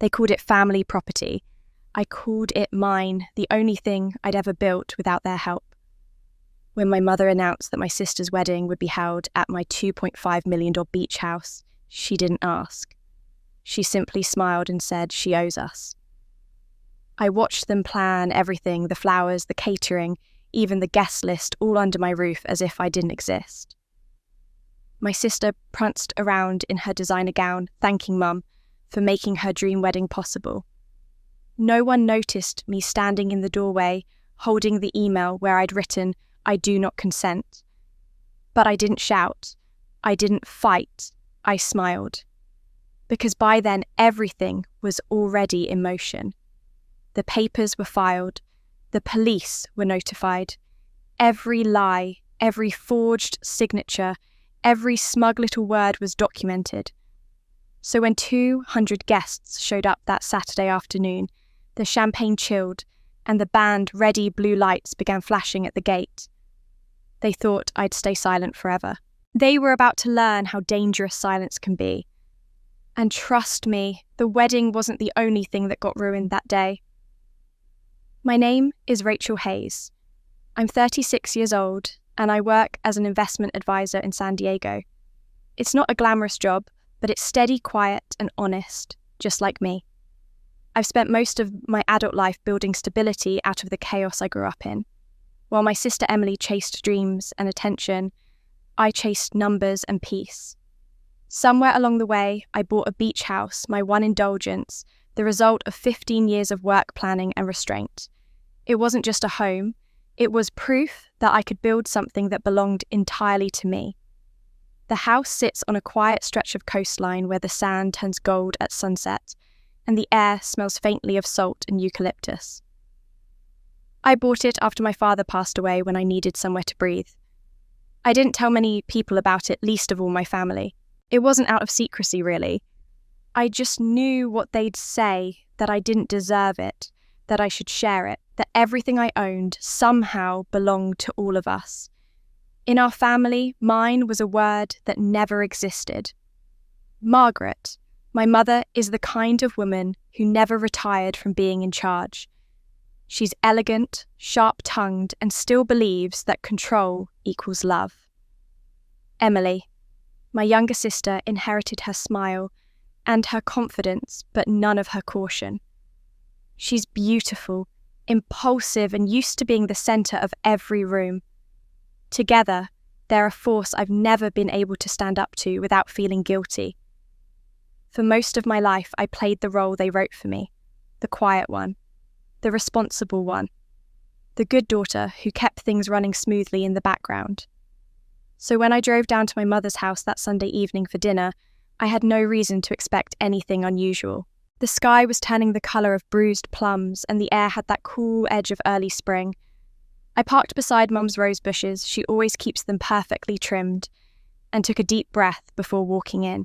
They called it family property. I called it mine, the only thing I'd ever built without their help. When my mother announced that my sister's wedding would be held at my $2.5 million beach house, she didn't ask. She simply smiled and said she owes us. I watched them plan everything, the flowers, the catering, even the guest list, all under my roof as if I didn't exist. My sister pranced around in her designer gown, thanking Mum for making her dream wedding possible. No one noticed me standing in the doorway, holding the email where I'd written, "I do not consent." But I didn't shout. I didn't fight. I smiled. Because by then everything was already in motion. The papers were filed. The police were notified. Every lie, every forged signature, every smug little word was documented. So when 200 guests showed up that Saturday afternoon, the champagne chilled and the band ready blue lights began flashing at the gate. They thought I'd stay silent forever. They were about to learn how dangerous silence can be. And trust me, the wedding wasn't the only thing that got ruined that day. My name is Rachel Hayes. I'm 36 years old and I work as an investment advisor in San Diego. It's not a glamorous job, but it's steady, quiet, and honest, just like me. I've spent most of my adult life building stability out of the chaos I grew up in. While my sister Emily chased dreams and attention, I chased numbers and peace. Somewhere along the way, I bought a beach house, my one indulgence, the result of 15 years of work planning and restraint. It wasn't just a home, it was proof that I could build something that belonged entirely to me. The house sits on a quiet stretch of coastline where the sand turns gold at sunset, and the air smells faintly of salt and eucalyptus. I bought it after my father passed away when I needed somewhere to breathe. I didn't tell many people about it, least of all my family. It wasn't out of secrecy, really. I just knew what they'd say, that I didn't deserve it, that I should share it, that everything I owned somehow belonged to all of us. In our family, mine was a word that never existed. Margaret, my mother, is the kind of woman who never retired from being in charge. She's elegant, sharp-tongued, and still believes that control equals love. Emily, my younger sister, inherited her smile and her confidence, but none of her caution. She's beautiful, impulsive, and used to being the centre of every room. Together, they're a force I've never been able to stand up to without feeling guilty. For most of my life, I played the role they wrote for me, the quiet one, the responsible one, the good daughter who kept things running smoothly in the background. So when I drove down to my mother's house that Sunday evening for dinner, I had no reason to expect anything unusual. The sky was turning the colour of bruised plums and the air had that cool edge of early spring. I parked beside Mum's rose bushes, she always keeps them perfectly trimmed, and took a deep breath before walking in.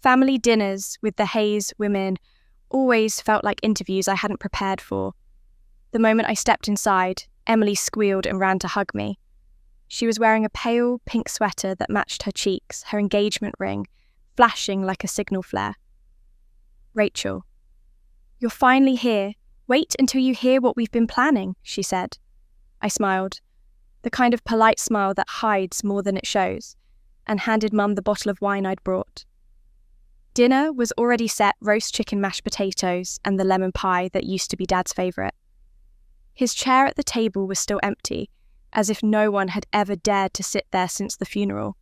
Family dinners with the Hayes women always felt like interviews I hadn't prepared for. The moment I stepped inside, Emily squealed and ran to hug me. She was wearing a pale pink sweater that matched her cheeks, her engagement ring flashing like a signal flare. "Rachel, you're finally here. Wait until you hear what we've been planning," she said. I smiled, the kind of polite smile that hides more than it shows, and handed Mum the bottle of wine I'd brought. Dinner was already set: roast chicken, mashed potatoes, and the lemon pie that used to be Dad's favourite. His chair at the table was still empty, as if no one had ever dared to sit there since the funeral.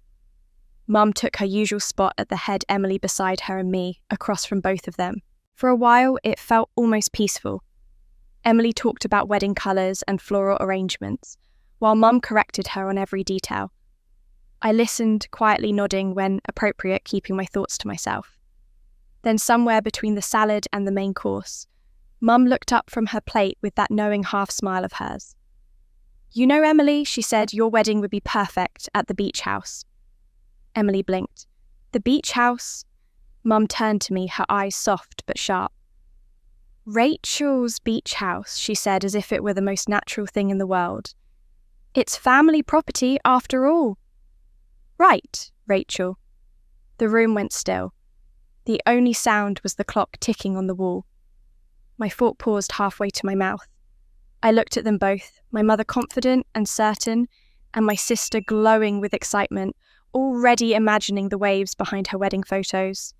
Mum took her usual spot at the head, Emily beside her and me, across from both of them. For a while, it felt almost peaceful. Emily talked about wedding colours and floral arrangements, while Mum corrected her on every detail. I listened, quietly nodding when appropriate, keeping my thoughts to myself. Then somewhere between the salad and the main course, Mum looked up from her plate with that knowing half smile of hers. "You know, Emily," she said, "your wedding would be perfect at the beach house." Emily blinked. "The beach house?" Mum turned to me, her eyes soft but sharp. "Rachel's beach house," she said as if it were the most natural thing in the world. "It's family property after all." "Right, Rachel." The room went still. The only sound was the clock ticking on the wall. My fork paused halfway to my mouth. I looked at them both, my mother confident and certain, and my sister glowing with excitement, already imagining the waves behind her wedding photos.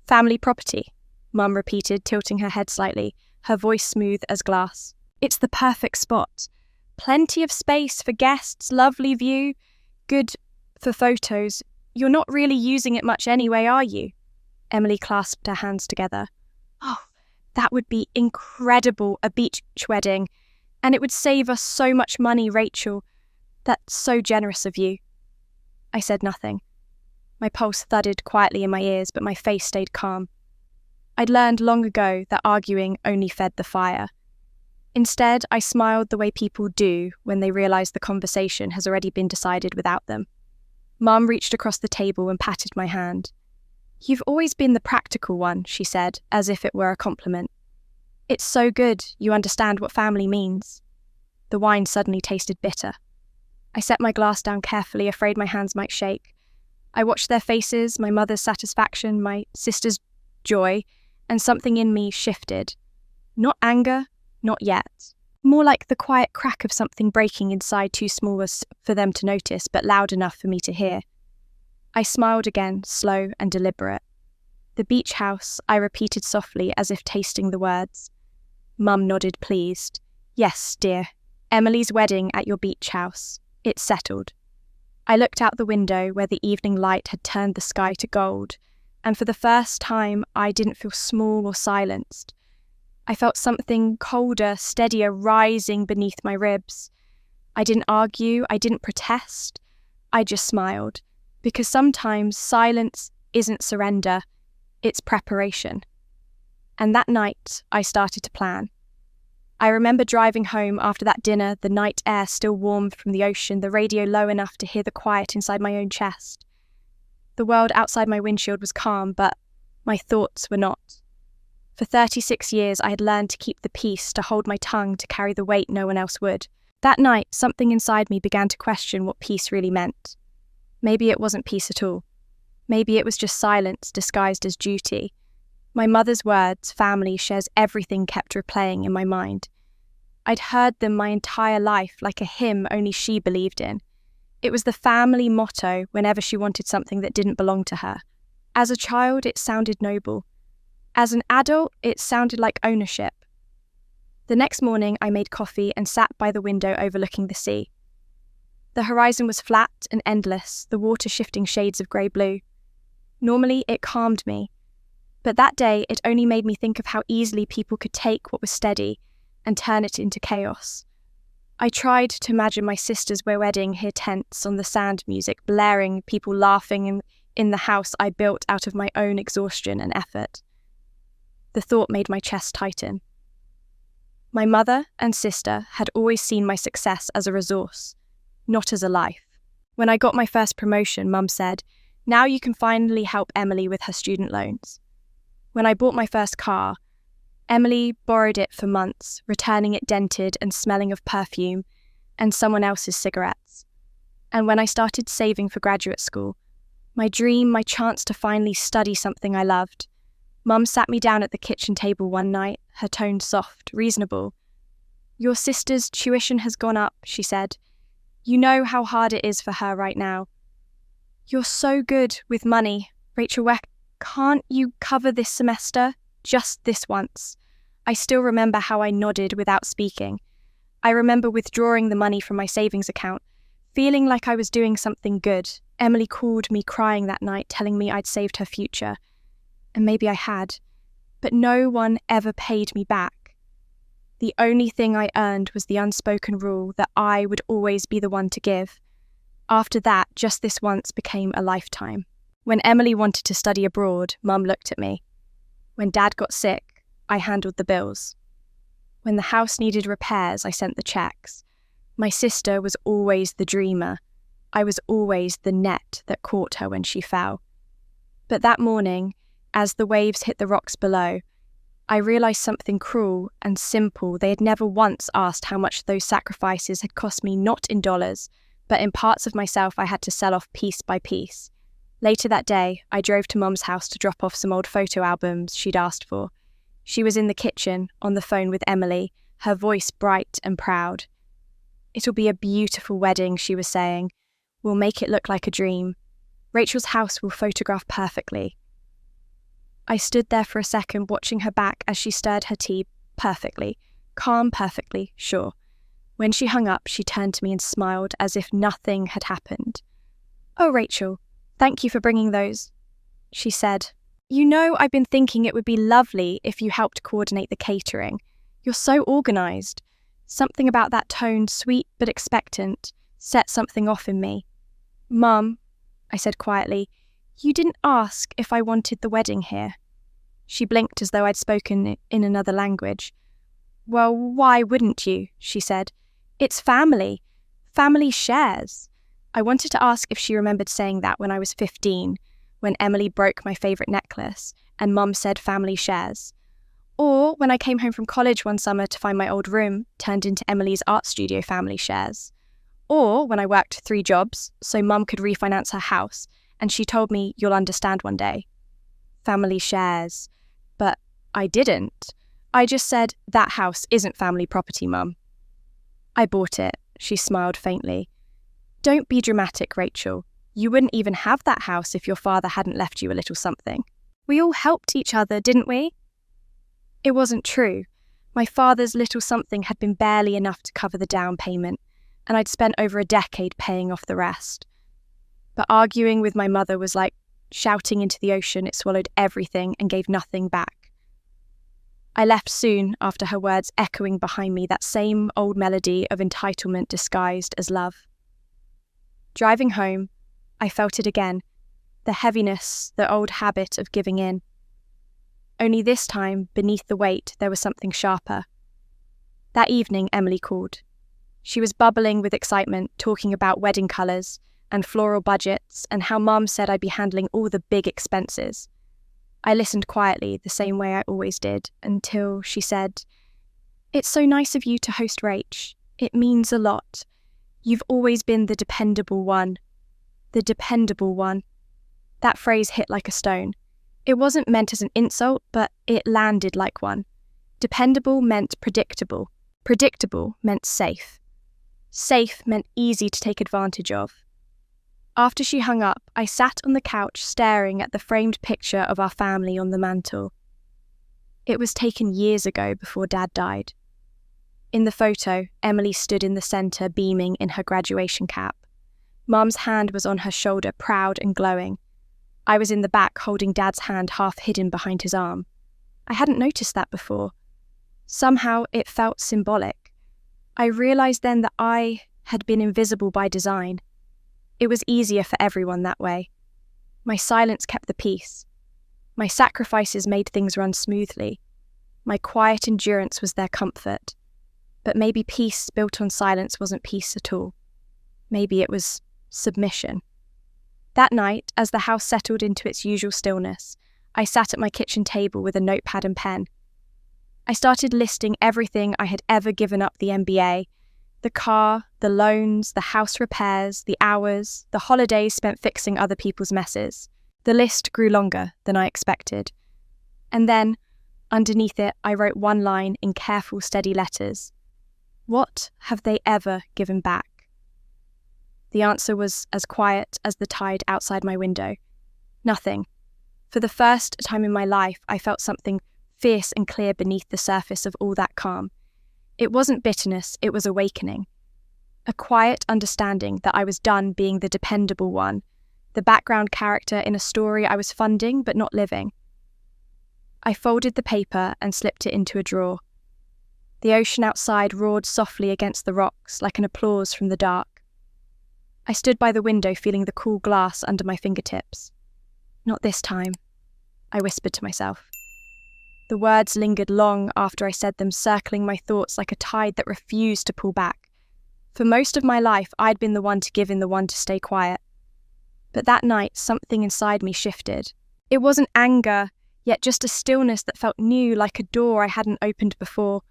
Family property, Mum repeated, tilting her head slightly, her voice smooth as glass. It's the perfect spot. Plenty of space for guests, lovely view, good for photos. You're not really using it much anyway, are you? Emily clasped her hands together. Oh, that would be incredible, a beach wedding. And it would save us so much money, Rachel. That's so generous of you. I said nothing. My pulse thudded quietly in my ears, but my face stayed calm. I'd learned long ago that arguing only fed the fire. Instead, I smiled the way people do when they realise the conversation has already been decided without them. Mum reached across the table and patted my hand. You've always been the practical one, she said, as if it were a compliment. It's so good you understand what family means. The wine suddenly tasted bitter. I set my glass down carefully, afraid my hands might shake. I watched their faces, my mother's satisfaction, my sister's joy, and something in me shifted. Not anger, not yet. More like the quiet crack of something breaking inside, too small for them to notice, but loud enough for me to hear. I smiled again, slow and deliberate. The beach house, I repeated softly as if tasting the words. Mum nodded, pleased. Yes, dear. Emily's wedding at your beach house. It's settled. I looked out the window where the evening light had turned the sky to gold, and for the first time I didn't feel small or silenced. I felt something colder, steadier rising beneath my ribs. I didn't argue, I didn't protest. I just smiled, because sometimes silence isn't surrender, it's preparation. And that night, I started to plan. I remember driving home after that dinner, the night air still warm from the ocean, the radio low enough to hear the quiet inside my own chest. The world outside my windshield was calm, but my thoughts were not. For 36 years, I had learned to keep the peace, to hold my tongue, to carry the weight no one else would. That night, something inside me began to question what peace really meant. Maybe it wasn't peace at all. Maybe it was just silence disguised as duty. My mother's words, family, shares everything kept replaying in my mind. I'd heard them my entire life, like a hymn only she believed in. It was the family motto whenever she wanted something that didn't belong to her. As a child, it sounded noble. As an adult, it sounded like ownership. The next morning, I made coffee and sat by the window overlooking the sea. The horizon was flat and endless, the water shifting shades of grey-blue. Normally, it calmed me. But that day, it only made me think of how easily people could take what was steady and turn it into chaos. I tried to imagine my sister's wedding, hear tents on the sand music blaring, people laughing in the house I built out of my own exhaustion and effort. The thought made my chest tighten. My mother and sister had always seen my success as a resource, not as a life. When I got my first promotion, Mum said, "Now you can finally help Emily with her student loans." When I bought my first car, Emily borrowed it for months, returning it dented and smelling of perfume and someone else's cigarettes. And when I started saving for graduate school, my dream, my chance to finally study something I loved, Mum sat me down at the kitchen table one night, her tone soft, reasonable. "Your sister's tuition has gone up," she said. "You know how hard it is for her right now. You're so good with money, Rachel. Can't you cover this semester? Just this once." I still remember how I nodded without speaking. I remember withdrawing the money from my savings account, feeling like I was doing something good. Emily called me crying that night, telling me I'd saved her future. And maybe I had, but no one ever paid me back. The only thing I earned was the unspoken rule that I would always be the one to give. After that, just this once became a lifetime. When Emily wanted to study abroad, Mum looked at me. When Dad got sick, I handled the bills. When the house needed repairs, I sent the checks. My sister was always the dreamer. I was always the net that caught her when she fell. But that morning, as the waves hit the rocks below, I realised something cruel and simple. They had never once asked how much those sacrifices had cost me, not in dollars, but in parts of myself I had to sell off piece by piece. Later that day, I drove to Mum's house to drop off some old photo albums she'd asked for. She was in the kitchen, on the phone with Emily, her voice bright and proud. "It'll be a beautiful wedding," she was saying. "We'll make it look like a dream. Rachel's house will photograph perfectly." I stood there for a second, watching her back as she stirred her tea perfectly, calm perfectly, sure. When she hung up, she turned to me and smiled as if nothing had happened. "Oh, Rachel, thank you for bringing those," she said. "You know, I've been thinking it would be lovely if you helped coordinate the catering. You're so organised." Something about that tone, sweet but expectant, set something off in me. "Mum," I said quietly, "you didn't ask if I wanted the wedding here." She blinked as though I'd spoken in another language. "Well, why wouldn't you?" she said. "It's family. Family shares." I wanted to ask if she remembered saying that when I was 15, when Emily broke my favourite necklace, and Mum said family shares. Or when I came home from college one summer to find my old room turned into Emily's art studio family shares. Or when I worked 3 jobs so Mum could refinance her house, and she told me, "You'll understand one day." Family shares. But I didn't. I just said, "That house isn't family property, Mum." "I bought it," she smiled faintly. "Don't be dramatic, Rachel. You wouldn't even have that house if your father hadn't left you a little something. We all helped each other, didn't we?" It wasn't true. My father's little something had been barely enough to cover the down payment, and I'd spent over a decade paying off the rest. But arguing with my mother was like shouting into the ocean. It swallowed everything and gave nothing back. I left soon after her words echoing behind me that same old melody of entitlement disguised as love. Driving home, I felt it again, the heaviness, the old habit of giving in. Only this time, beneath the weight, there was something sharper. That evening, Emily called. She was bubbling with excitement, talking about wedding colours and floral budgets and how Mum said I'd be handling all the big expenses. I listened quietly, the same way I always did, until she said, "It's so nice of you to host Rach. It means a lot. You've always been the dependable one." The dependable one. That phrase hit like a stone. It wasn't meant as an insult, but it landed like one. Dependable meant predictable. Predictable meant safe. Safe meant easy to take advantage of. After she hung up, I sat on the couch staring at the framed picture of our family on the mantel. It was taken years ago before Dad died. In the photo, Emily stood in the centre, beaming in her graduation cap. Mum's hand was on her shoulder, proud and glowing. I was in the back, holding Dad's hand half hidden behind his arm. I hadn't noticed that before. Somehow it felt symbolic. I realised then that I had been invisible by design. It was easier for everyone that way. My silence kept the peace. My sacrifices made things run smoothly. My quiet endurance was their comfort. But maybe peace built on silence wasn't peace at all. Maybe it was submission. That night, as the house settled into its usual stillness, I sat at my kitchen table with a notepad and pen. I started listing everything I had ever given up the MBA, the car, the loans, the house repairs, the hours, the holidays spent fixing other people's messes. The list grew longer than I expected. And then, underneath it, I wrote one line in careful, steady letters. What have they ever given back? The answer was as quiet as the tide outside my window. Nothing. For the first time in my life, I felt something fierce and clear beneath the surface of all that calm. It wasn't bitterness, it was awakening. A quiet understanding that I was done being the dependable one, the background character in a story I was funding but not living. I folded the paper and slipped it into a drawer. The ocean outside roared softly against the rocks like an applause from the dark. I stood by the window feeling the cool glass under my fingertips. Not this time, I whispered to myself. The words lingered long after I said them, circling my thoughts like a tide that refused to pull back. For most of my life, I'd been the one to give in, the one to stay quiet. But that night, something inside me shifted. It wasn't anger, yet just a stillness that felt new, like a door I hadn't opened before.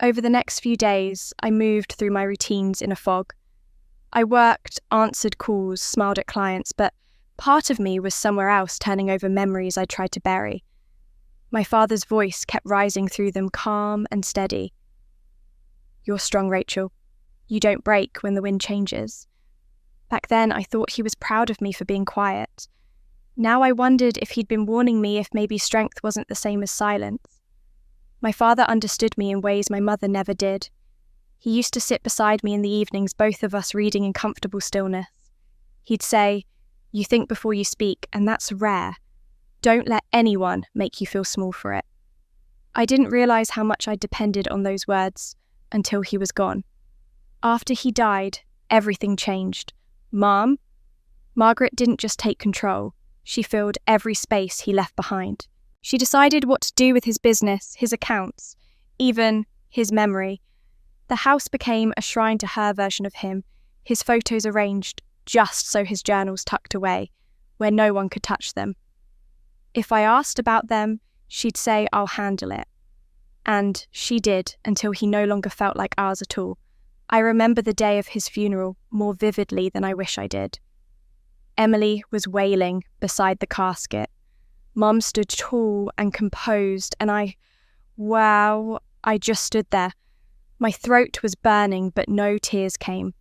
Over the next few days, I moved through my routines in a fog. I worked, answered calls, smiled at clients, but Part of me was somewhere else, turning over memories I tried to bury. My father's voice kept rising through them, calm and steady. "You're strong, Rachel. You don't break when the wind changes." Back then, I thought he was proud of me for being quiet. Now I wondered if he'd been warning me if maybe strength wasn't the same as silence. My father understood me in ways my mother never did. He used to sit beside me in the evenings, both of us reading in comfortable stillness. He'd say, "You think before you speak, and that's rare. Don't let anyone make you feel small for it." I didn't realize how much I depended on those words until he was gone. After he died, everything changed. Margaret didn't just take control. She filled every space he left behind. She decided what to do with his business, his accounts, even his memory. The house became a shrine to her version of him, his photos arranged just so his journals tucked away, where no one could touch them. If I asked about them, she'd say, "I'll handle it." And she did until he no longer felt like ours at all. I remember the day of his funeral more vividly than I wish I did. Emily was wailing beside the casket. Mum stood tall and composed, and I just stood there. My throat was burning, but no tears came.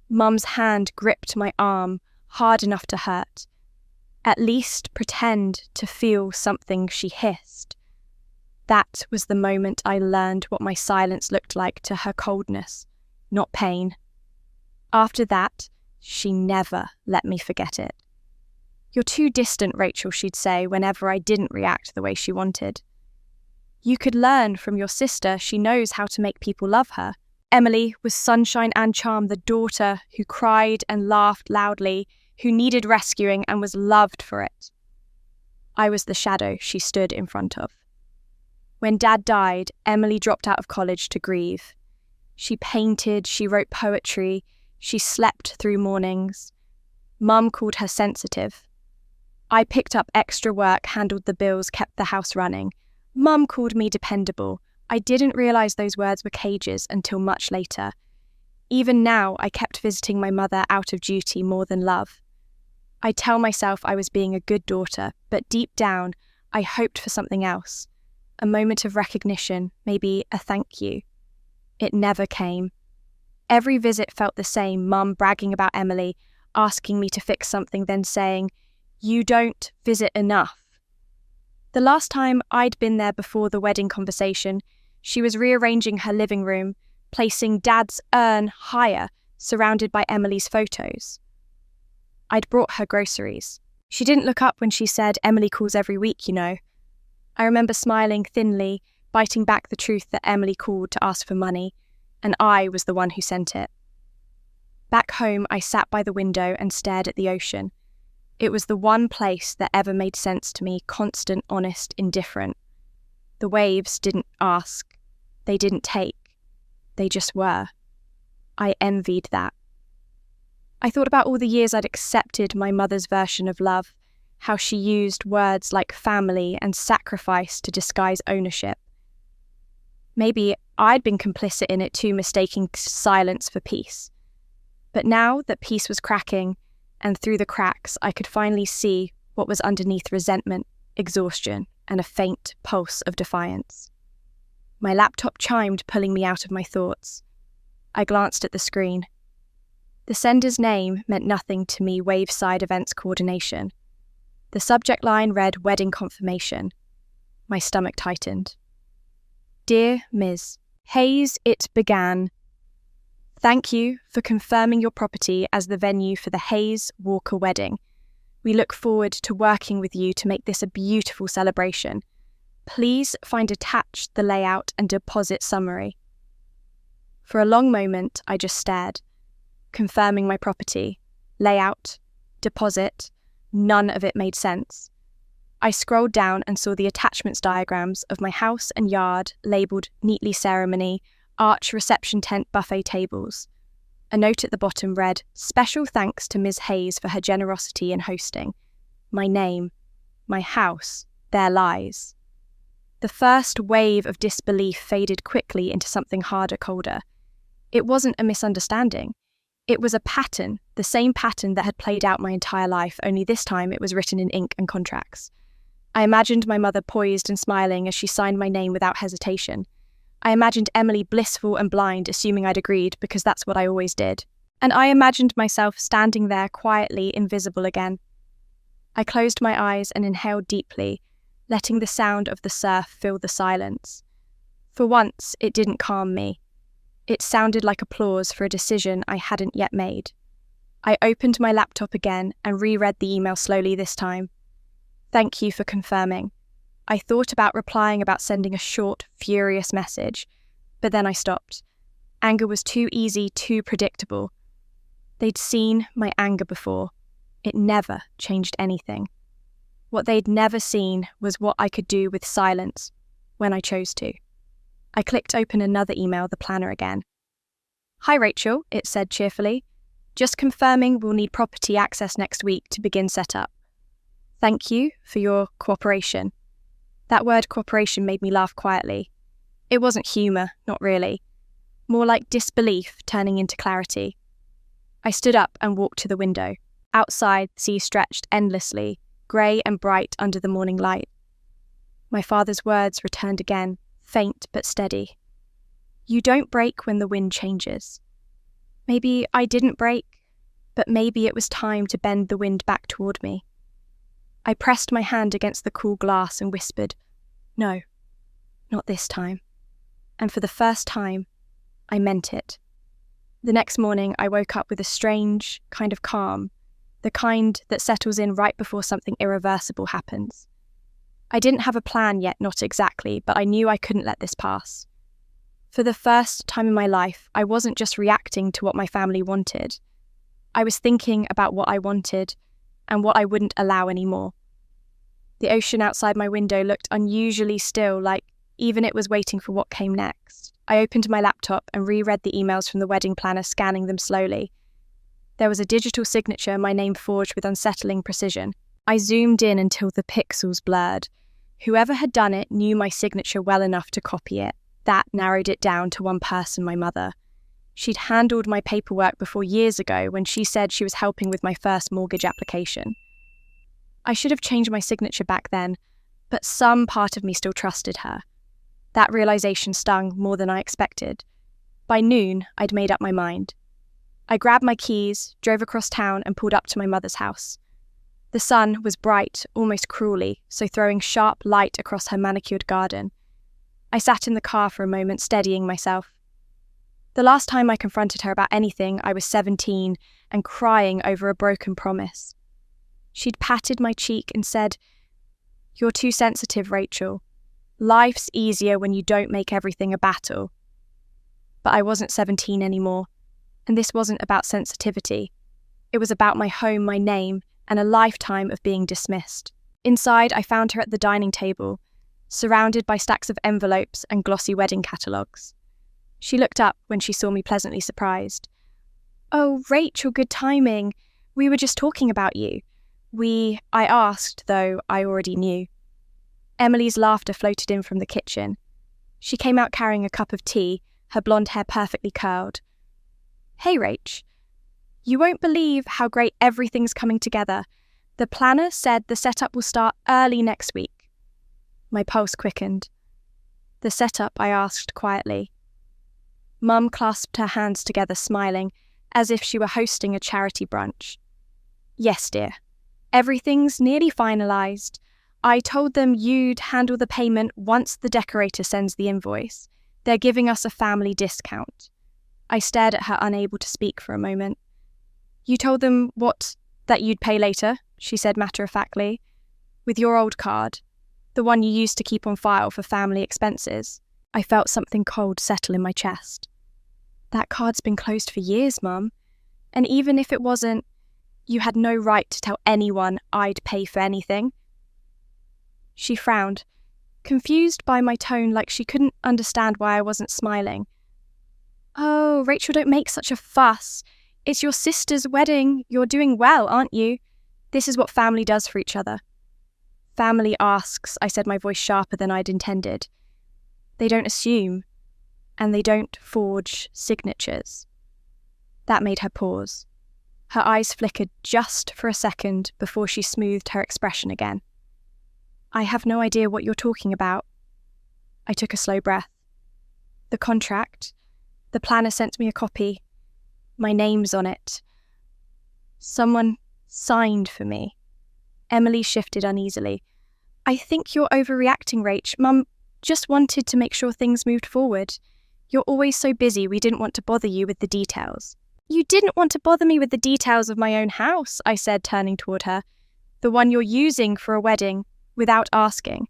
Mum's hand gripped my arm, hard enough to hurt. "At least pretend to feel something," she hissed. That was the moment I learned what my silence looked like to her coldness, not pain. After that, she never let me forget it. "You're too distant, Rachel," she'd say whenever I didn't react the way she wanted. "You could learn from your sister. She knows how to make people love her." Emily was sunshine and charm, the daughter who cried and laughed loudly, who needed rescuing and was loved for it. I was the shadow she stood in front of. When Dad died, Emily dropped out of college to grieve. She painted, she wrote poetry, she slept through mornings. Mum called her sensitive. I picked up extra work, handled the bills, kept the house running. Mum called me dependable. I didn't realise those words were cages until much later. Even now, I kept visiting my mother out of duty more than love. I tell myself I was being a good daughter, but deep down, I hoped for something else. A moment of recognition, maybe a thank you. It never came. Every visit felt the same, Mum bragging about Emily, asking me to fix something, then saying, "You don't visit enough." The last time I'd been there before the wedding conversation, she was rearranging her living room, placing Dad's urn higher, surrounded by Emily's photos. I'd brought her groceries. She didn't look up when she said, "Emily calls every week, you know." I remember smiling thinly, biting back the truth that Emily called to ask for money, and I was the one who sent it. Back home, I sat by the window and stared at the ocean. It was the one place that ever made sense to me, constant, honest, indifferent. The waves didn't ask. They didn't take. They just were. I envied that. I thought about all the years I'd accepted my mother's version of love, how she used words like family and sacrifice to disguise ownership. Maybe I'd been complicit in it too, mistaking silence for peace. But now that peace was cracking, and through the cracks I could finally see what was underneath resentment, exhaustion, and a faint pulse of defiance. My laptop chimed, pulling me out of my thoughts. I glanced at the screen. The sender's name meant nothing to me, Waveside Events Coordination. The subject line read Wedding Confirmation. My stomach tightened. "Dear Ms. Hayes, it began. Thank you for confirming your property as the venue for the Hayes Walker wedding. We look forward to working with you to make this a beautiful celebration. Please find attached the layout and deposit summary." For a long moment, I just stared. Confirming my property, layout, deposit, none of it made sense. I scrolled down and saw the attachments diagrams of my house and yard labelled neatly ceremony, arch reception tent buffet tables. A note at the bottom read, "Special thanks to Ms. Hayes for her generosity in hosting." My name, my house, their lies. The first wave of disbelief faded quickly into something harder, colder. It wasn't a misunderstanding. It was a pattern, the same pattern that had played out my entire life, only this time it was written in ink and contracts. I imagined my mother poised and smiling as she signed my name without hesitation. I imagined Emily blissful and blind, assuming I'd agreed, because that's what I always did. And I imagined myself standing there quietly, invisible again. I closed my eyes and inhaled deeply, letting the sound of the surf fill the silence. For once, it didn't calm me. It sounded like applause for a decision I hadn't yet made. I opened my laptop again and reread the email slowly this time. Thank you for confirming. I thought about replying about sending a short, furious message, but then I stopped. Anger was too easy, too predictable. They'd seen my anger before. It never changed anything. What they'd never seen was what I could do with silence when I chose to. I clicked open another email, the planner again. Hi Rachel, it said cheerfully. Just confirming we'll need property access next week to begin setup. Thank you for your cooperation. That word cooperation made me laugh quietly. It wasn't humour, not really. More like disbelief turning into clarity. I stood up and walked to the window. Outside, the sea stretched endlessly, grey and bright under the morning light. My father's words returned again, faint but steady. You don't break when the wind changes. Maybe I didn't break, but maybe it was time to bend the wind back toward me. I pressed my hand against the cool glass and whispered, no, not this time. And for the first time, I meant it. The next morning, I woke up with a strange kind of calm, the kind that settles in right before something irreversible happens. I didn't have a plan yet, not exactly, but I knew I couldn't let this pass. For the first time in my life, I wasn't just reacting to what my family wanted. I was thinking about what I wanted and what I wouldn't allow anymore. The ocean outside my window looked unusually still, like even it was waiting for what came next. I opened my laptop and reread the emails from the wedding planner, scanning them slowly. There was a digital signature, my name forged with unsettling precision. I zoomed in until the pixels blurred. Whoever had done it knew my signature well enough to copy it. That narrowed it down to one person, my mother. She'd handled my paperwork before years ago when she said she was helping with my first mortgage application. I should have changed my signature back then, but some part of me still trusted her. That realization stung more than I expected. By noon, I'd made up my mind. I grabbed my keys, drove across town and pulled up to my mother's house. The sun was bright, almost cruelly, so throwing sharp light across her manicured garden. I sat in the car for a moment, steadying myself. The last time I confronted her about anything, I was 17 and crying over a broken promise. She'd patted my cheek and said, "You're too sensitive, Rachel. Life's easier when you don't make everything a battle." But I wasn't 17 anymore, and this wasn't about sensitivity. It was about my home, my name, and a lifetime of being dismissed. Inside, I found her at the dining table, surrounded by stacks of envelopes and glossy wedding catalogues. She looked up when she saw me, pleasantly surprised. "Oh, Rachel, good timing. We were just talking about you." I asked, though I already knew. Emily's laughter floated in from the kitchen. She came out carrying a cup of tea, her blonde hair perfectly curled. "Hey, Rach. You won't believe how great everything's coming together. The planner said the setup will start early next week." My pulse quickened. "The setup?" I asked quietly. Mum clasped her hands together, smiling, as if she were hosting a charity brunch. "Yes, dear. Everything's nearly finalised. I told them you'd handle the payment once the decorator sends the invoice. They're giving us a family discount." I stared at her, unable to speak for a moment. "You told them what? That you'd pay later?" she said matter-of-factly. "With your old card, the one you used to keep on file for family expenses." I felt something cold settle in my chest. "That card's been closed for years, Mum. And even if it wasn't, you had no right to tell anyone I'd pay for anything." She frowned, confused by my tone, like she couldn't understand why I wasn't smiling. "Oh, Rachel, don't make such a fuss. It's your sister's wedding. You're doing well, aren't you? This is what family does for each other." "Family asks," I said, my voice sharper than I'd intended. "They don't assume, and they don't forge signatures." That made her pause. Her eyes flickered just for a second before she smoothed her expression again. I have no idea what you're talking about. I took a slow breath. The contract. The planner sent me a copy. My name's on it. Someone signed for me. Emily shifted uneasily. I think you're overreacting, Rach. Mum just wanted to make sure things moved forward. You're always so busy, we didn't want to bother you with the details. You didn't want to bother me with the details of my own house, I said, turning toward her. The one you're using for a wedding, without asking.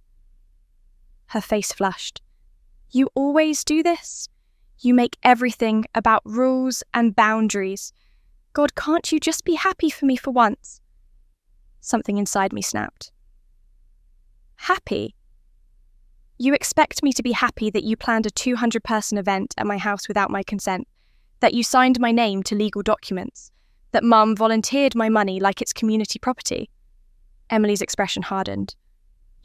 Her face flushed. You always do this? You make everything about rules and boundaries. God, can't you just be happy for me for once? Something inside me snapped. Happy? You expect me to be happy that you planned a 200-person event at my house without my consent, that you signed my name to legal documents, that Mum volunteered my money like it's community property. Emily's expression hardened.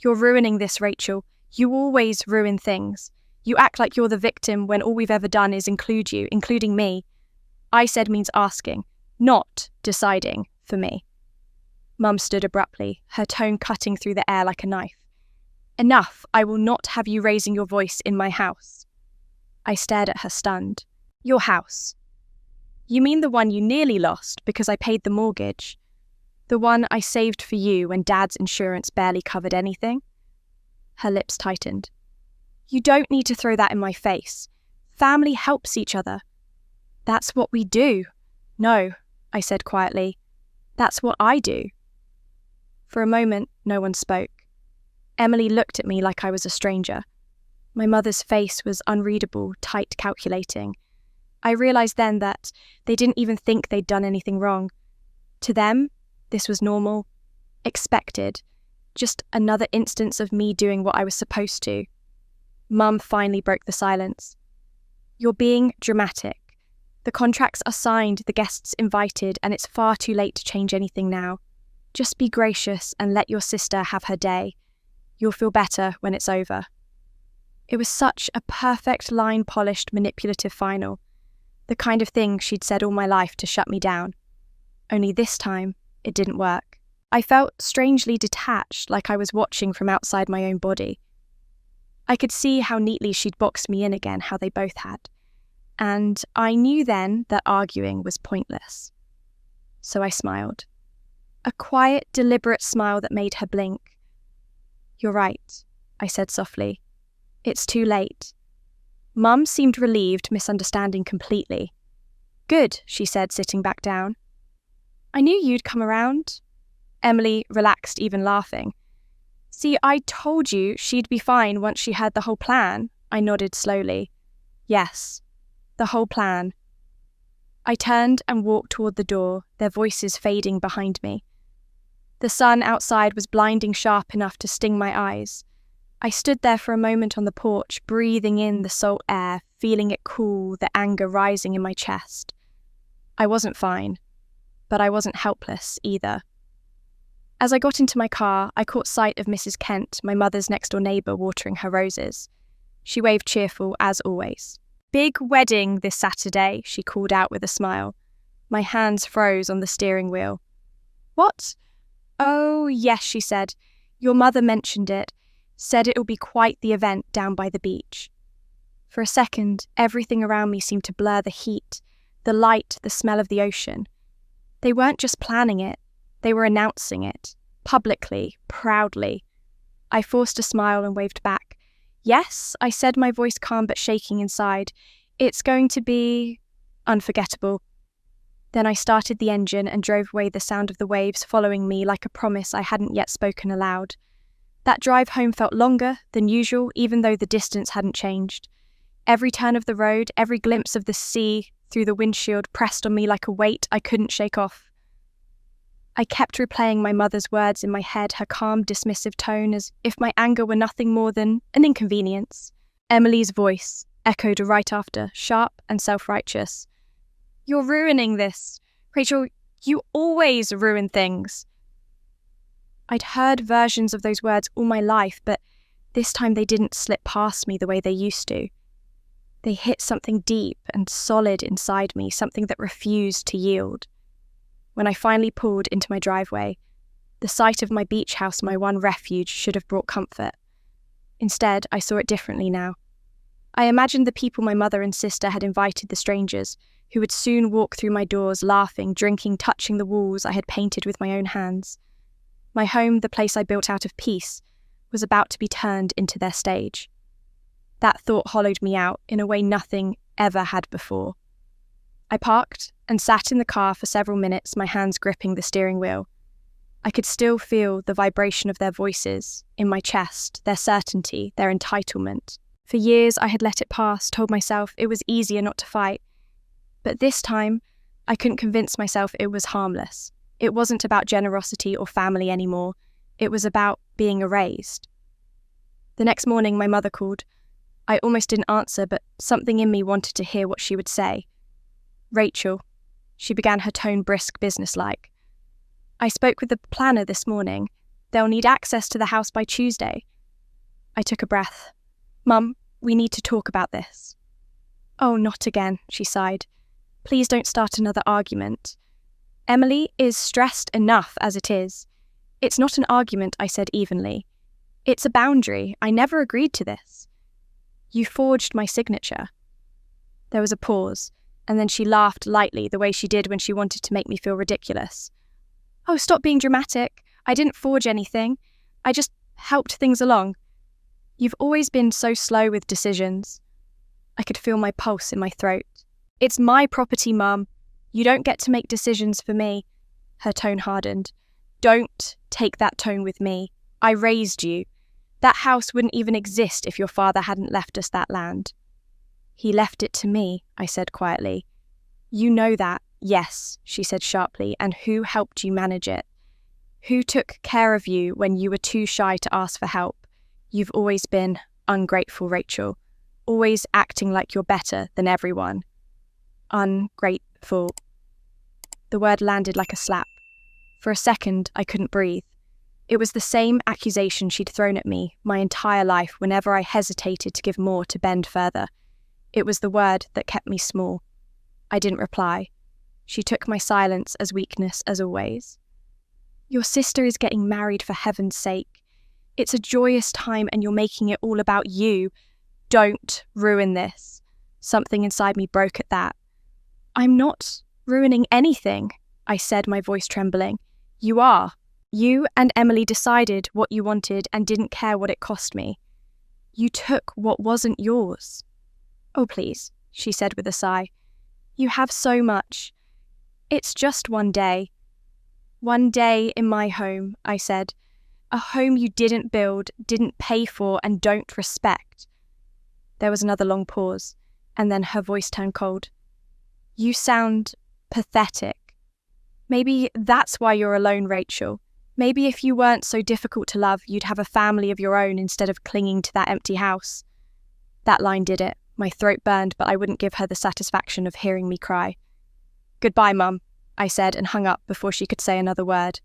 You're ruining this, Rachel. You always ruin things. You act like you're the victim when all we've ever done is include you, including me. I said means asking, not deciding for me. Mum stood abruptly, her tone cutting through the air like a knife. Enough, I will not have you raising your voice in my house. I stared at her stunned. Your house? You mean the one you nearly lost because I paid the mortgage? The one I saved for you when Dad's insurance barely covered anything? Her lips tightened. You don't need to throw that in my face. Family helps each other. That's what we do. No, I said quietly. That's what I do. For a moment, no one spoke. Emily looked at me like I was a stranger. My mother's face was unreadable, tight, calculating. I realised then that they didn't even think they'd done anything wrong. To them, this was normal, expected, just another instance of me doing what I was supposed to. Mum finally broke the silence. You're being dramatic. The contracts are signed, the guests invited, and it's far too late to change anything now. Just be gracious and let your sister have her day. You'll feel better when it's over. It was such a perfect line-polished, manipulative final. The kind of thing she'd said all my life to shut me down. Only this time, it didn't work. I felt strangely detached, like I was watching from outside my own body. I could see how neatly she'd boxed me in again, how they both had. And I knew then that arguing was pointless. So I smiled. A quiet, deliberate smile that made her blink. You're right, I said softly. It's too late. Mum seemed relieved, misunderstanding completely. Good, she said, sitting back down. I knew you'd come around. Emily relaxed, even laughing. See, I told you she'd be fine once she heard the whole plan. I nodded slowly. Yes, the whole plan. I turned and walked toward the door, their voices fading behind me. The sun outside was blinding sharp enough to sting my eyes. I stood there for a moment on the porch, breathing in the salt air, feeling it cool, the anger rising in my chest. I wasn't fine, but I wasn't helpless either. As I got into my car, I caught sight of Mrs. Kent, my mother's next-door neighbour, watering her roses. She waved cheerful, as always. Big wedding this Saturday, she called out with a smile. My hands froze on the steering wheel. What? Oh, yes, she said. Your mother mentioned it. Said it'll be quite the event down by the beach. For a second, everything around me seemed to blur the heat, the light, the smell of the ocean. They weren't just planning it, they were announcing it, publicly, proudly. I forced a smile and waved back. Yes, I said, my voice calm but shaking inside. It's going to be unforgettable. Then I started the engine and drove away, the sound of the waves following me like a promise I hadn't yet spoken aloud. That drive home felt longer than usual, even though the distance hadn't changed. Every turn of the road, every glimpse of the sea through the windshield pressed on me like a weight I couldn't shake off. I kept replaying my mother's words in my head, her calm, dismissive tone, as if my anger were nothing more than an inconvenience. Emily's voice echoed right after, sharp and self-righteous. You're ruining this. Rachel, you always ruin things. I'd heard versions of those words all my life, but this time they didn't slip past me the way they used to. They hit something deep and solid inside me, something that refused to yield. when I finally pulled into my driveway. The sight of my beach house, my one refuge, should have brought comfort. Instead, I saw it differently now. I imagined the people my mother and sister had invited, the strangers, who would soon walk through my doors, laughing, drinking, touching the walls I had painted with my own hands. My home, the place I built out of peace, was about to be turned into their stage. That thought hollowed me out in a way nothing ever had before. I parked and sat in the car for several minutes, my hands gripping the steering wheel. I could still feel the vibration of their voices in my chest, their certainty, their entitlement. For years I had let it pass, told myself it was easier not to fight. But this time, I couldn't convince myself it was harmless. It wasn't about generosity or family anymore. It was about being erased. The next morning, my mother called. I almost didn't answer, but something in me wanted to hear what she would say. "Rachel," she began, her tone brisk, businesslike. "I spoke with the planner this morning. They'll need access to the house by Tuesday." I took a breath. "Mum, we need to talk about this." "Oh, not again," she sighed. "Please don't start another argument. Emily is stressed enough as it is." "It's not an argument," I said evenly. "It's a boundary. I never agreed to this." "You forged my signature." There was a pause, and then she laughed lightly, the way she did when she wanted to make me feel ridiculous. "Oh, stop being dramatic. I didn't forge anything. I just helped things along. You've always been so slow with decisions." I could feel my pulse in my throat. "It's my property, Mum. You don't get to make decisions for me." Her tone hardened. "Don't take that tone with me. I raised you. That house wouldn't even exist if your father hadn't left us that land." "He left it to me," I said quietly. "You know that." "Yes," she said sharply. "And who helped you manage it? Who took care of you when you were too shy to ask for help? You've always been ungrateful, Rachel. Always acting like you're better than everyone." Ungrateful. The word landed like a slap. For a second, I couldn't breathe. It was the same accusation she'd thrown at me my entire life whenever I hesitated to give more, to bend further. It was the word that kept me small. I didn't reply. She took my silence as weakness, as always. "Your sister is getting married, for heaven's sake. It's a joyous time and you're making it all about you. Don't ruin this." Something inside me broke at that. "I'm not ruining anything," I said, my voice trembling. "You are. You and Emily decided what you wanted and didn't care what it cost me. You took what wasn't yours." "Oh, please," she said with a sigh. "You have so much. It's just one day." "One day in my home," I said. "A home you didn't build, didn't pay for, and don't respect." There was another long pause, and then her voice turned cold. "You sound pathetic. Maybe that's why you're alone, Rachel. Maybe if you weren't so difficult to love, you'd have a family of your own instead of clinging to that empty house." That line did it. My throat burned, but I wouldn't give her the satisfaction of hearing me cry. "Goodbye, Mum," I said, and hung up before she could say another word.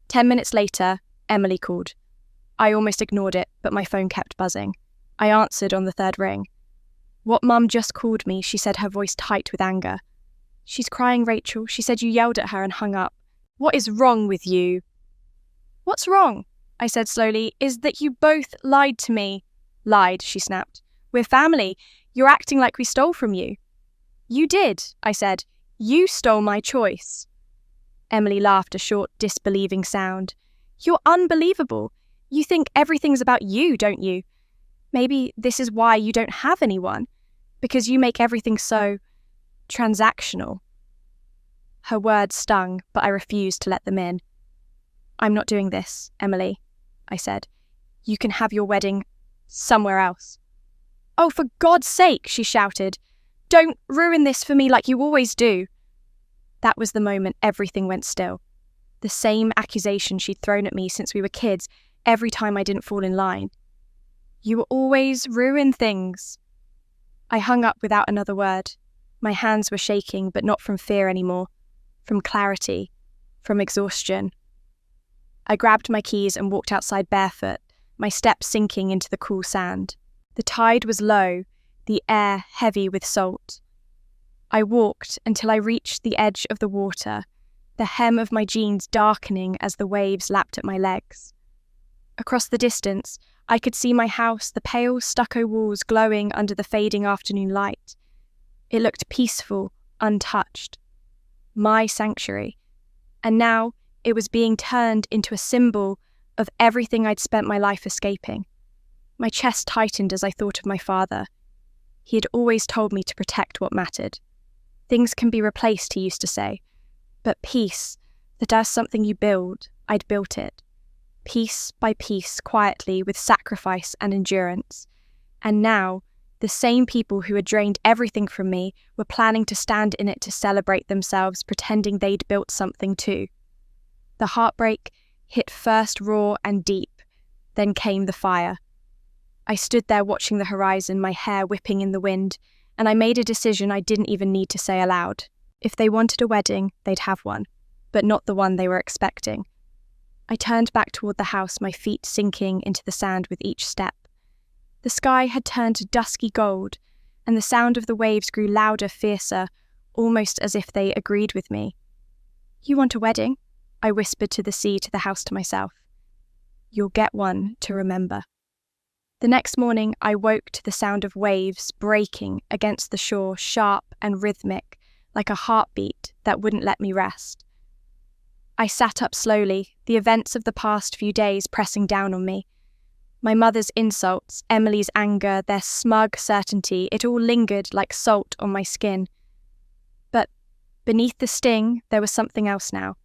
10 minutes later, Emily called. I almost ignored it, but my phone kept buzzing. I answered on the third ring. "What Mum just called me," she said, her voice tight with anger. "She's crying, Rachel. She said you yelled at her," and hung up. "What is wrong with you?" "What's wrong?" I said slowly. "Is that you both lied to me." "Lied," she snapped. "We're family. You're acting like we stole from you." "You did," I said. "You stole my choice." Emily laughed, a short, disbelieving sound. "You're unbelievable. You think everything's about you, don't you? Maybe this is why you don't have anyone, because you make everything so transactional." Her words stung, but I refused to let them in. "I'm not doing this, Emily," I said. "You can have your wedding somewhere else." "Oh, for God's sake," she shouted. "Don't ruin this for me like you always do." That was the moment everything went still. The same accusation she'd thrown at me since we were kids, every time I didn't fall in line. "You always ruin things." I hung up without another word. My hands were shaking, but not from fear anymore. From clarity. From exhaustion. I grabbed my keys and walked outside barefoot, my steps sinking into the cool sand. The tide was low, the air heavy with salt. I walked until I reached the edge of the water, the hem of my jeans darkening as the waves lapped at my legs. Across the distance, I could see my house, the pale stucco walls glowing under the fading afternoon light. It looked peaceful, untouched. My sanctuary. And now it was being turned into a symbol of everything I'd spent my life escaping. My chest tightened as I thought of my father. He had always told me to protect what mattered. Things can be replaced, he used to say. But peace, that is something you build, I'd built it. Piece by piece, quietly, with sacrifice and endurance. And now, the same people who had drained everything from me were planning to stand in it to celebrate themselves, pretending they'd built something too. The heartbreak hit first raw and deep, then came the fire. I stood there watching the horizon, my hair whipping in the wind, and I made a decision I didn't even need to say aloud. If they wanted a wedding, they'd have one, but not the one they were expecting. I turned back toward the house, my feet sinking into the sand with each step. The sky had turned to dusky gold, and the sound of the waves grew louder, fiercer, almost as if they agreed with me. "You want a wedding?" I whispered to the sea, to the house, to myself. "You'll get one to remember." The next morning, I woke to the sound of waves breaking against the shore, sharp and rhythmic, like a heartbeat that wouldn't let me rest. I sat up slowly, the events of the past few days pressing down on me. My mother's insults, Emily's anger, their smug certainty, it all lingered like salt on my skin. But beneath the sting, there was something else now.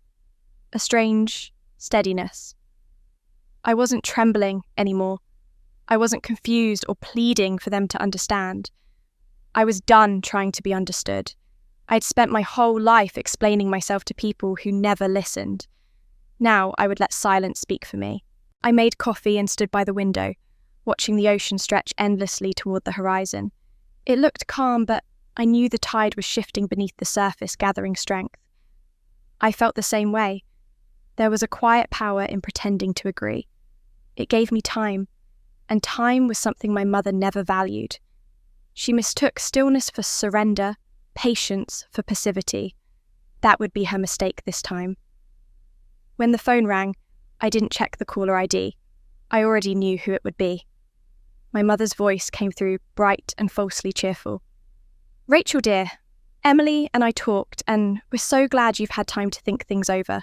A strange steadiness. I wasn't trembling anymore. I wasn't confused or pleading for them to understand. I was done trying to be understood. I'd spent my whole life explaining myself to people who never listened. Now I would let silence speak for me. I made coffee and stood by the window, watching the ocean stretch endlessly toward the horizon. It looked calm, but I knew the tide was shifting beneath the surface, gathering strength. I felt the same way. There was a quiet power in pretending to agree. It gave me time, and time was something my mother never valued. She mistook stillness for surrender, patience for passivity. That would be her mistake this time. When the phone rang, I didn't check the caller ID. I already knew who it would be. My mother's voice came through, bright and falsely cheerful. "Rachel, dear, Emily and I talked, and we're so glad you've had time to think things over.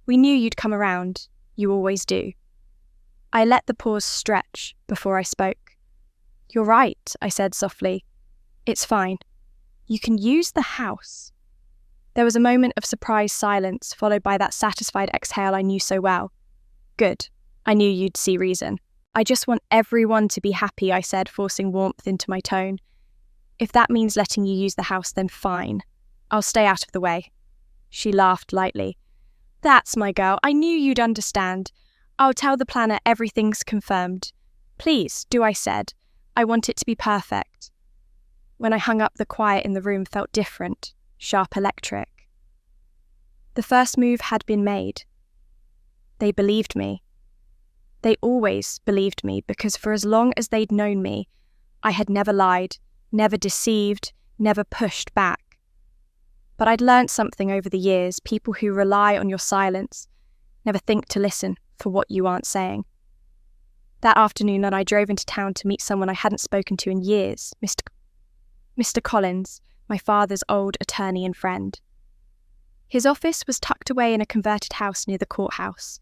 We knew you'd come around. You always do." I let the pause stretch before I spoke. "You're right," I said softly. "It's fine. You can use the house." There was a moment of surprised silence, followed by that satisfied exhale I knew so well. "Good. I knew you'd see reason." "I just want everyone to be happy," I said, forcing warmth into my tone. "If that means letting you use the house, then fine. I'll stay out of the way." She laughed lightly. "That's my girl. I knew you'd understand. I'll tell the planner everything's confirmed. Please, do," I said. "I want it to be perfect." When I hung up, the quiet in the room felt different, sharp electric. The first move had been made. They believed me. They always believed me, because for as long as they'd known me, I had never lied, never deceived, never pushed back. But I'd learnt something over the years. People who rely on your silence never think to listen for what you aren't saying. That afternoon, I drove into town to meet someone I hadn't spoken to in years, Mr. Collins, my father's old attorney and friend. His office was tucked away in a converted house near the courthouse,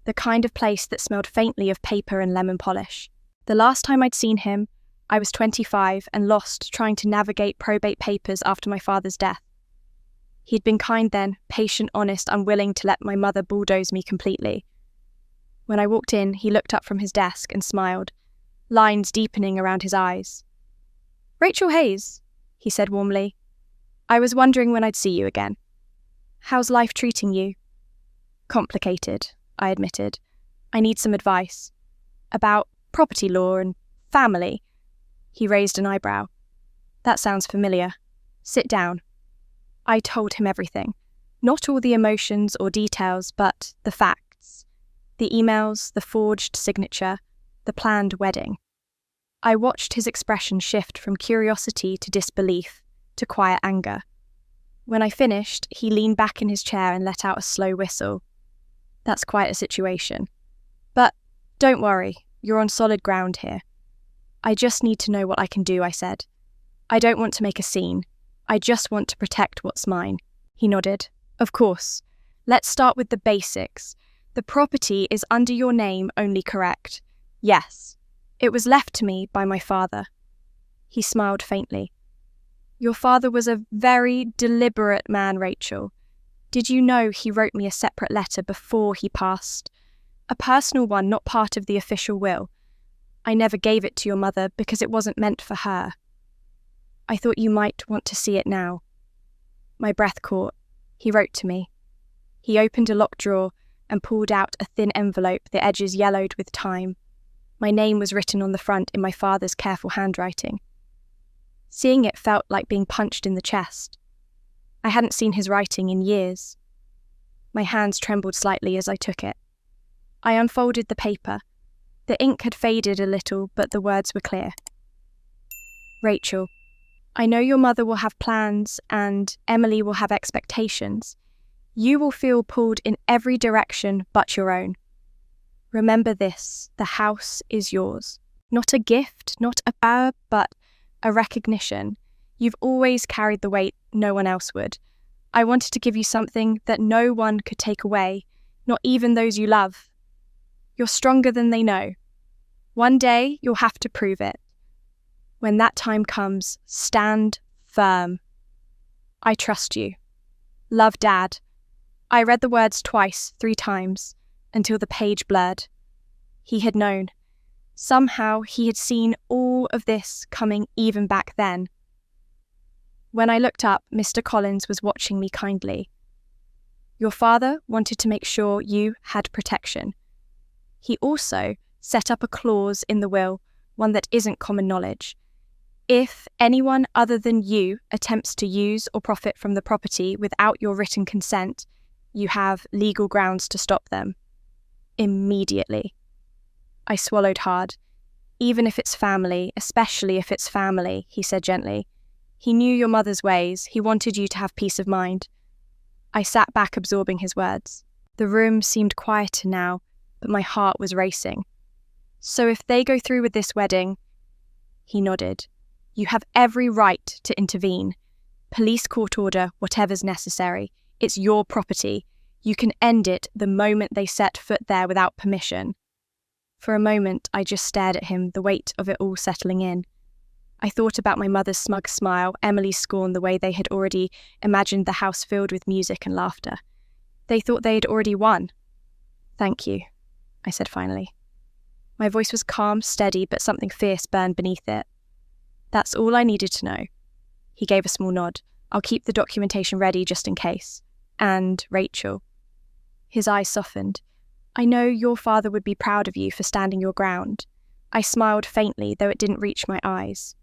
the kind of place that smelled faintly of paper and lemon polish. The last time I'd seen him, I was 25 and lost trying to navigate probate papers after my father's death. He'd been kind then, patient, honest, unwilling to let my mother bulldoze me completely. When I walked in, he looked up from his desk and smiled, lines deepening around his eyes. "Rachel Hayes," he said warmly. "I was wondering when I'd see you again. How's life treating you?" "Complicated," I admitted. "I need some advice. About property law and family." He raised an eyebrow. "That sounds familiar. Sit down." I told him everything. Not all the emotions or details, but the facts. The emails, the forged signature, the planned wedding. I watched his expression shift from curiosity to disbelief to quiet anger. When I finished, he leaned back in his chair and let out a slow whistle. That's quite a situation. But don't worry, you're on solid ground here. I just need to know what I can do, I said. I don't want to make a scene. I just want to protect what's mine. He nodded. Of course. Let's start with the basics. The property is under your name only, correct? Yes. It was left to me by my father. He smiled faintly. Your father was a very deliberate man, Rachel. Did you know he wrote me a separate letter before he passed? A personal one, not part of the official will. I never gave it to your mother because it wasn't meant for her. I thought you might want to see it now. My breath caught. He wrote to me. He opened a locked drawer and pulled out a thin envelope, the edges yellowed with time. My name was written on the front in my father's careful handwriting. Seeing it felt like being punched in the chest. I hadn't seen his writing in years. My hands trembled slightly as I took it. I unfolded the paper. The ink had faded a little, but the words were clear. Rachel, I know your mother will have plans and Emily will have expectations. You will feel pulled in every direction but your own. Remember this, the house is yours. Not a gift, not a power, but a recognition. You've always carried the weight no one else would. I wanted to give you something that no one could take away, not even those you love. You're stronger than they know. One day you'll have to prove it. When that time comes, stand firm. I trust you. Love, Dad. I read the words twice, 3 times, until the page blurred. He had known. Somehow he had seen all of this coming even back then. When I looked up, Mr. Collins was watching me kindly. Your father wanted to make sure you had protection. He also set up a clause in the will, one that isn't common knowledge. If anyone other than you attempts to use or profit from the property without your written consent, you have legal grounds to stop them. Immediately. I swallowed hard. Even if it's family, especially if it's family, he said gently. He knew your mother's ways. He wanted you to have peace of mind. I sat back absorbing his words. The room seemed quieter now, but my heart was racing. So if they go through with this wedding, he nodded. You have every right to intervene. Police court order, whatever's necessary. It's your property. You can end it the moment they set foot there without permission. For a moment, I just stared at him, the weight of it all settling in. I thought about my mother's smug smile, Emily's scorn, the way they had already imagined the house filled with music and laughter. They thought they had already won. Thank you, I said finally. My voice was calm, steady, but something fierce burned beneath it. That's all I needed to know. He gave a small nod. I'll keep the documentation ready just in case. And Rachel. His eyes softened. I know your father would be proud of you for standing your ground. I smiled faintly, though it didn't reach my eyes.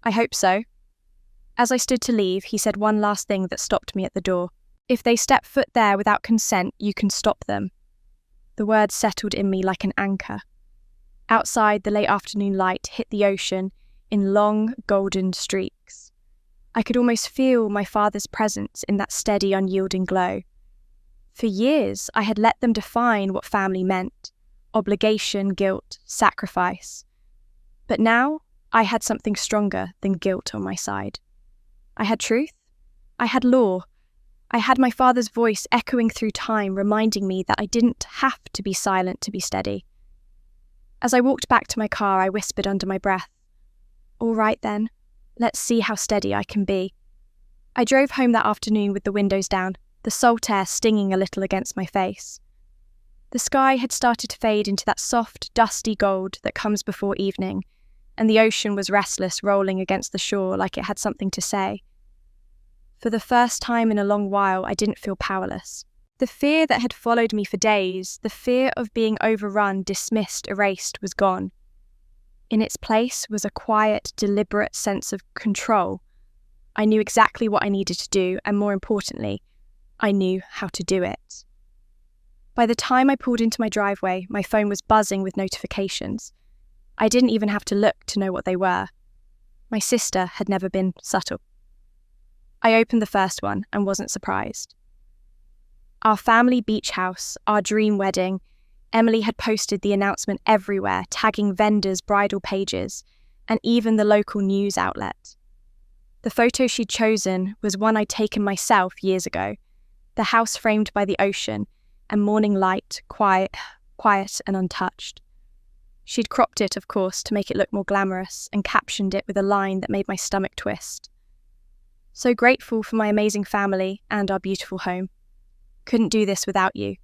I hope so. As I stood to leave, he said one last thing that stopped me at the door. If they step foot there without consent, you can stop them. The words settled in me like an anchor. Outside, the late afternoon light hit the ocean in long, golden streaks. I could almost feel my father's presence in that steady, unyielding glow. For years, I had let them define what family meant. Obligation, guilt, sacrifice. But now, I had something stronger than guilt on my side. I had truth. I had law. I had my father's voice echoing through time, reminding me that I didn't have to be silent to be steady. As I walked back to my car, I whispered under my breath, "All right then, let's see how steady I can be." I drove home that afternoon with the windows down, the salt air stinging a little against my face. The sky had started to fade into that soft, dusty gold that comes before evening, and the ocean was restless, rolling against the shore like it had something to say. For the first time in a long while, I didn't feel powerless. The fear that had followed me for days, the fear of being overrun, dismissed, erased, was gone. In its place was a quiet, deliberate sense of control. I knew exactly what I needed to do, and more importantly, I knew how to do it. By the time I pulled into my driveway, my phone was buzzing with notifications. I didn't even have to look to know what they were. My sister had never been subtle. I opened the first one and wasn't surprised. Our family beach house, our dream wedding. Emily had posted the announcement everywhere, tagging vendors' bridal pages, and even the local news outlet. The photo she'd chosen was one I'd taken myself years ago, the house framed by the ocean and morning light, quiet and untouched. She'd cropped it, of course, to make it look more glamorous and captioned it with a line that made my stomach twist. So grateful for my amazing family and our beautiful home. Couldn't do this without you.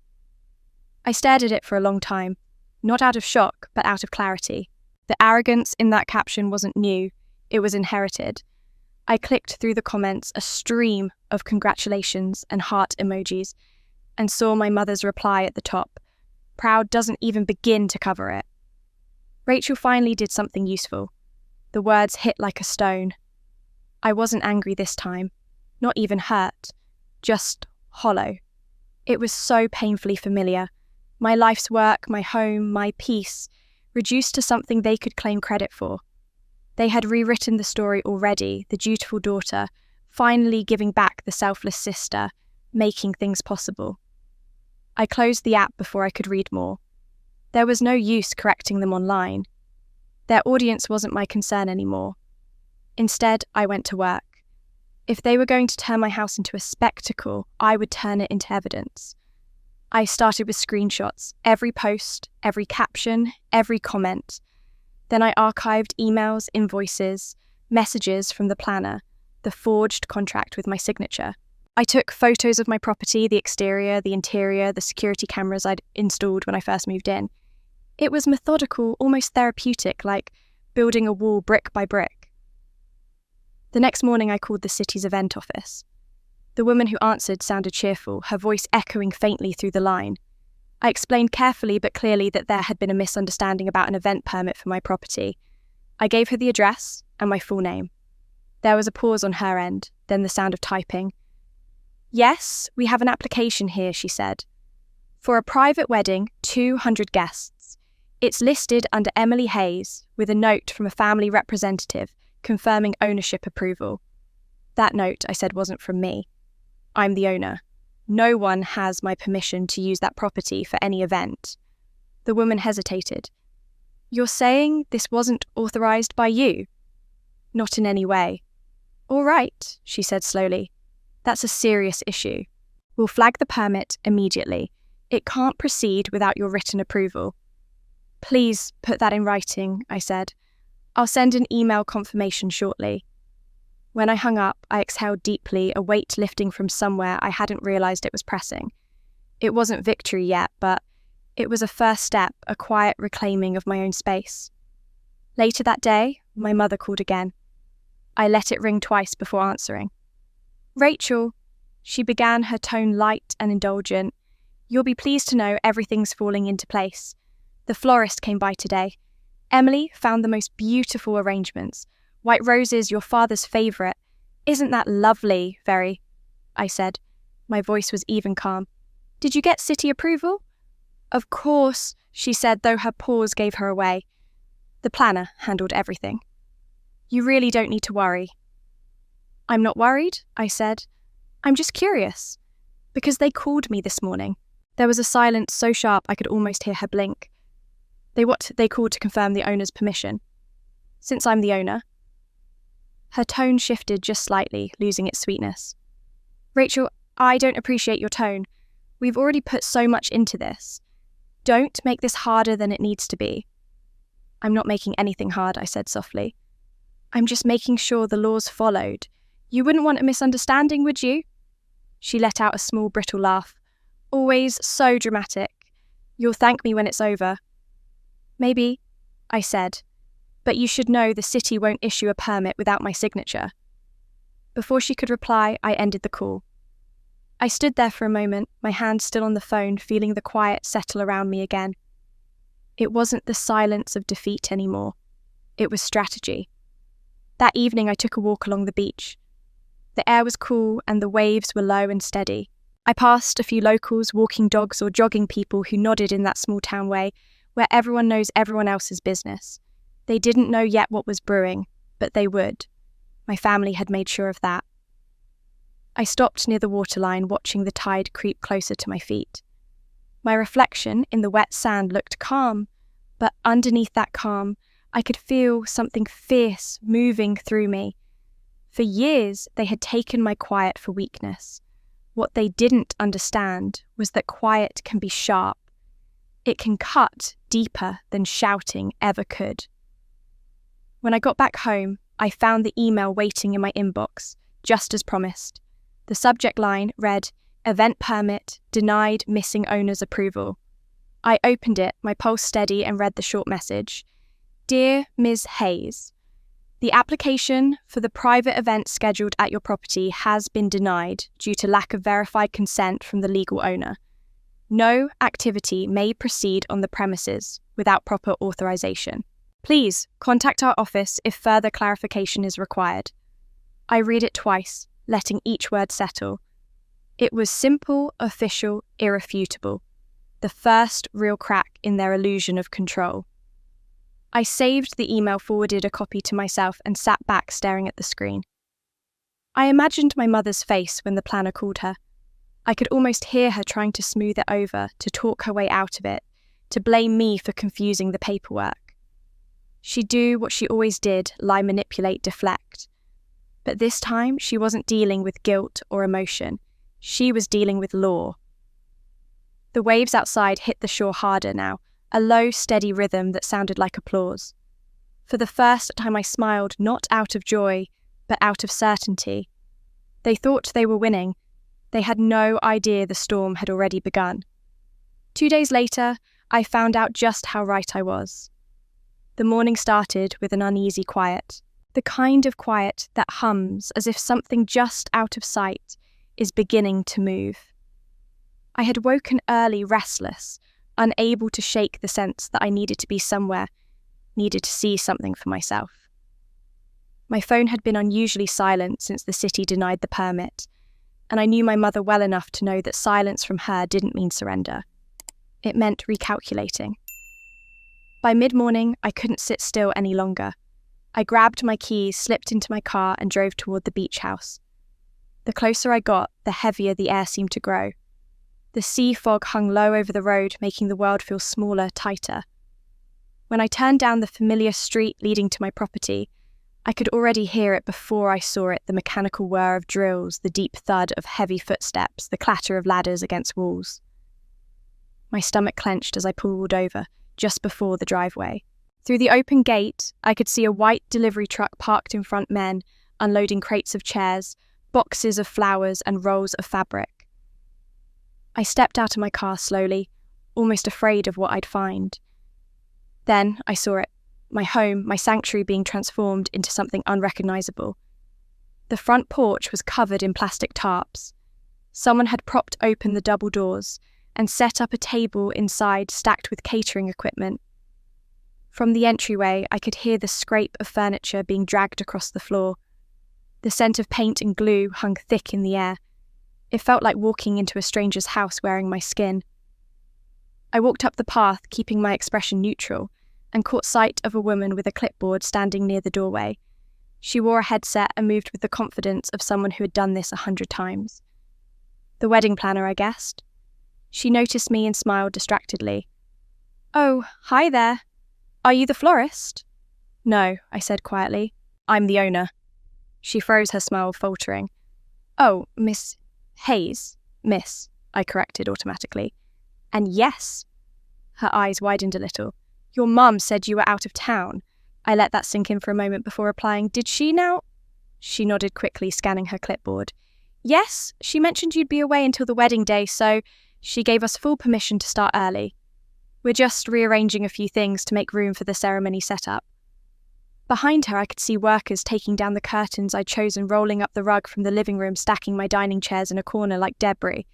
I stared at it for a long time, not out of shock, but out of clarity. The arrogance in that caption wasn't new, it was inherited. I clicked through the comments, a stream of congratulations and heart emojis, and saw my mother's reply at the top. Proud doesn't even begin to cover it. Rachel finally did something useful. The words hit like a stone. I wasn't angry this time, not even hurt, just hollow. It was so painfully familiar. My life's work, my home, my peace, reduced to something they could claim credit for. They had rewritten the story already, the dutiful daughter, finally giving back the selfless sister, making things possible. I closed the app before I could read more. There was no use correcting them online. Their audience wasn't my concern anymore. Instead, I went to work. If they were going to turn my house into a spectacle, I would turn it into evidence. I started with screenshots, every post, every caption, every comment. Then I archived emails, invoices, messages from the planner, the forged contract with my signature. I took photos of my property, the exterior, the interior, the security cameras I'd installed when I first moved in. It was methodical, almost therapeutic, like building a wall brick by brick. The next morning I called the city's event office. The woman who answered sounded cheerful, her voice echoing faintly through the line. I explained carefully but clearly that there had been a misunderstanding about an event permit for my property. I gave her the address and my full name. There was a pause on her end, then the sound of typing. "Yes, we have an application here," she said. "For a private wedding, 200 guests. It's listed under Emily Hayes, with a note from a family representative confirming ownership approval." That note, I said, wasn't from me. I'm the owner. No one has my permission to use that property for any event. The woman hesitated. "You're saying this wasn't authorised by you?" "Not in any way." "All right," she said slowly. "That's a serious issue. We'll flag the permit immediately. It can't proceed without your written approval." "Please put that in writing," I said. "I'll send an email confirmation shortly." When I hung up, I exhaled deeply, a weight lifting from somewhere I hadn't realised it was pressing. It wasn't victory yet, but it was a first step, a quiet reclaiming of my own space. Later that day, my mother called again. I let it ring twice before answering. "Rachel," she began, her tone light and indulgent. "You'll be pleased to know everything's falling into place. The florist came by today. Emily found the most beautiful arrangements. White roses, your father's favourite. Isn't that lovely, Very?" I said. My voice was even calm. "Did you get city approval?" "Of course," she said, though her pause gave her away. "The planner handled everything." "You really don't need to worry." "I'm not worried," I said. "I'm just curious. Because they called me this morning." There was a silence so sharp I could almost hear her blink. They called to confirm the owner's permission. "Since I'm the owner." Her tone shifted just slightly, losing its sweetness. "Rachel, I don't appreciate your tone. We've already put so much into this. Don't make this harder than it needs to be." "I'm not making anything hard," I said softly. "I'm just making sure the law's followed. You wouldn't want a misunderstanding, would you?" She let out a small brittle laugh. "Always so dramatic. You'll thank me when it's over." "Maybe," I said. "But you should know the city won't issue a permit without my signature." Before she could reply, I ended the call. I stood there for a moment, my hand still on the phone, feeling the quiet settle around me again. It wasn't the silence of defeat anymore. It was strategy. That evening I took a walk along the beach. The air was cool and the waves were low and steady. I passed a few locals, walking dogs or jogging people who nodded in that small town way, where everyone knows everyone else's business. They didn't know yet what was brewing, but they would. My family had made sure of that. I stopped near the waterline, watching the tide creep closer to my feet. My reflection in the wet sand looked calm, but underneath that calm, I could feel something fierce moving through me. For years, they had taken my quiet for weakness. What they didn't understand was that quiet can be sharp. It can cut deeper than shouting ever could. When I got back home, I found the email waiting in my inbox, just as promised. The subject line read, "Event permit, denied, missing owner's approval." I opened it, my pulse steady, and read the short message. "Dear Ms. Hayes, the application for the private event scheduled at your property has been denied due to lack of verified consent from the legal owner. No activity may proceed on the premises without proper authorization. Please contact our office if further clarification is required." I read it twice, letting each word settle. It was simple, official, irrefutable. The first real crack in their illusion of control. I saved the email, forwarded a copy to myself, and sat back staring at the screen. I imagined my mother's face when the planner called her. I could almost hear her trying to smooth it over, to talk her way out of it, to blame me for confusing the paperwork. She'd do what she always did, lie, manipulate, deflect. But this time, she wasn't dealing with guilt or emotion. She was dealing with law. The waves outside hit the shore harder now, a low, steady rhythm that sounded like applause. For the first time I smiled, not out of joy, but out of certainty. They thought they were winning. They had no idea the storm had already begun. 2 days later, I found out just how right I was. The morning started with an uneasy quiet, the kind of quiet that hums as if something just out of sight is beginning to move. I had woken early, restless, unable to shake the sense that I needed to be somewhere, needed to see something for myself. My phone had been unusually silent since the city denied the permit, and I knew my mother well enough to know that silence from her didn't mean surrender. It meant recalculating. By mid-morning, I couldn't sit still any longer. I grabbed my keys, slipped into my car, and drove toward the beach house. The closer I got, the heavier the air seemed to grow. The sea fog hung low over the road, making the world feel smaller, tighter. When I turned down the familiar street leading to my property, I could already hear it before I saw it, the mechanical whir of drills, the deep thud of heavy footsteps, the clatter of ladders against walls. My stomach clenched as I pulled over, just before the driveway. Through the open gate, I could see a white delivery truck parked in front, men unloading crates of chairs, boxes of flowers, and rolls of fabric. I stepped out of my car slowly, almost afraid of what I'd find. Then I saw it, my home, my sanctuary being transformed into something unrecognizable. The front porch was covered in plastic tarps. Someone had propped open the double doors and set up a table inside stacked with catering equipment. From the entryway, I could hear the scrape of furniture being dragged across the floor. The scent of paint and glue hung thick in the air. It felt like walking into a stranger's house wearing my skin. I walked up the path, keeping my expression neutral, and caught sight of a woman with a clipboard standing near the doorway. She wore a headset and moved with the confidence of someone who had done this 100 times. The wedding planner, I guessed. She noticed me and smiled distractedly. "Oh, hi there. Are you the florist?" "No," I said quietly. "I'm the owner." She froze, her smile faltering. "Oh, Miss Hayes, miss," I corrected automatically. "And yes." Her eyes widened a little. "Your mum said you were out of town." I let that sink in for a moment before replying, "Did she now?" She nodded quickly, scanning her clipboard. "Yes, she mentioned you'd be away until the wedding day, so she gave us full permission to start early. We're just rearranging a few things to make room for the ceremony setup." Behind her, I could see workers taking down the curtains I'd chosen, rolling up the rug from the living room, stacking my dining chairs in a corner like debris.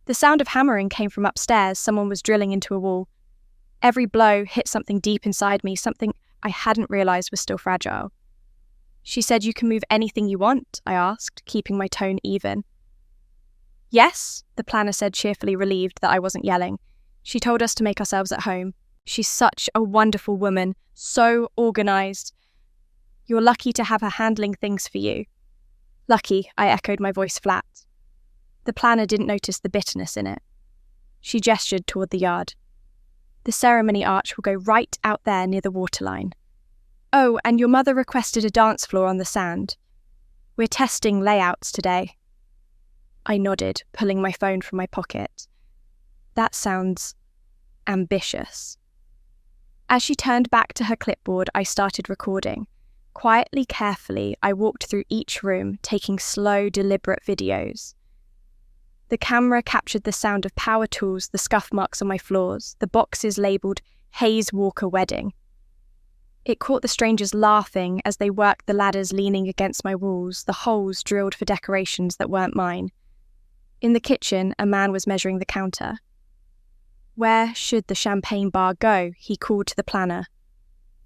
The sound of hammering came from upstairs. Someone was drilling into a wall. Every blow hit something deep inside me, something I hadn't realized was still fragile. "She said you can move anything you want?" I asked, keeping my tone even. "Yes," the planner said, cheerfully relieved that I wasn't yelling. "She told us to make ourselves at home. She's such a wonderful woman, so organized. You're lucky to have her handling things for you." Lucky, I echoed, my voice flat. The planner didn't notice the bitterness in it. She gestured toward the yard. The ceremony arch will go right out there near the waterline. Oh, and your mother requested a dance floor on the sand. We're testing layouts today. I nodded, pulling my phone from my pocket. That sounds ambitious. As she turned back to her clipboard, I started recording. Quietly, carefully, I walked through each room, taking slow, deliberate videos. The camera captured the sound of power tools, the scuff marks on my floors, the boxes labelled Hayes Walker Wedding. It caught the strangers laughing as they worked the ladders leaning against my walls, the holes drilled for decorations that weren't mine. In the kitchen, a man was measuring the counter. Where should the champagne bar go? He called to the planner.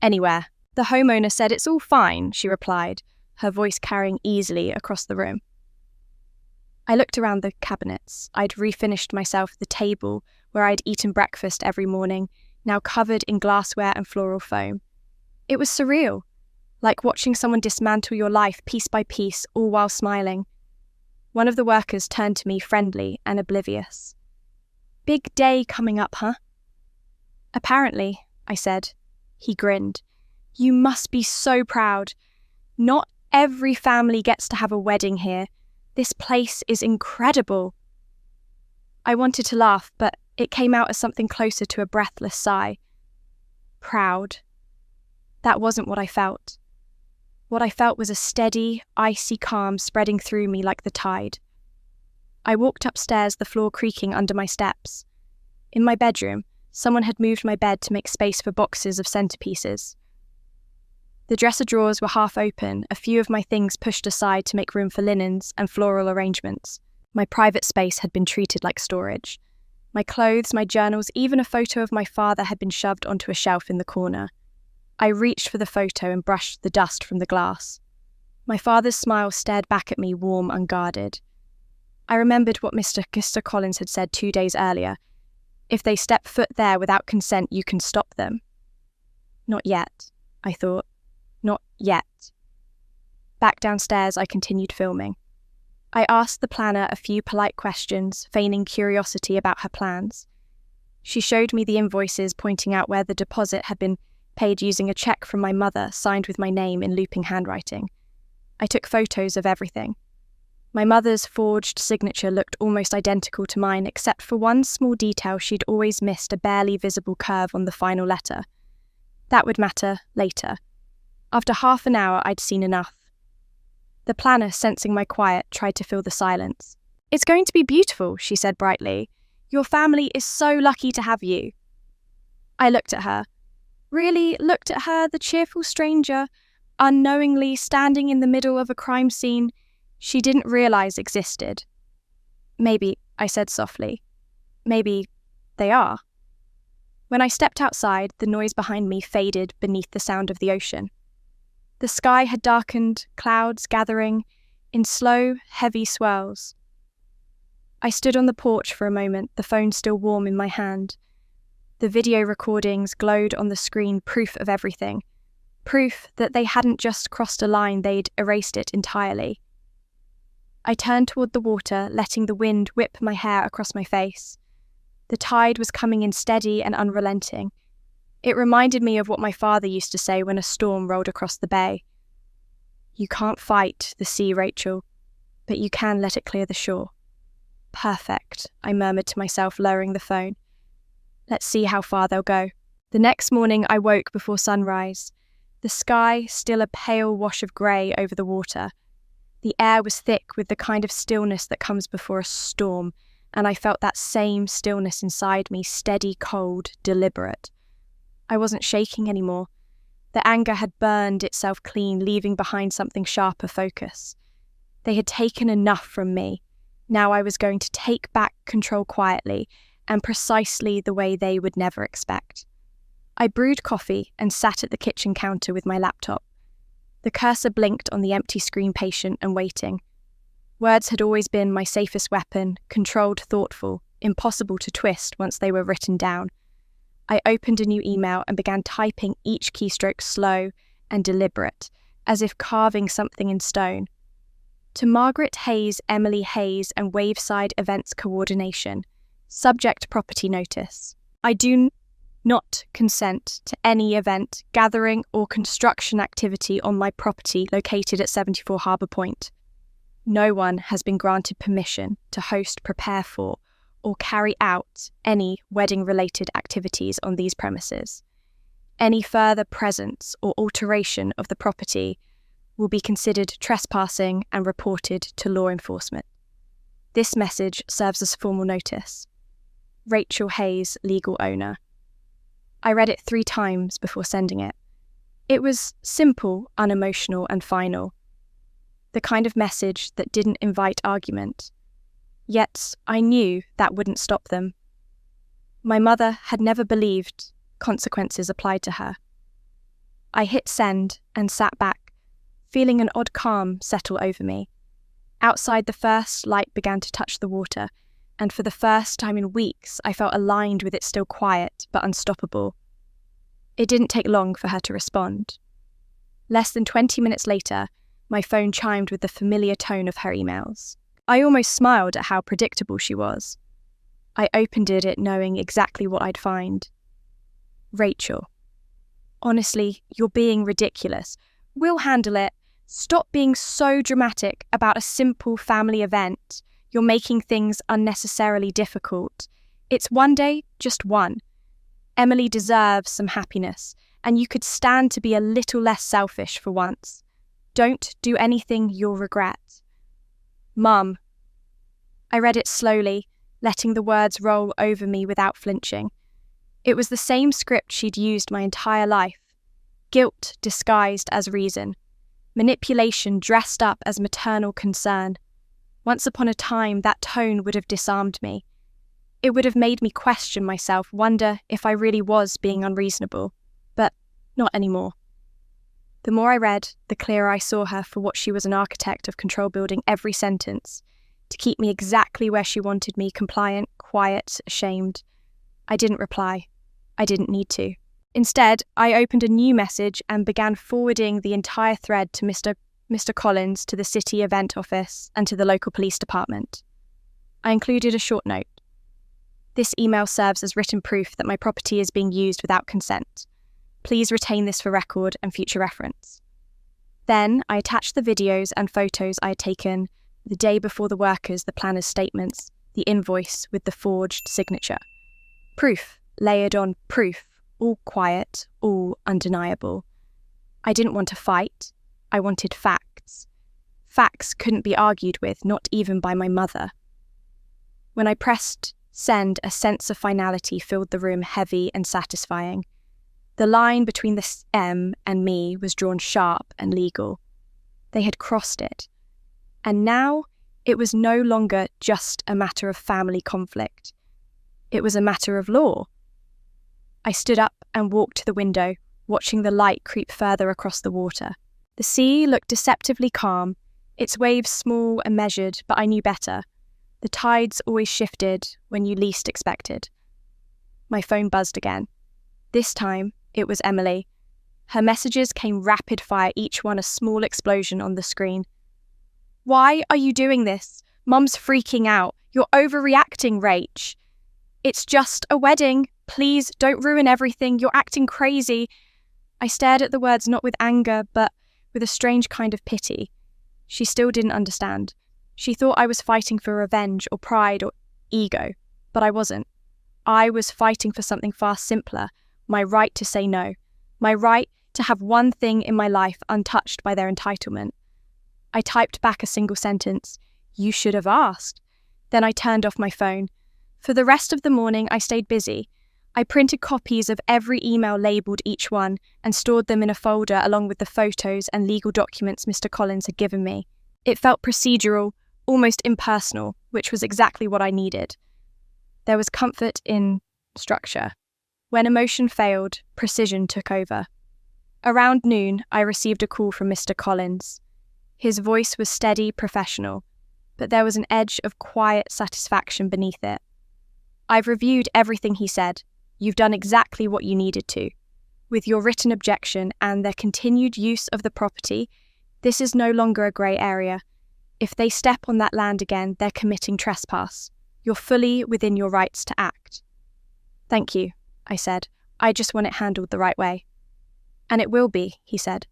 Anywhere. The homeowner said it's all fine, she replied, her voice carrying easily across the room. I looked around the cabinets. I'd refinished myself the table where I'd eaten breakfast every morning, now covered in glassware and floral foam. It was surreal, like watching someone dismantle your life piece by piece, all while smiling. One of the workers turned to me friendly and oblivious. Big day coming up, huh? Apparently, I said. He grinned. You must be so proud. Not every family gets to have a wedding here. This place is incredible. I wanted to laugh, but it came out as something closer to a breathless sigh. Proud. That wasn't what I felt. What I felt was a steady, icy calm spreading through me like the tide. I walked upstairs, the floor creaking under my steps. In my bedroom, someone had moved my bed to make space for boxes of centerpieces. The dresser drawers were half open, a few of my things pushed aside to make room for linens and floral arrangements. My private space had been treated like storage. My clothes, my journals, even a photo of my father had been shoved onto a shelf in the corner. I reached for the photo and brushed the dust from the glass. My father's smile stared back at me, warm, unguarded. I remembered what Mr. Collins had said 2 days earlier. If they step foot there without consent, you can stop them. Not yet, I thought. Not yet. Back downstairs, I continued filming. I asked the planner a few polite questions, feigning curiosity about her plans. She showed me the invoices, pointing out where the deposit had been paid using a cheque from my mother, signed with my name in looping handwriting. I took photos of everything. My mother's forged signature looked almost identical to mine, except for one small detail she'd always missed, a barely visible curve on the final letter. That would matter later. After half an hour, I'd seen enough. The planner, sensing my quiet, tried to fill the silence. It's going to be beautiful, she said brightly. Your family is so lucky to have you. I looked at her. Really looked at her, the cheerful stranger, unknowingly standing in the middle of a crime scene she didn't realize existed. Maybe, I said softly. Maybe they are. When I stepped outside, the noise behind me faded beneath the sound of the ocean. The sky had darkened, clouds gathering in slow, heavy swirls. I stood on the porch for a moment, the phone still warm in my hand. The video recordings glowed on the screen, proof of everything. Proof that they hadn't just crossed a line, they'd erased it entirely. I turned toward the water, letting the wind whip my hair across my face. The tide was coming in steady and unrelenting. It reminded me of what my father used to say when a storm rolled across the bay. You can't fight the sea, Rachel, but you can let it clear the shore. Perfect, I murmured to myself, lowering the phone. Let's see how far they'll go. The next morning I woke before sunrise. The sky still a pale wash of grey over the water. The air was thick with the kind of stillness that comes before a storm, and I felt that same stillness inside me, steady, cold, deliberate. I wasn't shaking anymore. The anger had burned itself clean, leaving behind something sharper focus. They had taken enough from me. Now I was going to take back control quietly, and precisely the way they would never expect. I brewed coffee and sat at the kitchen counter with my laptop. The cursor blinked on the empty screen, patient and waiting. Words had always been my safest weapon, controlled, thoughtful, impossible to twist once they were written down. I opened a new email and began typing, each keystroke slow and deliberate, as if carving something in stone. To Margaret Hayes, Emily Hayes, and Waveside Events Coordination. Subject property notice. I do not consent to any event, gathering, or construction activity on my property located at 74 Harbour Point. No one has been granted permission to host, prepare for, or carry out any wedding-related activities on these premises. Any further presence or alteration of the property will be considered trespassing and reported to law enforcement. This message serves as formal notice. Rachel Hayes, legal owner. I read it 3 times before sending it. It was simple, unemotional, and final. The kind of message that didn't invite argument. Yet I knew that wouldn't stop them. My mother had never believed consequences applied to her. I hit send and sat back, feeling an odd calm settle over me. Outside, the first light began to touch the water, and for the first time in weeks, I felt aligned with its still quiet but unstoppable. It didn't take long for her to respond. Less than 20 minutes later, my phone chimed with the familiar tone of her emails. I almost smiled at how predictable she was. I opened it knowing exactly what I'd find. Rachel. Honestly, you're being ridiculous. We'll handle it. Stop being so dramatic about a simple family event. You're making things unnecessarily difficult. It's one day, just one. Emily deserves some happiness, and you could stand to be a little less selfish for once. Don't do anything you'll regret. Mum. I read it slowly, letting the words roll over me without flinching. It was the same script she'd used my entire life. Guilt disguised as reason. Manipulation dressed up as maternal concern. Once upon a time, that tone would have disarmed me. It would have made me question myself, wonder if I really was being unreasonable. But not anymore. The more I read, the clearer I saw her for what she was, an architect of control, building every sentence to keep me exactly where she wanted me, compliant, quiet, ashamed. I didn't reply. I didn't need to. Instead, I opened a new message and began forwarding the entire thread to Mr. Collins, to the city event office, and to the local police department. I included a short note. This email serves as written proof that my property is being used without consent. Please retain this for record and future reference. Then I attached the videos and photos I had taken the day before the workers, the planner's statements, the invoice with the forged signature. Proof layered on proof. All quiet, all undeniable. I didn't want a fight. I wanted facts. Facts couldn't be argued with, not even by my mother. When I pressed send, a sense of finality filled the room, heavy and satisfying. The line between the M and me was drawn sharp and legal. They had crossed it. And now it was no longer just a matter of family conflict. It was a matter of law. I stood up and walked to the window, watching the light creep further across the water. The sea looked deceptively calm, its waves small and measured, but I knew better. The tides always shifted when you least expected. My phone buzzed again. This time, it was Emily. Her messages came rapid fire, each one a small explosion on the screen. Why are you doing this? Mum's freaking out. You're overreacting, Rach. It's just a wedding. Please don't ruin everything. You're acting crazy. I stared at the words not with anger, but with a strange kind of pity. She still didn't understand. She thought I was fighting for revenge or pride or ego, but I wasn't. I was fighting for something far simpler, my right to say no, my right to have one thing in my life untouched by their entitlement. I typed back a single sentence, "You should have asked." Then I turned off my phone. For the rest of the morning, I stayed busy. I printed copies of every email, labelled each one, and stored them in a folder along with the photos and legal documents Mr. Collins had given me. It felt procedural, almost impersonal, which was exactly what I needed. There was comfort in structure. When emotion failed, precision took over. Around noon, I received a call from Mr. Collins. His voice was steady, professional, but there was an edge of quiet satisfaction beneath it. "I've reviewed everything," he said. "You've done exactly what you needed to. With your written objection and their continued use of the property, this is no longer a grey area. If they step on that land again, they're committing trespass. You're fully within your rights to act." "Thank you," I said. "I just want it handled the right way." "And it will be," he said.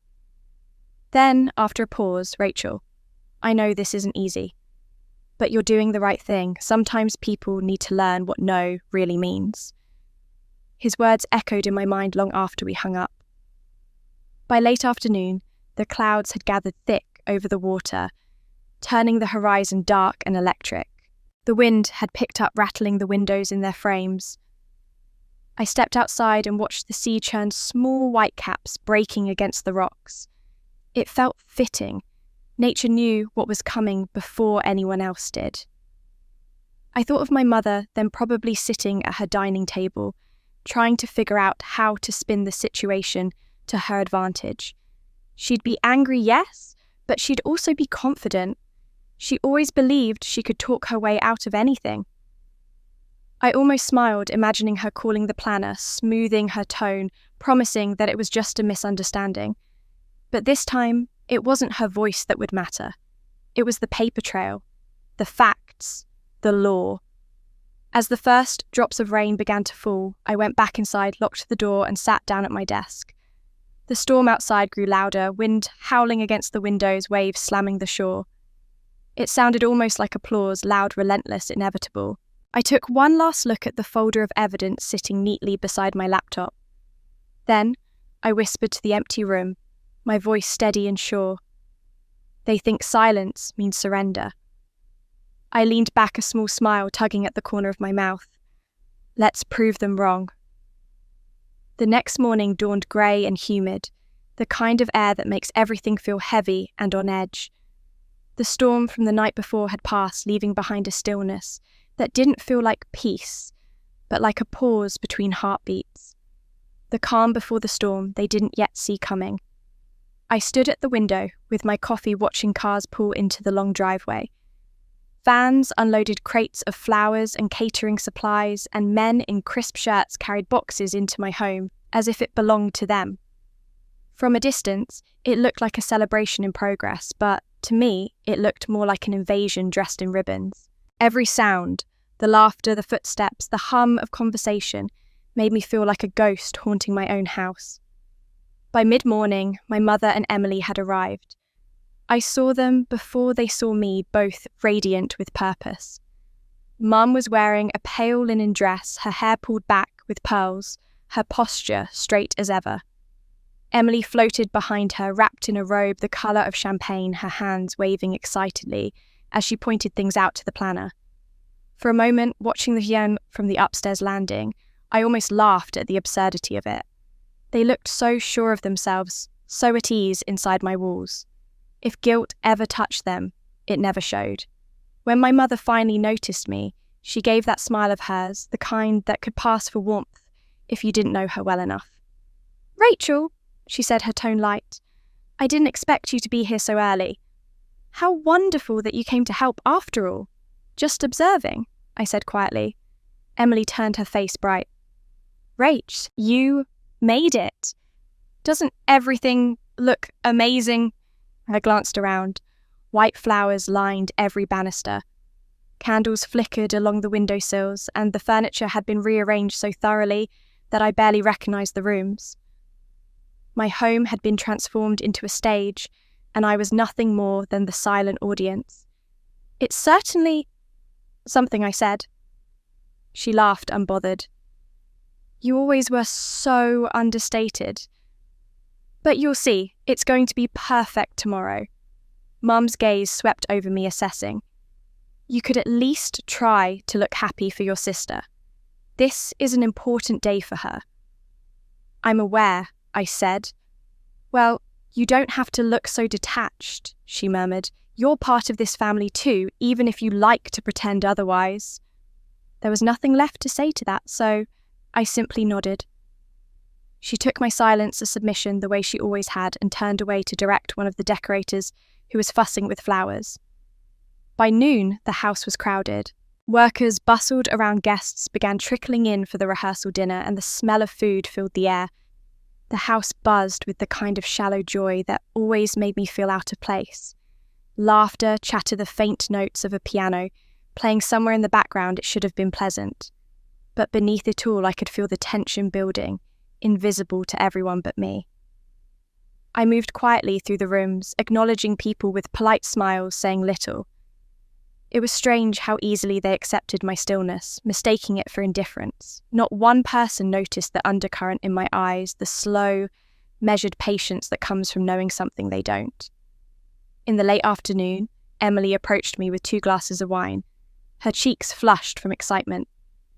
Then, after a pause, "Rachel, I know this isn't easy, but you're doing the right thing. Sometimes people need to learn what no really means." His words echoed in my mind long after we hung up. By late afternoon, the clouds had gathered thick over the water, turning the horizon dark and electric. The wind had picked up, rattling the windows in their frames. I stepped outside and watched the sea churn small whitecaps breaking against the rocks. It felt fitting. Nature knew what was coming before anyone else did. I thought of my mother, then probably sitting at her dining table, trying to figure out how to spin the situation to her advantage. She'd be angry, yes, but she'd also be confident. She always believed she could talk her way out of anything. I almost smiled, imagining her calling the planner, smoothing her tone, promising that it was just a misunderstanding. But this time, it wasn't her voice that would matter. It was the paper trail, the facts, the law. As the first drops of rain began to fall, I went back inside, locked the door, and sat down at my desk. The storm outside grew louder, wind howling against the windows, waves slamming the shore. It sounded almost like applause, loud, relentless, inevitable. I took one last look at the folder of evidence sitting neatly beside my laptop. Then, I whispered to the empty room, my voice steady and sure. "They think silence means surrender." I leaned back, a small smile tugging at the corner of my mouth. Let's prove them wrong. The next morning dawned grey and humid, the kind of air that makes everything feel heavy and on edge. The storm from the night before had passed, leaving behind a stillness that didn't feel like peace, but like a pause between heartbeats. The calm before the storm they didn't yet see coming. I stood at the window with my coffee, watching cars pull into the long driveway. Vans unloaded crates of flowers and catering supplies, and men in crisp shirts carried boxes into my home as if it belonged to them. From a distance, it looked like a celebration in progress, but to me, it looked more like an invasion dressed in ribbons. Every sound, the laughter, the footsteps, the hum of conversation, made me feel like a ghost haunting my own house. By mid-morning, my mother and Emily had arrived. I saw them before they saw me, both radiant with purpose. Mum was wearing a pale linen dress, her hair pulled back with pearls, her posture straight as ever. Emily floated behind her, wrapped in a robe the colour of champagne, her hands waving excitedly as she pointed things out to the planner. For a moment, watching the view from the upstairs landing, I almost laughed at the absurdity of it. They looked so sure of themselves, so at ease inside my walls. If guilt ever touched them, it never showed. When my mother finally noticed me, she gave that smile of hers, the kind that could pass for warmth if you didn't know her well enough. "Rachel," she said, her tone light, "I didn't expect you to be here so early. How wonderful that you came to help after all." "Just observing," I said quietly. Emily turned her face bright. "Rach, you made it. Doesn't everything look amazing?" I glanced around. White flowers lined every banister. Candles flickered along the windowsills, and the furniture had been rearranged so thoroughly that I barely recognized the rooms. My home had been transformed into a stage, and I was nothing more than the silent audience. "It's certainly something," I said. She laughed, unbothered. "You always were so understated. But you'll see, it's going to be perfect tomorrow." Mum's gaze swept over me, assessing. "You could at least try to look happy for your sister. This is an important day for her." "I'm aware," I said. "Well, you don't have to look so detached," she murmured. "You're part of this family too, even if you like to pretend otherwise." There was nothing left to say to that, so I simply nodded. She took my silence as submission the way she always had and turned away to direct one of the decorators who was fussing with flowers. By noon, the house was crowded. Workers bustled around, guests began trickling in for the rehearsal dinner, and the smell of food filled the air. The house buzzed with the kind of shallow joy that always made me feel out of place. Laughter, chatter, the faint notes of a piano, playing somewhere in the background. It should have been pleasant. But beneath it all, I could feel the tension building, invisible to everyone but me. I moved quietly through the rooms, acknowledging people with polite smiles, saying little. It was strange how easily they accepted my stillness, mistaking it for indifference. Not one person noticed the undercurrent in my eyes, the slow, measured patience that comes from knowing something they don't. In the late afternoon, Emily approached me with 2 glasses of wine. Her cheeks flushed from excitement.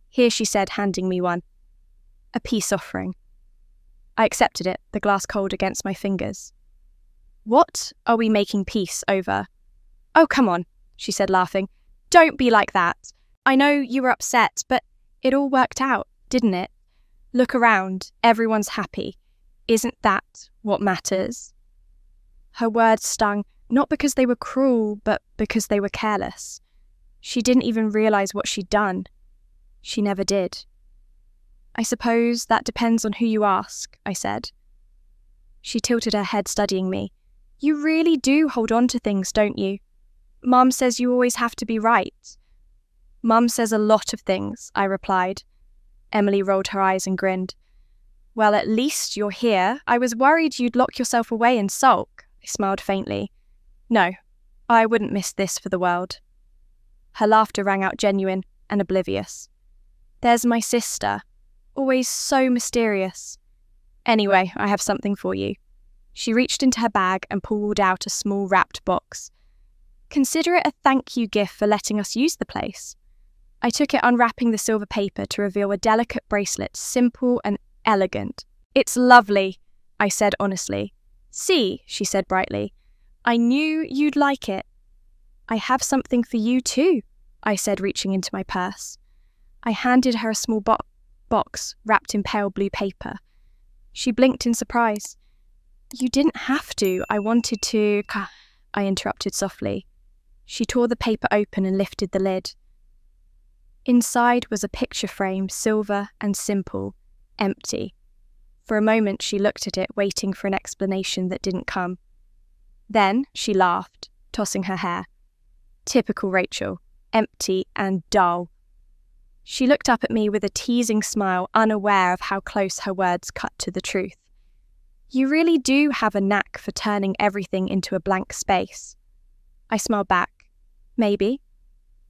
"Here," she said, handing me one. "A peace offering." I accepted it, the glass cold against my fingers. "What are we making peace over?" "Oh, come on," she said, laughing. "Don't be like that. I know you were upset, but it all worked out, didn't it? Look around, everyone's happy. Isn't that what matters?" Her words stung, not because they were cruel, but because they were careless. She didn't even realize what she'd done. She never did. "I suppose that depends on who you ask," I said. She tilted her head, studying me. "You really do hold on to things, don't you? Mum says you always have to be right." "Mum says a lot of things," I replied. Emily rolled her eyes and grinned. "Well, at least you're here. I was worried you'd lock yourself away and sulk." I smiled faintly. "No, I wouldn't miss this for the world." Her laughter rang out genuine and oblivious. "There's my sister. Always so mysterious. Anyway, I have something for you." She reached into her bag and pulled out a small wrapped box. "Consider it a thank you gift for letting us use the place." I took it, unwrapping the silver paper to reveal a delicate bracelet, simple and elegant. "It's lovely," I said honestly. "See," she said brightly. "I knew you'd like it." "I have something for you too," I said, reaching into my purse. I handed her a small box wrapped in pale blue paper. She blinked in surprise. "You didn't have to. I wanted to," I interrupted softly. She tore the paper open and lifted the lid. Inside was a picture frame, silver and simple, empty. For a moment she looked at it, waiting for an explanation that didn't come. Then she laughed, tossing her hair. Typical Rachel, empty and dull. She looked up at me with a teasing smile, unaware of how close her words cut to the truth. "You really do have a knack for turning everything into a blank space." I smiled back. "Maybe.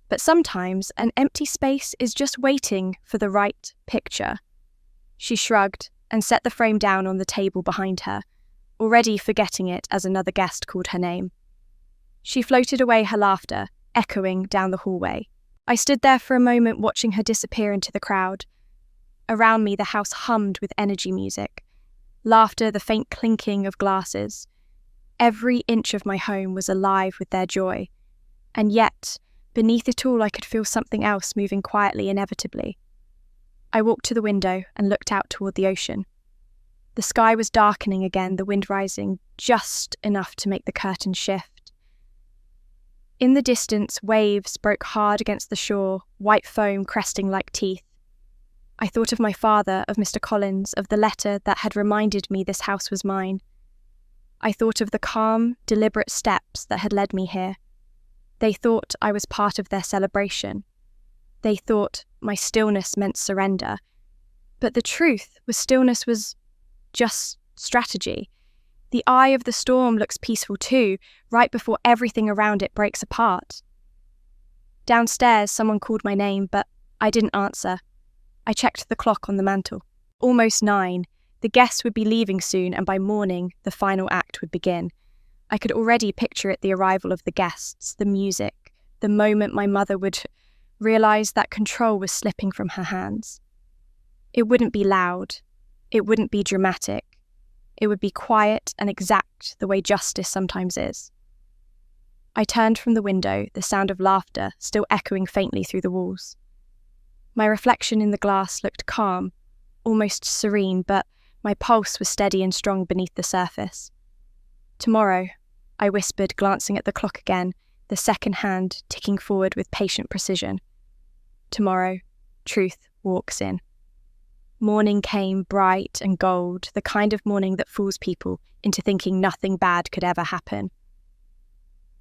But sometimes an empty space is just waiting for the right picture." She shrugged and set the frame down on the table behind her, already forgetting it as another guest called her name. She floated away, her laughter echoing down the hallway. I stood there for a moment, watching her disappear into the crowd. Around me, the house hummed with energy music. Laughter, the faint clinking of glasses. Every inch of my home was alive with their joy. And yet, beneath it all, I could feel something else moving quietly, inevitably. I walked to the window and looked out toward the ocean. The sky was darkening again, the wind rising just enough to make the curtain shift. In the distance, waves broke hard against the shore, white foam cresting like teeth. I thought of my father, of Mr. Collins, of the letter that had reminded me this house was mine. I thought of the calm, deliberate steps that had led me here. They thought I was part of their celebration. They thought my stillness meant surrender. But the truth was, stillness was just strategy. The eye of the storm looks peaceful too, right before everything around it breaks apart. Downstairs, someone called my name, but I didn't answer. I checked the clock on the mantel. Almost 9. The guests would be leaving soon, and by morning, the final act would begin. I could already picture it, the arrival of the guests, the music, the moment my mother would realize that control was slipping from her hands. It wouldn't be loud. It wouldn't be dramatic. It would be quiet and exact, the way justice sometimes is. I turned from the window, the sound of laughter still echoing faintly through the walls. My reflection in the glass looked calm, almost serene, but my pulse was steady and strong beneath the surface. "Tomorrow," I whispered, glancing at the clock again, the second hand ticking forward with patient precision. "Tomorrow, truth walks in." Morning came, bright and gold, the kind of morning that fools people into thinking nothing bad could ever happen.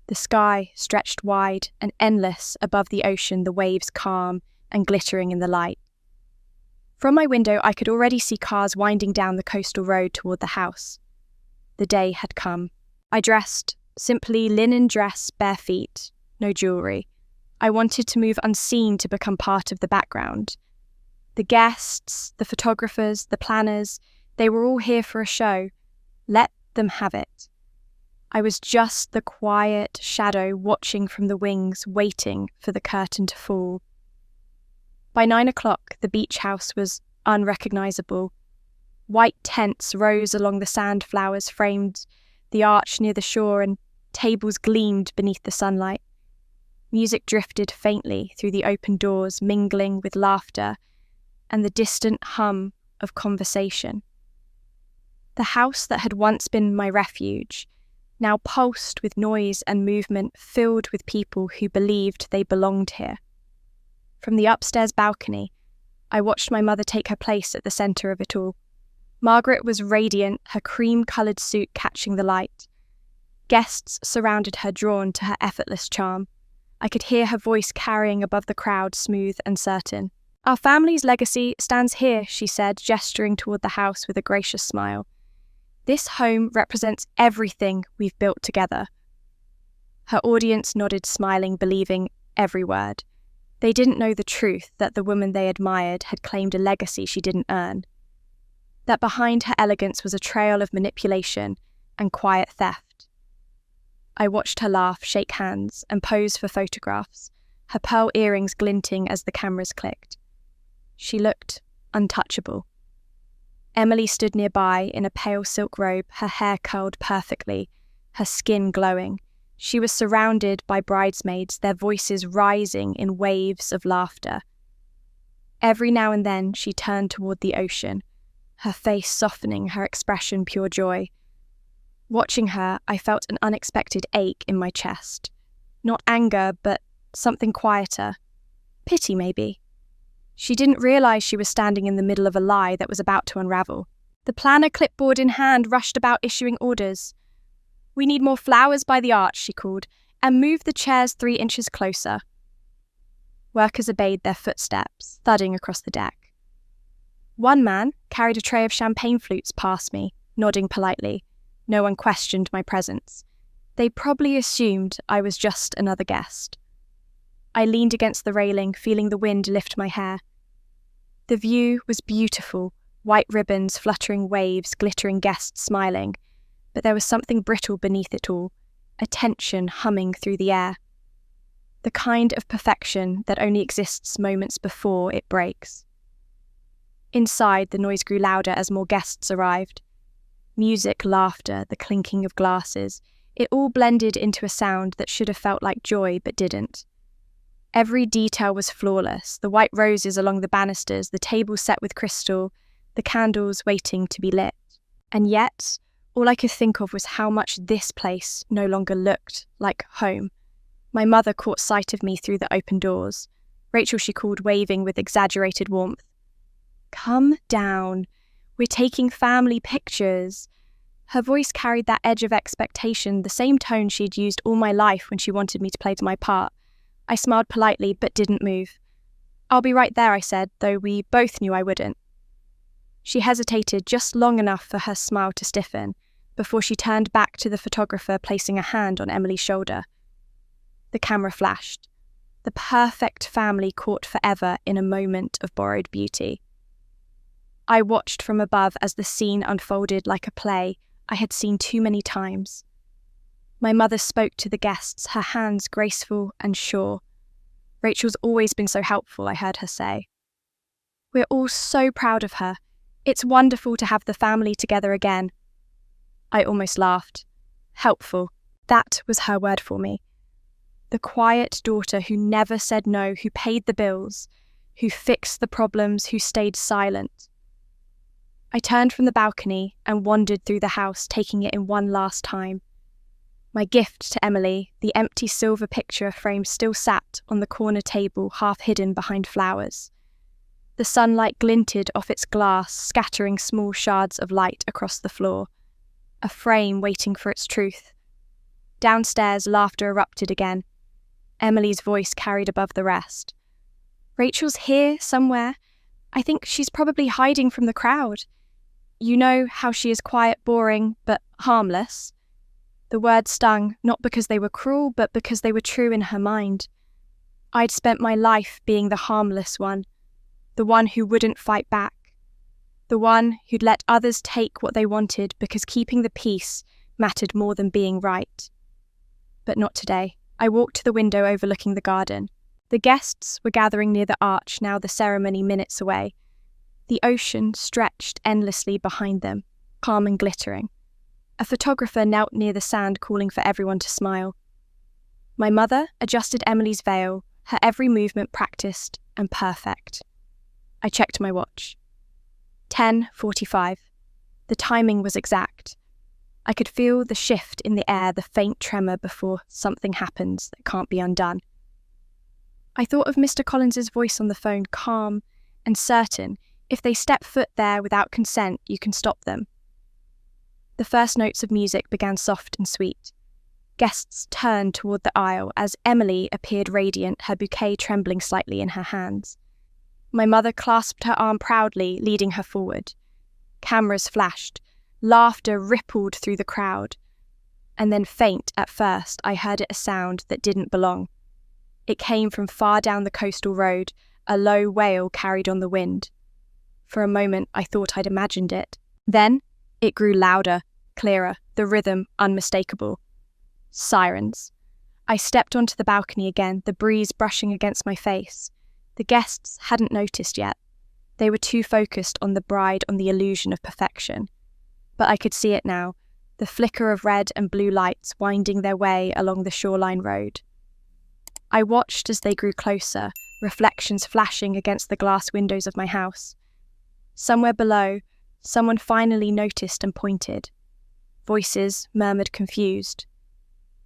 The sky stretched wide and endless above the ocean, the waves calm and glittering in the light. From my window, I could already see cars winding down the coastal road toward the house. The day had come. I dressed, simply linen dress, bare feet, no jewellery. I wanted to move unseen to become part of the background. The guests, the photographers, the planners, they were all here for a show. Let them have it. I was just the quiet shadow watching from the wings, waiting for the curtain to fall. By 9 o'clock, the beach house was unrecognisable. White tents rose along the sand, flowers framed the arch near the shore, and tables gleamed beneath the sunlight. Music drifted faintly through the open doors, mingling with laughter and the distant hum of conversation. The house that had once been my refuge now pulsed with noise and movement, filled with people who believed they belonged here. From the upstairs balcony, I watched my mother take her place at the centre of it all. Margaret was radiant, her cream-coloured suit catching the light. Guests surrounded her, drawn to her effortless charm. I could hear her voice carrying above the crowd, smooth and certain. "Our family's legacy stands here," she said, gesturing toward the house with a gracious smile. "This home represents everything we've built together." Her audience nodded, smiling, believing every word. They didn't know the truth that the woman they admired had claimed a legacy she didn't earn. That behind her elegance was a trail of manipulation and quiet theft. I watched her laugh, shake hands, and pose for photographs, her pearl earrings glinting as the cameras clicked. She looked untouchable. Emily stood nearby in a pale silk robe, her hair curled perfectly, her skin glowing. She was surrounded by bridesmaids, their voices rising in waves of laughter. Every now and then she turned toward the ocean, her face softening, her expression pure joy. Watching her, I felt an unexpected ache in my chest. Not anger, but something quieter. Pity, maybe. She didn't realise she was standing in the middle of a lie that was about to unravel. The planner, clipboard in hand, rushed about issuing orders. "We need more flowers by the arch," she called, "and move the chairs 3 inches closer." Workers obeyed, their footsteps thudding across the deck. One man carried a tray of champagne flutes past me, nodding politely. No one questioned my presence. They probably assumed I was just another guest. I leaned against the railing, feeling the wind lift my hair. The view was beautiful, white ribbons, fluttering waves, glittering guests smiling. But there was something brittle beneath it all, a tension humming through the air. The kind of perfection that only exists moments before it breaks. Inside, the noise grew louder as more guests arrived. Music, laughter, the clinking of glasses, it all blended into a sound that should have felt like joy but didn't. Every detail was flawless, the white roses along the banisters, the table set with crystal, the candles waiting to be lit. And yet, all I could think of was how much this place no longer looked like home. My mother caught sight of me through the open doors. Rachel, she called, waving with exaggerated warmth. "Come down. We're taking family pictures." Her voice carried that edge of expectation, the same tone she'd used all my life when she wanted me to play my part. I smiled politely, but didn't move. "I'll be right there," I said, though we both knew I wouldn't. She hesitated just long enough for her smile to stiffen, before she turned back to the photographer, placing a hand on Emily's shoulder. The camera flashed. The perfect family caught forever in a moment of borrowed beauty. I watched from above as the scene unfolded like a play I had seen too many times. My mother spoke to the guests, her hands graceful and sure. "Rachel's always been so helpful," I heard her say. "We're all so proud of her. It's wonderful to have the family together again." I almost laughed. Helpful. That was her word for me. The quiet daughter who never said no, who paid the bills, who fixed the problems, who stayed silent. I turned from the balcony and wandered through the house, taking it in one last time. My gift to Emily, the empty silver picture frame, still sat on the corner table, half hidden behind flowers. The sunlight glinted off its glass, scattering small shards of light across the floor. A frame waiting for its truth. Downstairs, laughter erupted again. Emily's voice carried above the rest. "Rachel's here, somewhere. I think she's probably hiding from the crowd. You know how she is quiet, boring, but harmless." The words stung, not because they were cruel, but because they were true in her mind. I'd spent my life being the harmless one, the one who wouldn't fight back, the one who'd let others take what they wanted because keeping the peace mattered more than being right. But not today. I walked to the window overlooking the garden. The guests were gathering near the arch, now the ceremony minutes away. The ocean stretched endlessly behind them, calm and glittering. A photographer knelt near the sand, calling for everyone to smile. My mother adjusted Emily's veil, her every movement practiced and perfect. I checked my watch. 10:45. The timing was exact. I could feel the shift in the air, the faint tremor before something happens that can't be undone. I thought of Mr. Collins's voice on the phone, calm and certain. If they step foot there without consent, you can stop them. The first notes of music began soft and sweet. Guests turned toward the aisle as Emily appeared radiant, her bouquet trembling slightly in her hands. My mother clasped her arm proudly, leading her forward. Cameras flashed. Laughter rippled through the crowd. And then, faint at first, I heard a sound that didn't belong. It came from far down the coastal road, a low wail carried on the wind. For a moment, I thought I'd imagined it. Then, it grew louder, clearer, the rhythm unmistakable. Sirens. I stepped onto the balcony again, the breeze brushing against my face. The guests hadn't noticed yet. They were too focused on the bride, on the illusion of perfection. But I could see it now, the flicker of red and blue lights winding their way along the shoreline road. I watched as they grew closer, reflections flashing against the glass windows of my house. Somewhere below, someone finally noticed and pointed. Voices murmured confused.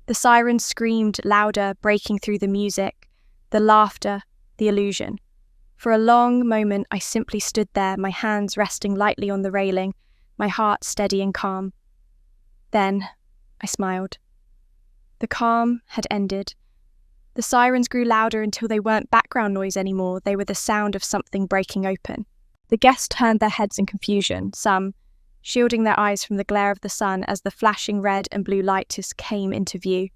The sirens screamed louder, breaking through the music, the laughter, the illusion. For a long moment, I simply stood there, my hands resting lightly on the railing, my heart steady and calm. Then, I smiled. The calm had ended. The sirens grew louder until they weren't background noise anymore, they were the sound of something breaking open. The guests turned their heads in confusion, some shielding their eyes from the glare of the sun as the flashing red and blue lights came into view.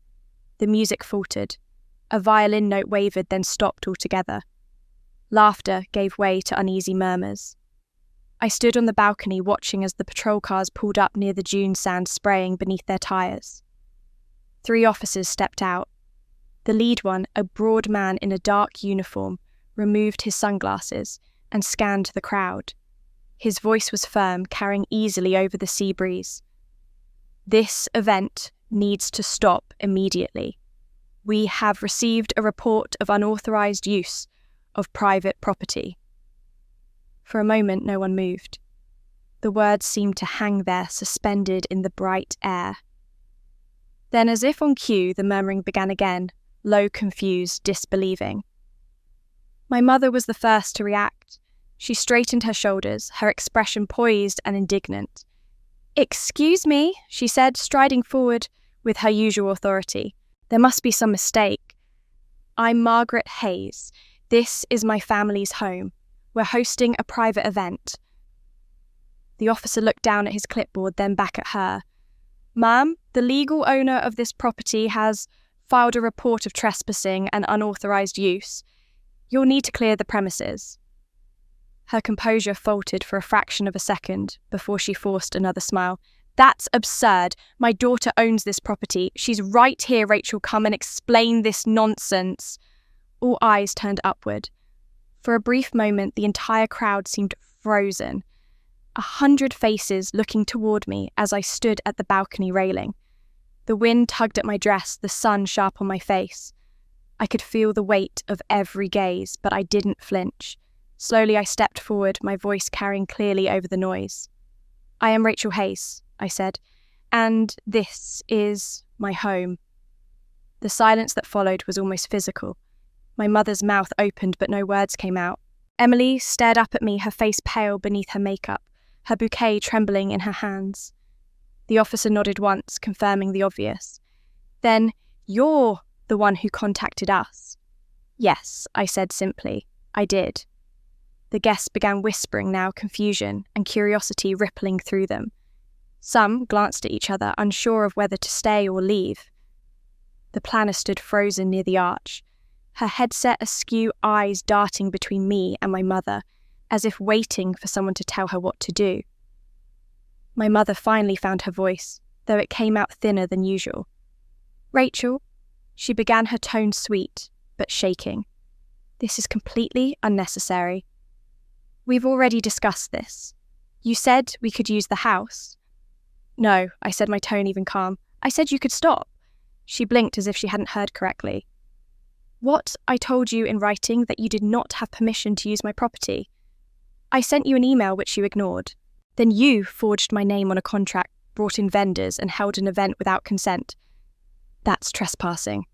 The music faltered. A violin note wavered, then stopped altogether. Laughter gave way to uneasy murmurs. I stood on the balcony watching as the patrol cars pulled up near the dune sand, spraying beneath their tyres. 3 officers stepped out. The lead one, a broad man in a dark uniform, removed his sunglasses and scanned the crowd. His voice was firm, carrying easily over the sea breeze. "This event needs to stop immediately. We have received a report of unauthorized use of private property." For a moment, no one moved. The words seemed to hang there, suspended in the bright air. Then, as if on cue, the murmuring began again, low, confused, disbelieving. My mother was the first to react. She straightened her shoulders, her expression poised and indignant. "Excuse me," she said, striding forward with her usual authority. "There must be some mistake. I'm Margaret Hayes. This is my family's home. We're hosting a private event." The officer looked down at his clipboard, then back at her. "Ma'am, the legal owner of this property has filed a report of trespassing and unauthorized use. You'll need to clear the premises." Her composure faltered for a fraction of a second before she forced another smile. "That's absurd. My daughter owns this property. She's right here, Rachel. Come and explain this nonsense." All eyes turned upward. For a brief moment, the entire crowd seemed frozen. 100 faces looking toward me as I stood at the balcony railing. The wind tugged at my dress, the sun sharp on my face. I could feel the weight of every gaze, but I didn't flinch. Slowly I stepped forward, my voice carrying clearly over the noise. "I am Rachel Hayes," I said, "and this is my home." The silence that followed was almost physical. My mother's mouth opened, but no words came out. Emily stared up at me, her face pale beneath her makeup, her bouquet trembling in her hands. The officer nodded once, confirming the obvious. Then you're the one who contacted us. Yes, I said simply. I did. The guests began whispering now, confusion and curiosity rippling through them. Some glanced at each other, unsure of whether to stay or leave. The planner stood frozen near the arch, her head set askew, eyes darting between me and my mother, as if waiting for someone to tell her what to do. My mother finally found her voice, though it came out thinner than usual. Rachel, she began, her tone sweet, but shaking. This is completely unnecessary. We've already discussed this. You said we could use the house. No, I said, my tone even calm. I said you could stop. She blinked as if she hadn't heard correctly. What? I told you in writing that you did not have permission to use my property. I sent you an email which you ignored. Then you forged my name on a contract, brought in vendors, and held an event without consent. That's trespassing.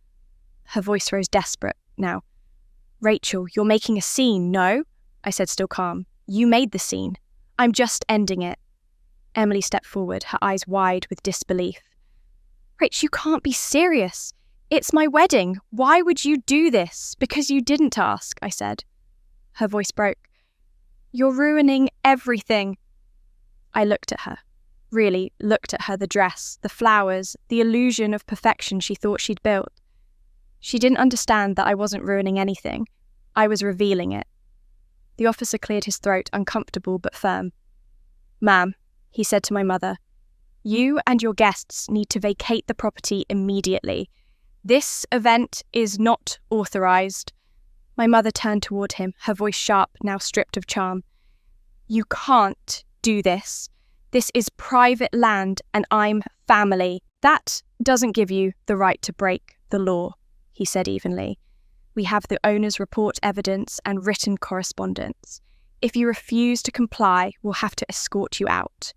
Her voice rose desperate now. Rachel, you're making a scene, no? I said, still calm. You made the scene. I'm just ending it. Emily stepped forward, her eyes wide with disbelief. Rach, you can't be serious. It's my wedding. Why would you do this? Because you didn't ask, I said. Her voice broke. You're ruining everything. I looked at her. Really looked at her, the dress, the flowers, the illusion of perfection she thought she'd built. She didn't understand that I wasn't ruining anything. I was revealing it. The officer cleared his throat, uncomfortable but firm. Ma'am, he said to my mother, you and your guests need to vacate the property immediately. This event is not authorized. My mother turned toward him, her voice sharp, now stripped of charm. You can't do this. This is private land and I'm family. That doesn't give you the right to break the law, he said evenly. We have the owner's report evidence and written correspondence. If you refuse to comply, we'll have to escort you out.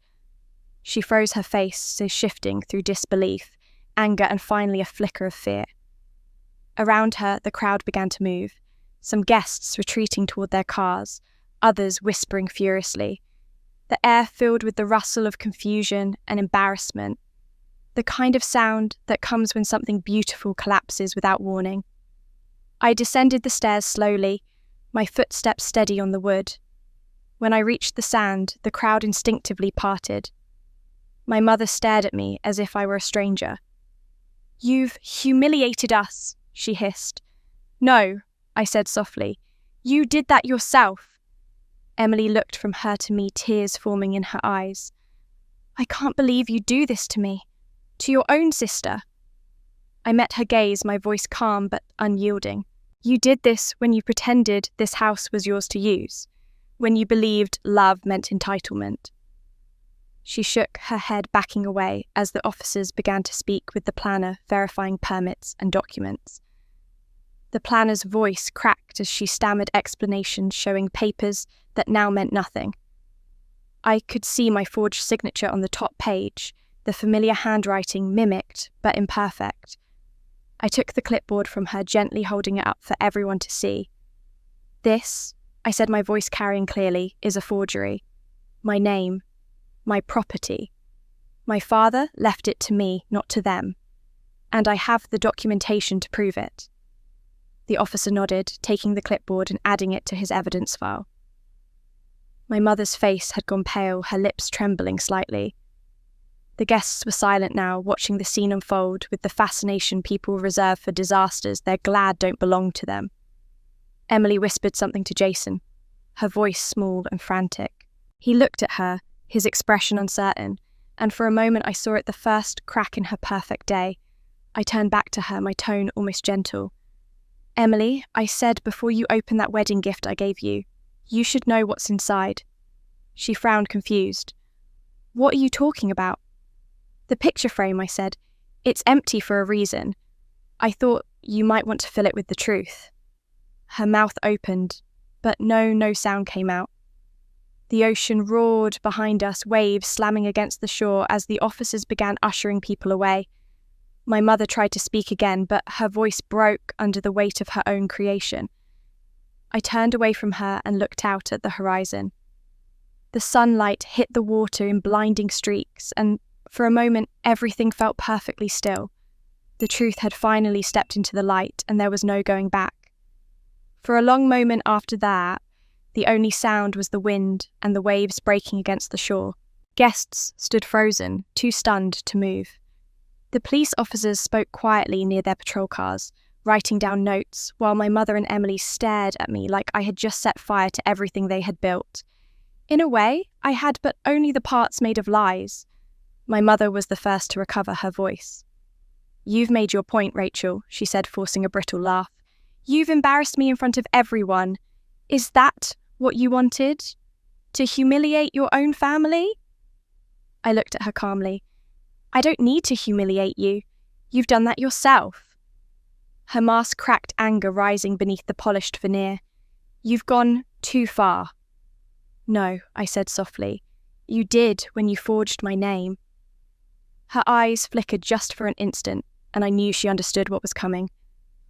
She froze her face, shifting through disbelief, anger and finally a flicker of fear. Around her, the crowd began to move, some guests retreating toward their cars, others whispering furiously. The air filled with the rustle of confusion and embarrassment, the kind of sound that comes when something beautiful collapses without warning. I descended the stairs slowly, my footsteps steady on the wood. When I reached the sand, the crowd instinctively parted. My mother stared at me as if I were a stranger. You've humiliated us, she hissed. No, I said softly. You did that yourself. Emily looked from her to me, tears forming in her eyes. I can't believe you do this to me. To your own sister. I met her gaze, my voice calm but unyielding. You did this when you pretended this house was yours to use, when you believed love meant entitlement. She shook her head, backing away as the officers began to speak with the planner, verifying permits and documents. The planner's voice cracked as she stammered explanations showing papers that now meant nothing. I could see my forged signature on the top page, the familiar handwriting mimicked but imperfect. I took the clipboard from her, gently holding it up for everyone to see. This, I said, my voice carrying clearly, is a forgery. My name, my property. My father left it to me, not to them. And I have the documentation to prove it. The officer nodded, taking the clipboard and adding it to his evidence file. My mother's face had gone pale, her lips trembling slightly. The guests were silent now, watching the scene unfold with the fascination people reserve for disasters they're glad don't belong to them. Emily whispered something to Jason, her voice small and frantic. He looked at her, his expression uncertain, and for a moment I saw it, the first crack in her perfect day. I turned back to her, my tone almost gentle. Emily, I said before you open that wedding gift I gave you, you should know what's inside. She frowned, confused. What are you talking about? The picture frame, I said. It's empty for a reason. I thought you might want to fill it with the truth. Her mouth opened, but no sound came out. The ocean roared behind us, waves slamming against the shore as the officers began ushering people away. My mother tried to speak again, but her voice broke under the weight of her own creation. I turned away from her and looked out at the horizon. The sunlight hit the water in blinding streaks, and for a moment everything felt perfectly still. The truth had finally stepped into the light, and there was no going back. For a long moment after that, the only sound was the wind and the waves breaking against the shore. Guests stood frozen, too stunned to move. The police officers spoke quietly near their patrol cars, writing down notes, while my mother and Emily stared at me like I had just set fire to everything they had built. In a way, I had, but only the parts made of lies. My mother was the first to recover her voice. "You've made your point, Rachel," she said, forcing a brittle laugh. "You've embarrassed me in front of everyone. Is that what you wanted? To humiliate your own family?" I looked at her calmly. "I don't need to humiliate you. You've done that yourself." Her mask cracked, anger rising beneath the polished veneer. "You've gone too far." "No," I said softly. "You did when you forged my name." Her eyes flickered just for an instant, and I knew she understood what was coming.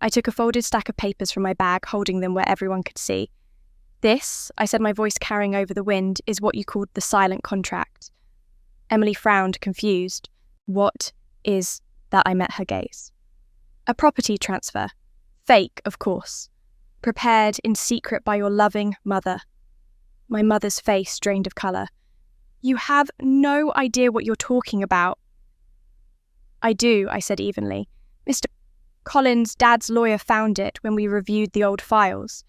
I took a folded stack of papers from my bag, holding them where everyone could see. "This," I said, my voice carrying over the wind, "is what you called the silent contract." Emily frowned, confused. "What is that?" I met her gaze. "A property transfer. Fake, of course. Prepared in secret by your loving mother." My mother's face drained of colour. "You have no idea what you're talking about." "I do," I said evenly. "Mr. Collins, Dad's lawyer, found it when we reviewed the old files.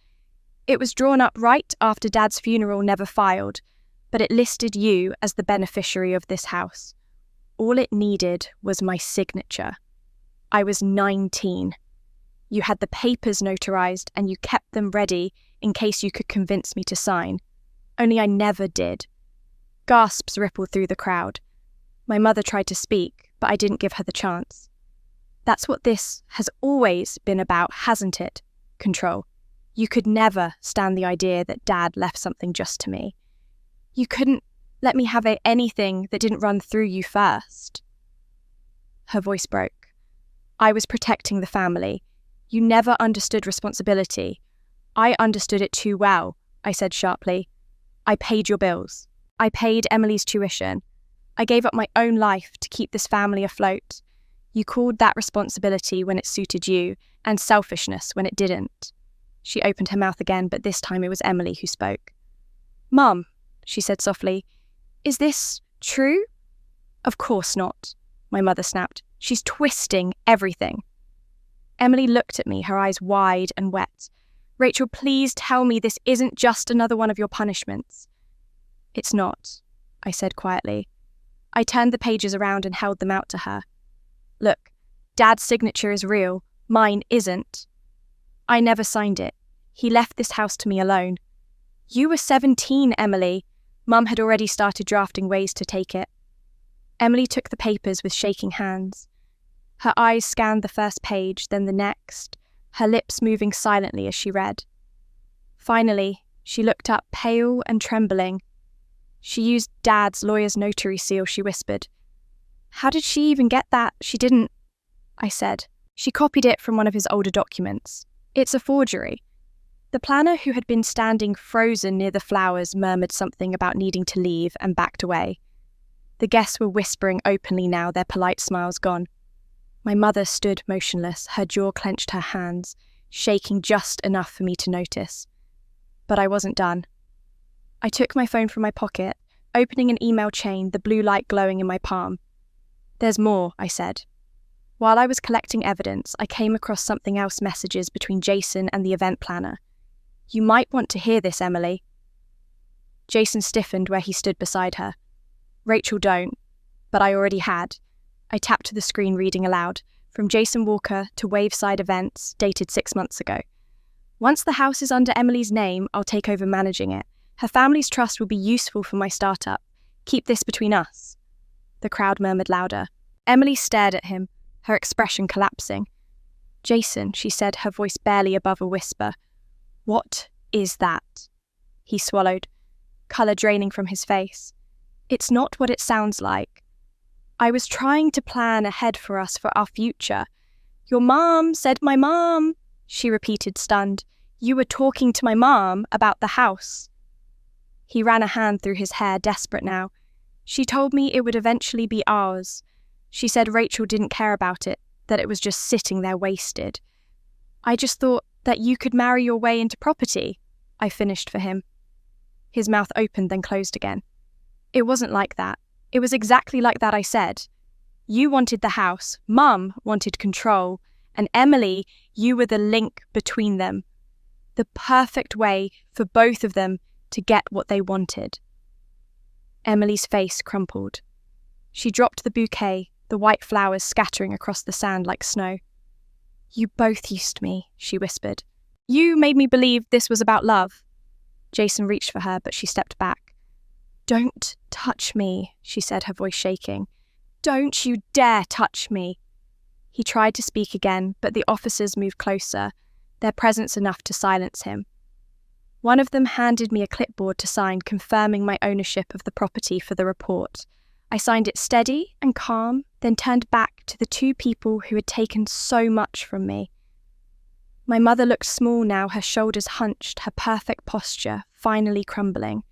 It was drawn up right after Dad's funeral, never filed, but it listed you as the beneficiary of this house. All it needed was my signature. I was 19. You had the papers notarized and you kept them ready in case you could convince me to sign. Only I never did." Gasps rippled through the crowd. My mother tried to speak, but I didn't give her the chance. "That's what this has always been about, hasn't it? Control. You could never stand the idea that Dad left something just to me. You couldn't let me have anything that didn't run through you first." Her voice broke. "I was protecting the family. You never understood responsibility." "I understood it too well," I said sharply. "I paid your bills. I paid Emily's tuition. I gave up my own life to keep this family afloat. You called that responsibility when it suited you, and selfishness when it didn't." She opened her mouth again, but this time it was Emily who spoke. "Mum," she said softly, "is this true?" "Of course not," my mother snapped. "She's twisting everything." Emily looked at me, her eyes wide and wet. "Rachel, please tell me this isn't just another one of your punishments." "It's not," I said quietly. I turned the pages around and held them out to her. "Look, Dad's signature is real. Mine isn't. I never signed it. He left this house to me alone." "You were 17, Emily." Mum had already started drafting ways to take it. Emily took the papers with shaking hands. Her eyes scanned the first page, then the next, her lips moving silently as she read. Finally, she looked up, pale and trembling. "She used Dad's lawyer's notary seal," she whispered. "How did she even get that? She didn't," I said. "She copied it from one of his older documents. It's a forgery." The planner, who had been standing frozen near the flowers, murmured something about needing to leave and backed away. The guests were whispering openly now, their polite smiles gone. My mother stood motionless, her jaw clenched, her hands shaking just enough for me to notice. But I wasn't done. I took my phone from my pocket, opening an email chain, the blue light glowing in my palm. "There's more," I said. While I was collecting evidence, I came across something else, messages between Jason and the event planner. "You might want to hear this, Emily." Jason stiffened where he stood beside her. "Rachel, don't." But I already had. I tapped to the screen, reading aloud. From Jason Walker to Waveside Events, dated 6 months ago. "Once the house is under Emily's name, I'll take over managing it. Her family's trust will be useful for my startup. Keep this between us." The crowd murmured louder. Emily stared at him, her expression collapsing. "Jason," she said, her voice barely above a whisper. "What is that?" He swallowed, colour draining from his face. "It's not what it sounds like. I was trying to plan ahead for us, for our future. Your mom said my mom," she repeated, stunned. "You were talking to my mom about the house." He ran a hand through his hair, desperate now. "She told me it would eventually be ours. She said Rachel didn't care about it, that it was just sitting there wasted. I just thought that you could marry your way into property, I finished for him. His mouth opened then closed again. It wasn't like that. It was exactly like that, I said. You wanted the house, Mum wanted control, and Emily, you were the link between them. The perfect way for both of them to get what they wanted. Emily's face crumpled. She dropped the bouquet, the white flowers scattering across the sand like snow. You both used me, she whispered. You made me believe this was about love. Jason reached for her, but she stepped back. Don't touch me, she said, her voice shaking. Don't you dare touch me. He tried to speak again, but the officers moved closer, their presence enough to silence him. One of them handed me a clipboard to sign confirming my ownership of the property for the report. I signed it steady and calm, then turned back to the two people who had taken so much from me. My mother looked small now, her shoulders hunched, her perfect posture finally crumbling.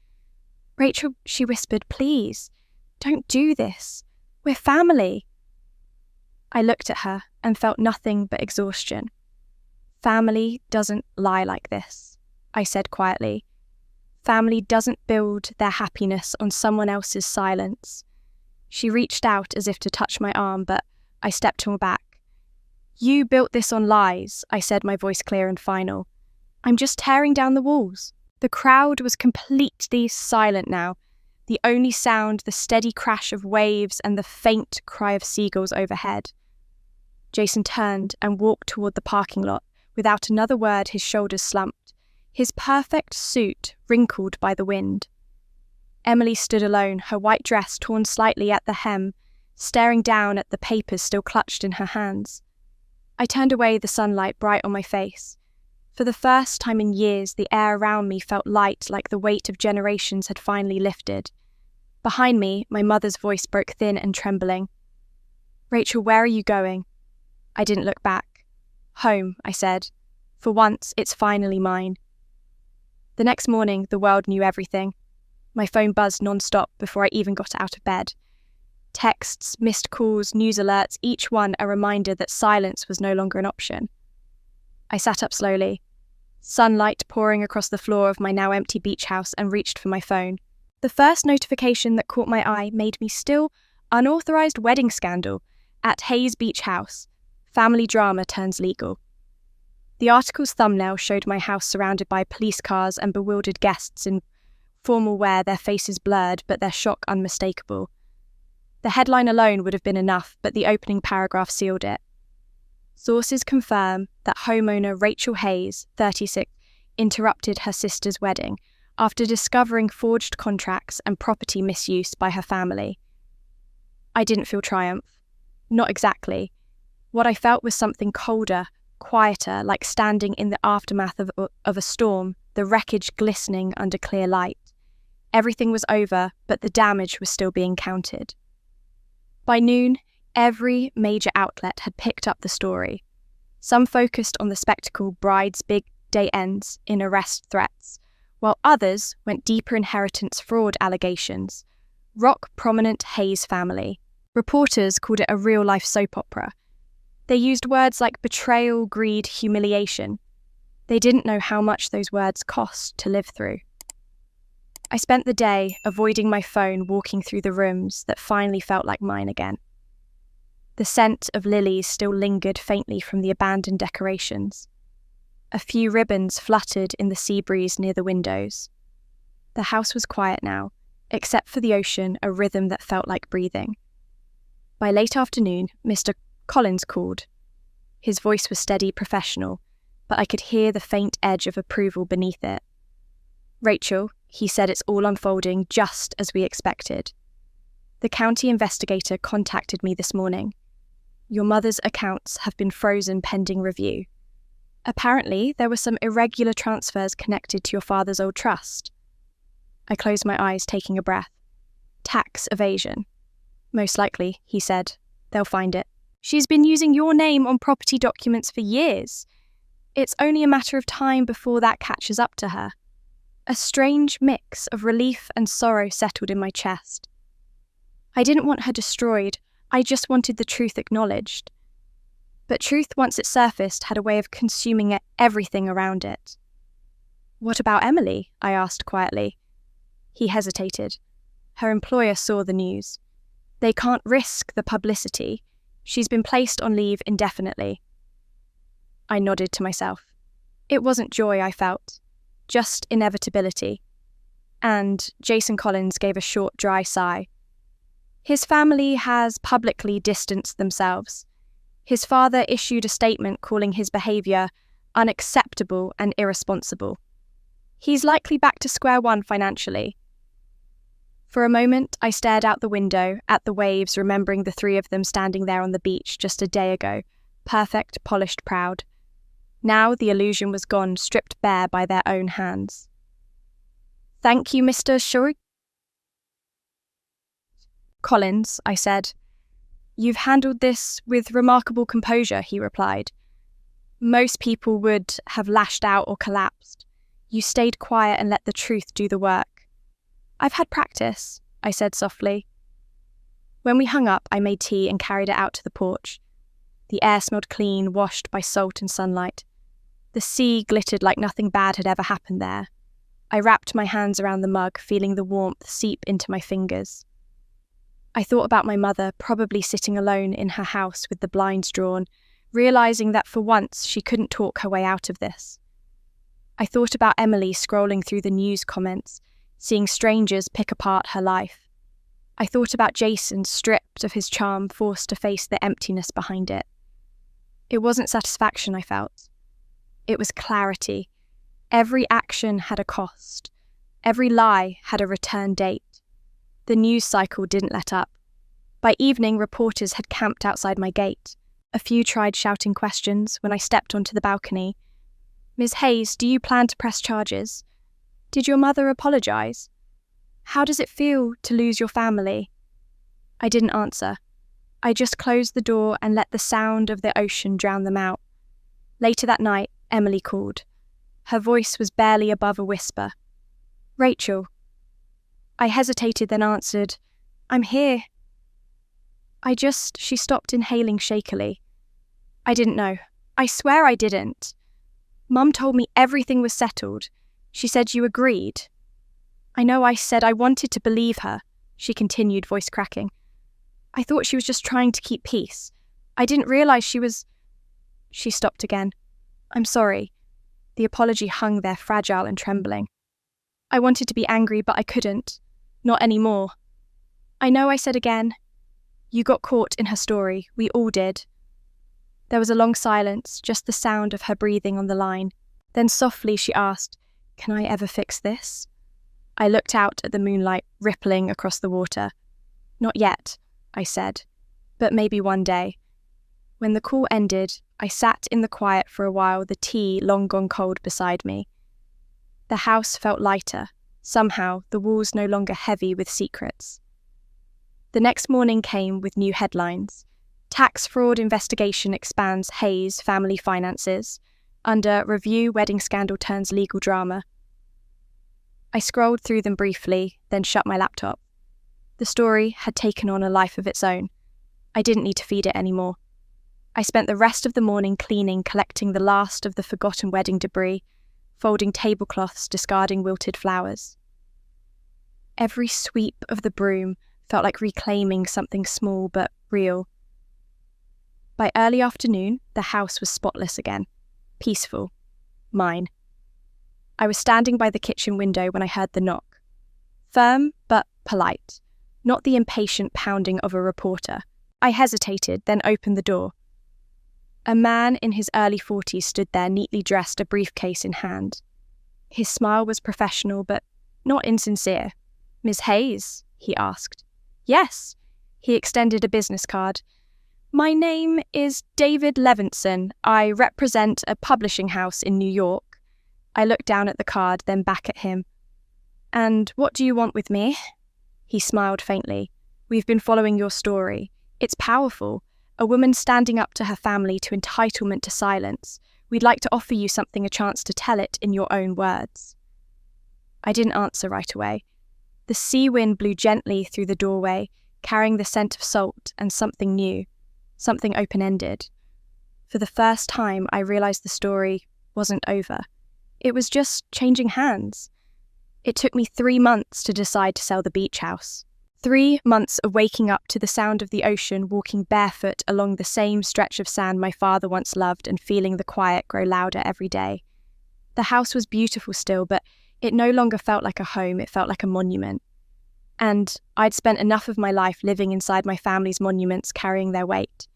Rachel, she whispered, please, don't do this. We're family. I looked at her and felt nothing but exhaustion. Family doesn't lie like this, I said quietly. Family doesn't build their happiness on someone else's silence. She reached out as if to touch my arm, but I stepped her back. You built this on lies, I said, my voice clear and final. I'm just tearing down the walls. The crowd was completely silent now. The only sound, the steady crash of waves and the faint cry of seagulls overhead. Jason turned and walked toward the parking lot. Without another word, his shoulders slumped, his perfect suit wrinkled by the wind. Emily stood alone, her white dress torn slightly at the hem, staring down at the papers still clutched in her hands. I turned away, the sunlight bright on my face. For the first time in years, the air around me felt light, like the weight of generations had finally lifted. Behind me, my mother's voice broke thin and trembling. Rachel, where are you going? I didn't look back. Home, I said. For once, it's finally mine. The next morning, the world knew everything. My phone buzzed non-stop before I even got out of bed. Texts, missed calls, news alerts, each one a reminder that silence was no longer an option. I sat up slowly, sunlight pouring across the floor of my now empty beach house, and reached for my phone. The first notification that caught my eye made me still unauthorized wedding scandal at Hayes Beach House. Family drama turns legal. The article's thumbnail showed my house surrounded by police cars and bewildered guests in formal wear, their faces blurred but their shock unmistakable. The headline alone would have been enough, but the opening paragraph sealed it. Sources confirm that homeowner Rachel Hayes, 36, interrupted her sister's wedding after discovering forged contracts and property misuse by her family. I didn't feel triumph. Not exactly. What I felt was something colder, quieter, like standing in the aftermath of a storm, the wreckage glistening under clear light. Everything was over, but the damage was still being counted. By noon, every major outlet had picked up the story. Some focused on the spectacle bride's big day ends in arrest threats, while others went deeper inheritance fraud allegations. Rock prominent Hayes family. Reporters called it a real-life soap opera. They used words like betrayal, greed, humiliation. They didn't know how much those words cost to live through. I spent the day avoiding my phone, walking through the rooms that finally felt like mine again. The scent of lilies still lingered faintly from the abandoned decorations. A few ribbons fluttered in the sea breeze near the windows. The house was quiet now, except for the ocean, a rhythm that felt like breathing. By late afternoon, Mr. Collins called. His voice was steady, professional, but I could hear the faint edge of approval beneath it. Rachel, he said, it's all unfolding just as we expected. The county investigator contacted me this morning. Your mother's accounts have been frozen pending review. Apparently, there were some irregular transfers connected to your father's old trust. I closed my eyes, taking a breath. Tax evasion. Most likely, he said. They'll find it. She's been using your name on property documents for years. It's only a matter of time before that catches up to her. A strange mix of relief and sorrow settled in my chest. I didn't want her destroyed, I just wanted the truth acknowledged. But truth, once it surfaced, had a way of consuming everything around it. "What about Emily?" I asked quietly. He hesitated. Her employer saw the news. "They can't risk the publicity. She's been placed on leave indefinitely." I nodded to myself. It wasn't joy I felt, just inevitability. And Jason Collins gave a short, dry sigh. His family has publicly distanced themselves. His father issued a statement calling his behaviour unacceptable and irresponsible. He's likely back to square one financially. For a moment, I stared out the window at the waves, remembering the three of them standing there on the beach just a day ago, perfect, polished, proud. Now the illusion was gone, stripped bare by their own hands. "Thank you, Mr. Shuri." "Collins," I said. "You've handled this with remarkable composure," he replied. "Most people would have lashed out or collapsed. You stayed quiet and let the truth do the work." "I've had practice," I said softly. When we hung up, I made tea and carried it out to the porch. The air smelled clean, washed by salt and sunlight. The sea glittered like nothing bad had ever happened there. I wrapped my hands around the mug, feeling the warmth seep into my fingers. I thought about my mother, probably sitting alone in her house with the blinds drawn, realising that for once she couldn't talk her way out of this. I thought about Emily scrolling through the news comments, seeing strangers pick apart her life. I thought about Jason, stripped of his charm, forced to face the emptiness behind it. It wasn't satisfaction I felt. It was clarity. Every action had a cost. Every lie had a return date. The news cycle didn't let up. By evening, reporters had camped outside my gate. A few tried shouting questions when I stepped onto the balcony. "Ms. Hayes, do you plan to press charges? Did your mother apologise? How does it feel to lose your family?" I didn't answer. I just closed the door and let the sound of the ocean drown them out. Later that night, Emily called. Her voice was barely above a whisper. "Rachel." I hesitated, then answered, "I'm here." She stopped, inhaling shakily. "I didn't know. I swear I didn't. Mum told me everything was settled. She said you agreed." "I know I said I wanted to believe her," she continued, voice cracking. "I thought she was just trying to keep peace. I didn't realise she was—" She stopped again. "I'm sorry." The apology hung there, fragile and trembling. I wanted to be angry, but I couldn't. Not anymore. "I know," I said again. "You got caught in her story. We all did." There was a long silence, just the sound of her breathing on the line. Then softly she asked, "Can I ever fix this?" I looked out at the moonlight rippling across the water. "Not yet," I said, "but maybe one day." When the call ended, I sat in the quiet for a while, the tea long gone cold beside me. The house felt lighter. Somehow, the walls no longer heavy with secrets. The next morning came with new headlines. "Tax fraud investigation expands Hayes family finances." Under "Review, wedding scandal turns legal drama." I scrolled through them briefly, then shut my laptop. The story had taken on a life of its own. I didn't need to feed it anymore. I spent the rest of the morning cleaning, collecting the last of the forgotten wedding debris, folding tablecloths, discarding wilted flowers. Every sweep of the broom felt like reclaiming something small but real. By early afternoon, the house was spotless again. Peaceful. Mine. I was standing by the kitchen window when I heard the knock. Firm but polite, not the impatient pounding of a reporter. I hesitated, then opened the door. A man in his early 40s stood there, neatly dressed, a briefcase in hand. His smile was professional but not insincere. "Ms. Hayes?" he asked. "Yes." He extended a business card. "My name is David Levinson. I represent a publishing house in New York." I looked down at the card, then back at him. "And what do you want with me?" He smiled faintly. "We've been following your story. It's powerful. A woman standing up to her family, to entitlement to silence. We'd like to offer you something, a chance to tell it in your own words." I didn't answer right away. The sea wind blew gently through the doorway, carrying the scent of salt and something new, something open-ended. For the first time, I realized the story wasn't over. It was just changing hands. It took me 3 months to decide to sell the beach house. 3 months of waking up to the sound of the ocean, walking barefoot along the same stretch of sand my father once loved, and feeling the quiet grow louder every day. The house was beautiful still, but it no longer felt like a home, it felt like a monument. And I'd spent enough of my life living inside my family's monuments, carrying their weight.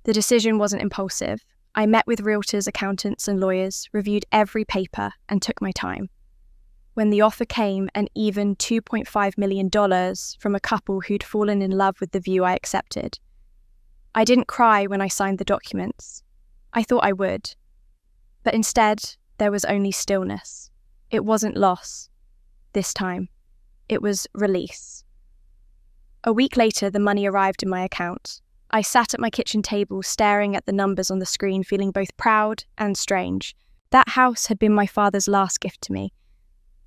The decision wasn't impulsive. I met with realtors, accountants, and lawyers, reviewed every paper, and took my time. When the offer came, an even $2.5 million from a couple who'd fallen in love with the view, I accepted. I didn't cry when I signed the documents. I thought I would. But instead, there was only stillness. It wasn't loss. This time, it was release. A week later, the money arrived in my account. I sat at my kitchen table, staring at the numbers on the screen, feeling both proud and strange. That house had been my father's last gift to me.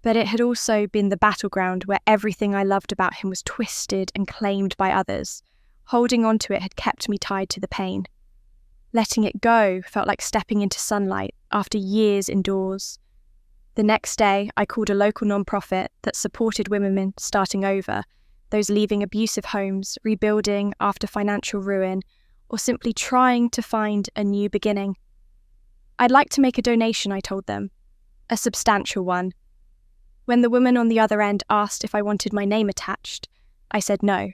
But it had also been the battleground where everything I loved about him was twisted and claimed by others. Holding on to it had kept me tied to the pain. Letting it go felt like stepping into sunlight after years indoors. The next day, I called a local nonprofit that supported women starting over, those leaving abusive homes, rebuilding after financial ruin, or simply trying to find a new beginning. I'd like to make a donation, I told them. A substantial one. When the woman on the other end asked if I wanted my name attached, I said no.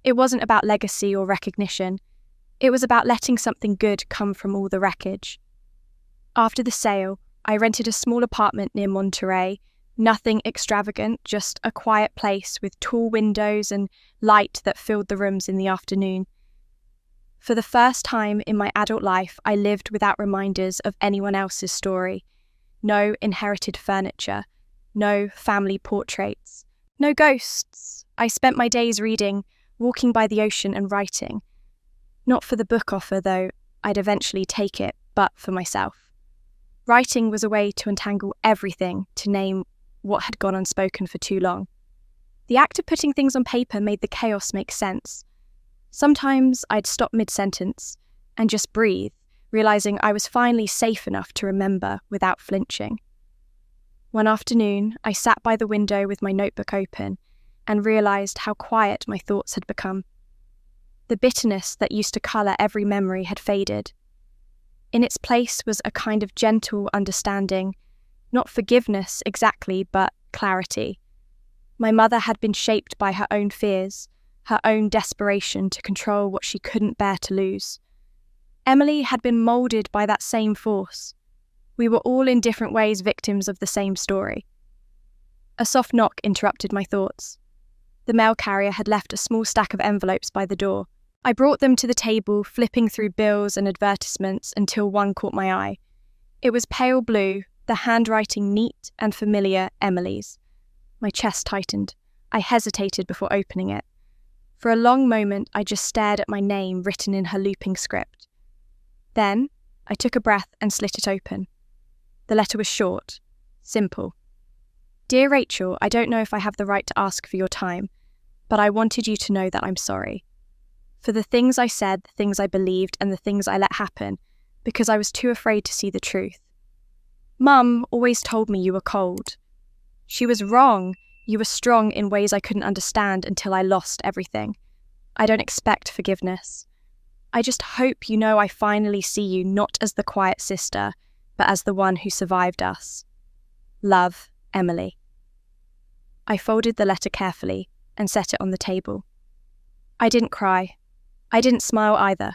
It wasn't about legacy or recognition. It was about letting something good come from all the wreckage. After the sale, I rented a small apartment near Monterey. Nothing extravagant, just a quiet place with tall windows and light that filled the rooms in the afternoon. For the first time in my adult life, I lived without reminders of anyone else's story. No inherited furniture. No family portraits. No ghosts. I spent my days reading, walking by the ocean and writing. Not for the book offer, though I'd eventually take it, but for myself. Writing was a way to untangle everything, to name what had gone unspoken for too long. The act of putting things on paper made the chaos make sense. Sometimes I'd stop mid-sentence and just breathe, realizing I was finally safe enough to remember without flinching. One afternoon, I sat by the window with my notebook open and realized how quiet my thoughts had become. The bitterness that used to colour every memory had faded. In its place was a kind of gentle understanding, not forgiveness exactly, but clarity. My mother had been shaped by her own fears, her own desperation to control what she couldn't bear to lose. Emily had been moulded by that same force. We were all in different ways victims of the same story. A soft knock interrupted my thoughts. The mail carrier had left a small stack of envelopes by the door. I brought them to the table, flipping through bills and advertisements until one caught my eye. It was pale blue, the handwriting neat and familiar, Emily's. My chest tightened. I hesitated before opening it. For a long moment, I just stared at my name written in her looping script. Then, I took a breath and slit it open. The letter was short, simple. Dear Rachel, I don't know if I have the right to ask for your time, but I wanted you to know that I'm sorry. For the things I said, the things I believed, and the things I let happen, because I was too afraid to see the truth. Mum always told me you were cold. She was wrong. You were strong in ways I couldn't understand until I lost everything. I don't expect forgiveness. I just hope you know I finally see you not as the quiet sister, but as the one who survived us. Love, Emily. I folded the letter carefully and set it on the table. I didn't cry. I didn't smile either.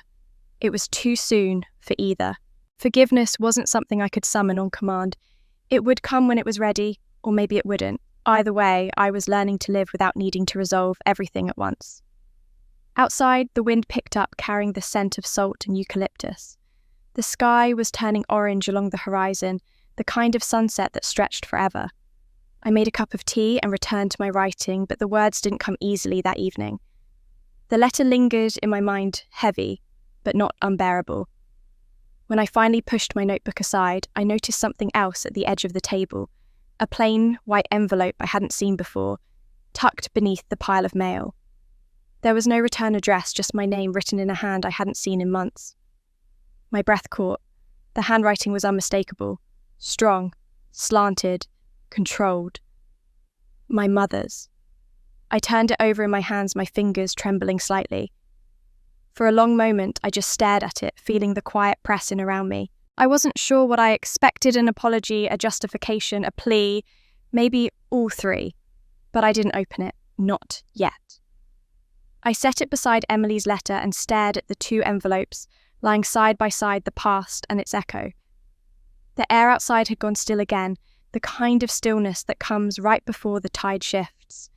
It was too soon for either. Forgiveness wasn't something I could summon on command. It would come when it was ready, or maybe it wouldn't. Either way, I was learning to live without needing to resolve everything at once. Outside, the wind picked up, carrying the scent of salt and eucalyptus. The sky was turning orange along the horizon, the kind of sunset that stretched forever. I made a cup of tea and returned to my writing, but the words didn't come easily that evening. The letter lingered in my mind, heavy, but not unbearable. When I finally pushed my notebook aside, I noticed something else at the edge of the table, a plain white envelope I hadn't seen before, tucked beneath the pile of mail. There was no return address, just my name written in a hand I hadn't seen in months. My breath caught. The handwriting was unmistakable. Strong, slanted, controlled. My mother's. I turned it over in my hands, my fingers trembling slightly. For a long moment, I just stared at it, feeling the quiet press in around me. I wasn't sure what I expected: an apology, a justification, a plea, maybe all three. But I didn't open it. Not yet. I set it beside Emily's letter and stared at the two envelopes, lying side by side, the past and its echo. The air outside had gone still again, the kind of stillness that comes right before the tide shifts.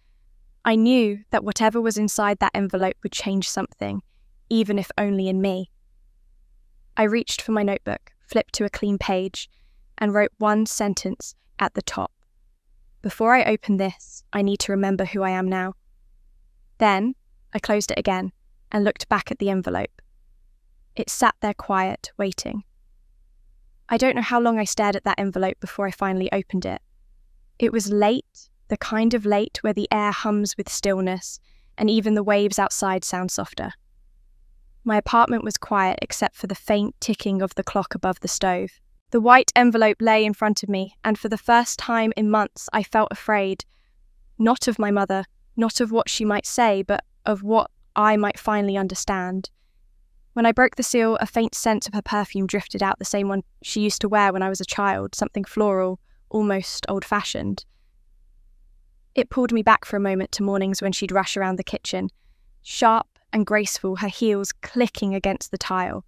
I knew that whatever was inside that envelope would change something, even if only in me. I reached for my notebook, flipped to a clean page, and wrote one sentence at the top. Before I open this, I need to remember who I am now. Then, I closed it again and looked back at the envelope. It sat there quiet, waiting. I don't know how long I stared at that envelope before I finally opened it. It was late, the kind of late where the air hums with stillness and even the waves outside sound softer. My apartment was quiet except for the faint ticking of the clock above the stove. The white envelope lay in front of me, and for the first time in months I felt afraid. Not of my mother, not of what she might say, but of what I might finally understand. When I broke the seal, a faint scent of her perfume drifted out, the same one she used to wear when I was a child, something floral, almost old-fashioned. It pulled me back for a moment to mornings when she'd rush around the kitchen, sharp and graceful, her heels clicking against the tile.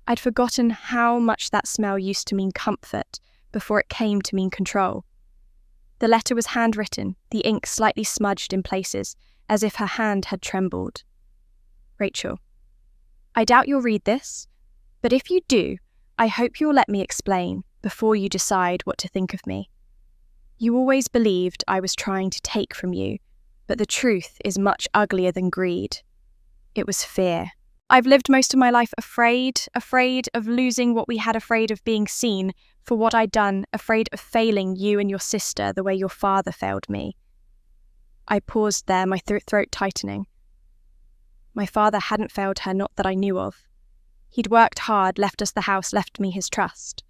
I'd forgotten how much that smell used to mean comfort before it came to mean control. The letter was handwritten, the ink slightly smudged in places, as if her hand had trembled. Rachel, I doubt you'll read this, but if you do, I hope you'll let me explain before you decide what to think of me. You always believed I was trying to take from you, but the truth is much uglier than greed. It was fear. I've lived most of my life afraid of losing what we had, afraid of being seen for what I'd done, afraid of failing you and your sister the way your father failed me. I paused there, my throat tightening. My father hadn't failed her, not that I knew of. He'd worked hard, left us the house, left me his trust.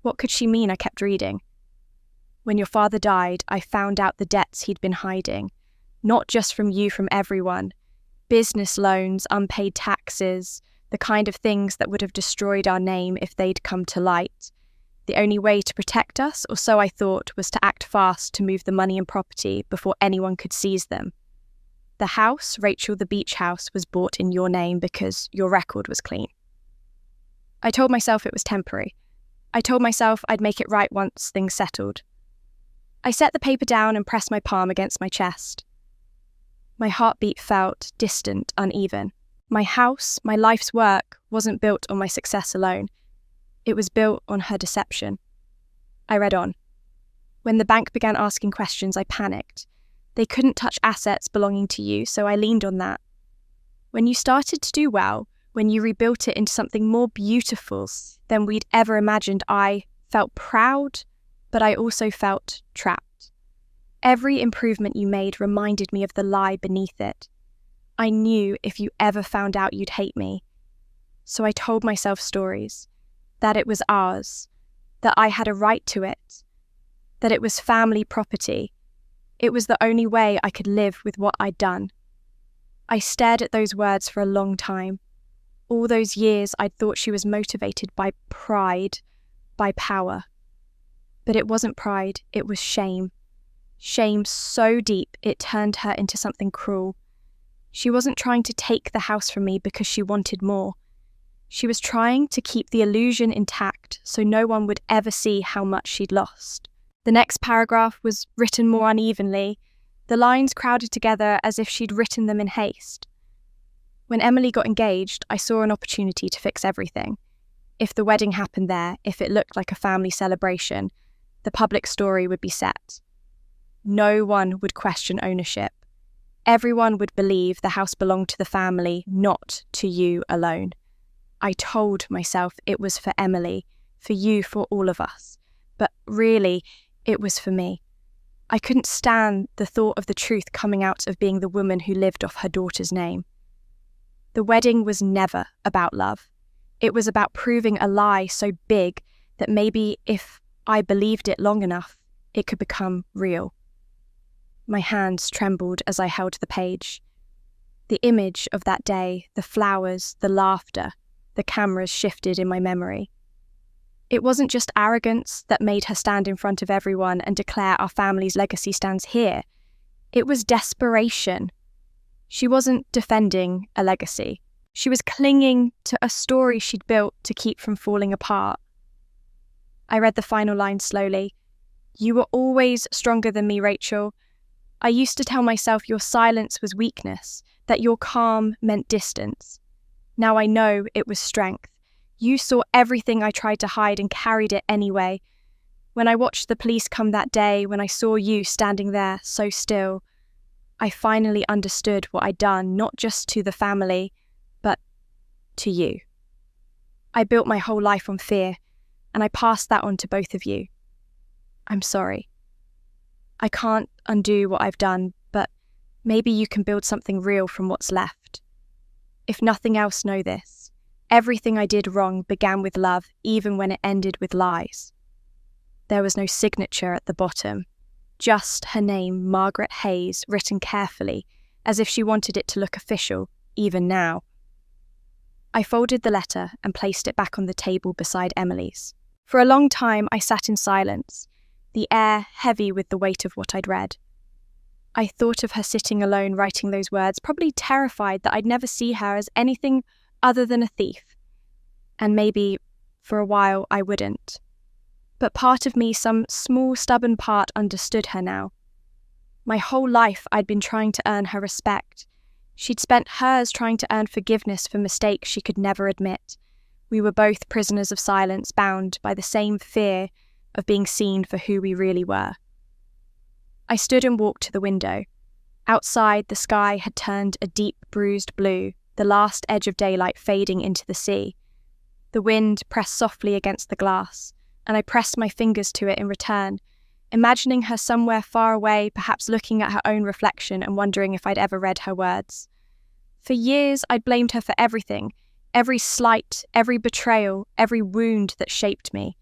What could she mean? I kept reading. When your father died, I found out the debts he'd been hiding. Not just from you, from everyone. Business loans, unpaid taxes, the kind of things that would have destroyed our name if they'd come to light. The only way to protect us, or so I thought, was to act fast to move the money and property before anyone could seize them. The house, Rachel, the beach house, was bought in your name because your record was clean. I told myself it was temporary. I told myself I'd make it right once things settled. I set the paper down and pressed my palm against my chest. My heartbeat felt distant, uneven. My house, my life's work, wasn't built on my success alone. It was built on her deception. I read on. When the bank began asking questions, I panicked. They couldn't touch assets belonging to you, so I leaned on that. When you started to do well, when you rebuilt it into something more beautiful than we'd ever imagined, I felt proud, but I also felt trapped. Every improvement you made reminded me of the lie beneath it. I knew if you ever found out you'd hate me. So I told myself stories, that it was ours, that I had a right to it, that it was family property. It was the only way I could live with what I'd done. I stared at those words for a long time. All those years I'd thought she was motivated by pride, by power. But it wasn't pride, it was shame. Shame so deep it turned her into something cruel. She wasn't trying to take the house from me because she wanted more. She was trying to keep the illusion intact so no one would ever see how much she'd lost. The next paragraph was written more unevenly, the lines crowded together as if she'd written them in haste. When Emily got engaged, I saw an opportunity to fix everything. If the wedding happened there, if it looked like a family celebration, the public story would be set. No one would question ownership. Everyone would believe the house belonged to the family, not to you alone. I told myself it was for Emily, for you, for all of us. But really, it was for me. I couldn't stand the thought of the truth coming out of being the woman who lived off her daughter's name. The wedding was never about love. It was about proving a lie so big that maybe if I believed it long enough, it could become real. My hands trembled as I held the page. The image of that day, the flowers, the laughter, the cameras shifted in my memory. It wasn't just arrogance that made her stand in front of everyone and declare our family's legacy stands here. It was desperation. She wasn't defending a legacy. She was clinging to a story she'd built to keep from falling apart. I read the final line slowly. "You were always stronger than me, Rachel. I used to tell myself your silence was weakness, that your calm meant distance. Now I know it was strength. You saw everything I tried to hide and carried it anyway. When I watched the police come that day, when I saw you standing there so still, I finally understood what I'd done, not just to the family, but to you. I built my whole life on fear, and I passed that on to both of you. I'm sorry. I can't undo what I've done, but maybe you can build something real from what's left. If nothing else, know this. Everything I did wrong began with love, even when it ended with lies." There was no signature at the bottom, just her name, Margaret Hayes, written carefully, as if she wanted it to look official, even now. I folded the letter and placed it back on the table beside Emily's. For a long time, I sat in silence, the air heavy with the weight of what I'd read. I thought of her sitting alone writing those words, probably terrified that I'd never see her as anything other than a thief. And maybe, for a while, I wouldn't. But part of me, some small, stubborn part, understood her now. My whole life I'd been trying to earn her respect. She'd spent hers trying to earn forgiveness for mistakes she could never admit. We were both prisoners of silence, bound by the same fear of being seen for who we really were. I stood and walked to the window. Outside, the sky had turned a deep, bruised blue, the last edge of daylight fading into the sea. The wind pressed softly against the glass, and I pressed my fingers to it in return, imagining her somewhere far away, perhaps looking at her own reflection and wondering if I'd ever read her words. For years, I'd blamed her for everything, every slight, every betrayal, every wound that shaped me.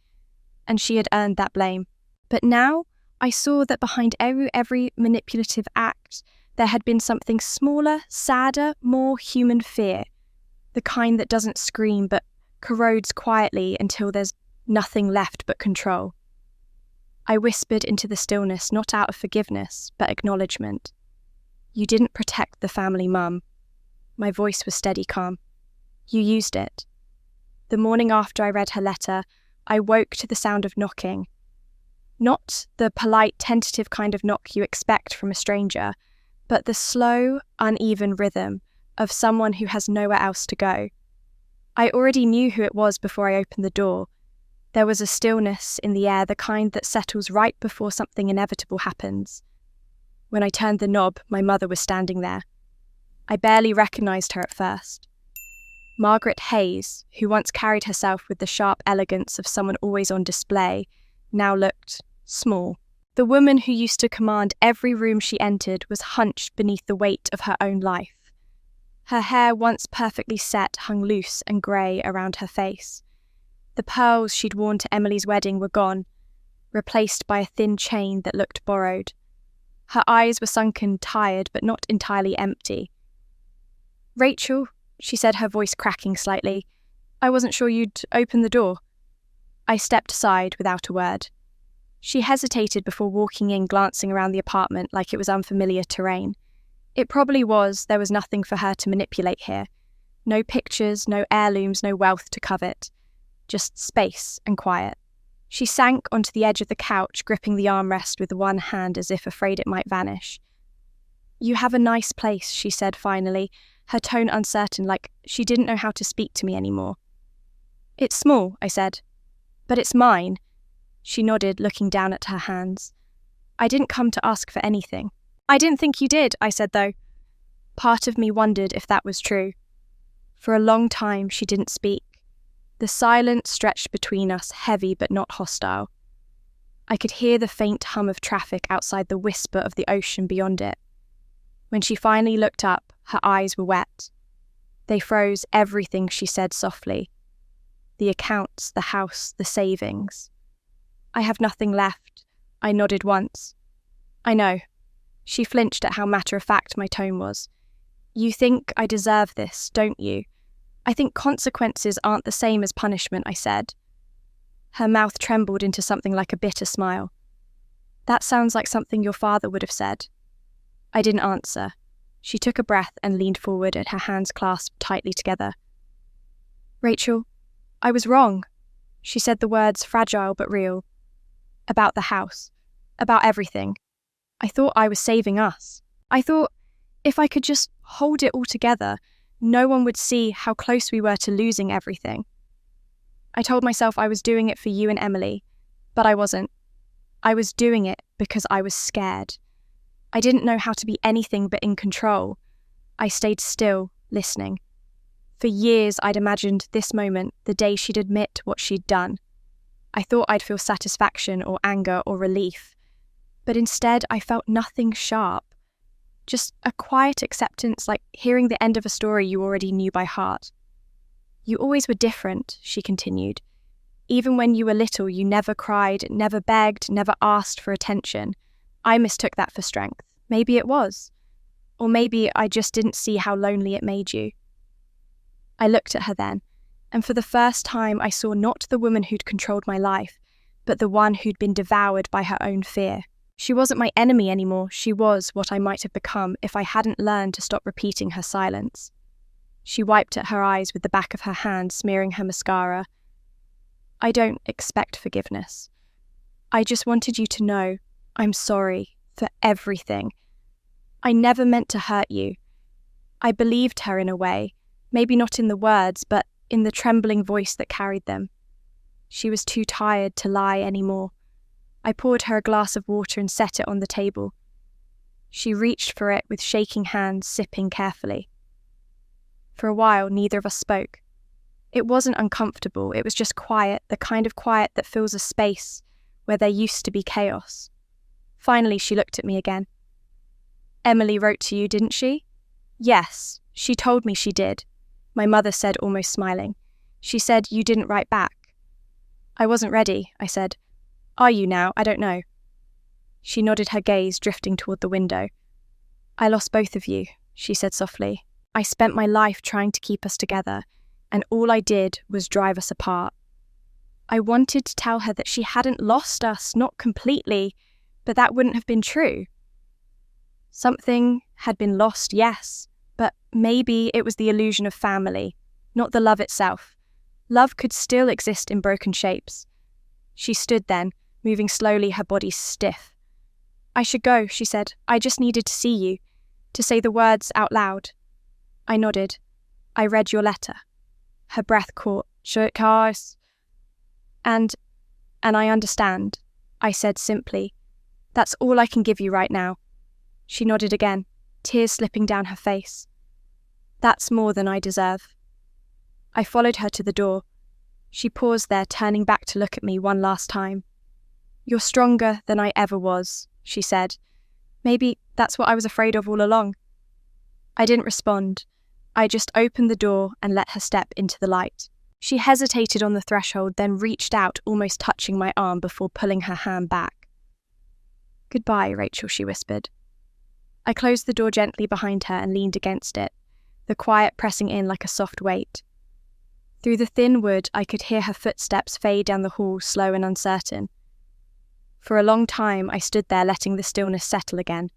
And she had earned that blame. But now, I saw that behind every manipulative act, there had been something smaller, sadder, more human fear. The kind that doesn't scream but corrodes quietly until there's nothing left but control. I whispered into the stillness, not out of forgiveness, but acknowledgement. "You didn't protect the family, Mum." My voice was steady calm. "You used it." The morning after I read her letter, I woke to the sound of knocking. Not the polite, tentative kind of knock you expect from a stranger, but the slow, uneven rhythm of someone who has nowhere else to go. I already knew who it was before I opened the door. There was a stillness in the air, the kind that settles right before something inevitable happens. When I turned the knob, my mother was standing there. I barely recognised her at first. Margaret Hayes, who once carried herself with the sharp elegance of someone always on display, now looked small. The woman who used to command every room she entered was hunched beneath the weight of her own life. Her hair, once perfectly set, hung loose and grey around her face. The pearls she'd worn to Emily's wedding were gone, replaced by a thin chain that looked borrowed. Her eyes were sunken, tired, but not entirely empty. "Rachel," she said, her voice cracking slightly, "I wasn't sure you'd open the door." I stepped aside without a word. She hesitated before walking in, glancing around the apartment like it was unfamiliar terrain. It probably was. There was nothing for her to manipulate here. No pictures, no heirlooms, no wealth to covet. Just space and quiet. She sank onto the edge of the couch, gripping the armrest with one hand as if afraid it might vanish. "You have a nice place," she said finally, her tone uncertain, like she didn't know how to speak to me anymore. "It's small," I said, "but it's mine." She nodded, looking down at her hands. "I didn't come to ask for anything." "I didn't think you did," I said, though. Part of me wondered if that was true. For a long time, she didn't speak. The silence stretched between us, heavy but not hostile. I could hear the faint hum of traffic outside, the whisper of the ocean beyond it. When she finally looked up, her eyes were wet. They froze everything she said softly. the accounts, the house, the savings. I have nothing left. I nodded once. I know. She flinched at how matter-of-fact my tone was. You think I deserve this, don't you? I think consequences aren't the same as punishment, I said. Her mouth trembled into something like a bitter smile. That sounds like something your father would have said. I didn't answer. She took a breath and leaned forward, and her hands clasped tightly together. Rachel, I was wrong. She said the words, fragile but real. About the house. About everything. I thought I was saving us. I thought if I could just hold it all together, no one would see how close we were to losing everything. I told myself I was doing it for you and Emily, but I wasn't. I was doing it because I was scared. I didn't know how to be anything but in control. I stayed still, listening. For years I'd imagined this moment, the day she'd admit what she'd done. I thought I'd feel satisfaction or anger or relief, but instead I felt nothing sharp. Just a quiet acceptance, like hearing the end of a story you already knew by heart. You always were different, she continued. Even when you were little, you never cried, never begged, never asked for attention. I mistook that for strength. Maybe it was. Or maybe I just didn't see how lonely it made you. I looked at her then, and for the first time I saw not the woman who'd controlled my life, but the one who'd been devoured by her own fear. She wasn't my enemy anymore. She was what I might have become if I hadn't learned to stop repeating her silence. She wiped at her eyes with the back of her hand, smearing her mascara. I don't expect forgiveness. I just wanted you to know I'm sorry for everything. I never meant to hurt you. I believed her in a way, maybe not in the words, but in the trembling voice that carried them. She was too tired to lie anymore. I poured her a glass of water and set it on the table. She reached for it with shaking hands, sipping carefully. For a while, neither of us spoke. It wasn't uncomfortable, it was just quiet, the kind of quiet that fills a space where there used to be chaos. Finally, she looked at me again. Emily wrote to you, didn't she? Yes, she told me she did, my mother said, almost smiling. She said you didn't write back. I wasn't ready, I said. Are you now? I don't know. She nodded, her gaze drifting toward the window. I lost both of you, she said softly. I spent my life trying to keep us together, and all I did was drive us apart. I wanted to tell her that she hadn't lost us, not completely, but that wouldn't have been true. Something had been lost, yes, but maybe it was the illusion of family, not the love itself. Love could still exist in broken shapes. She stood then, moving slowly, her body stiff. I should go, she said. I just needed to see you, to say the words out loud. I nodded. I read your letter. Her breath caught. And I understand, I said simply. That's all I can give you right now. She nodded again, tears slipping down her face. That's more than I deserve. I followed her to the door. She paused there, turning back to look at me one last time. You're stronger than I ever was, she said. Maybe that's what I was afraid of all along. I didn't respond. I just opened the door and let her step into the light. She hesitated on the threshold, then reached out, almost touching my arm before pulling her hand back. Goodbye, Rachel, she whispered. I closed the door gently behind her and leaned against it, the quiet pressing in like a soft weight. Through the thin wood, I could hear her footsteps fade down the hall, slow and uncertain. For a long time, I stood there letting the stillness settle again.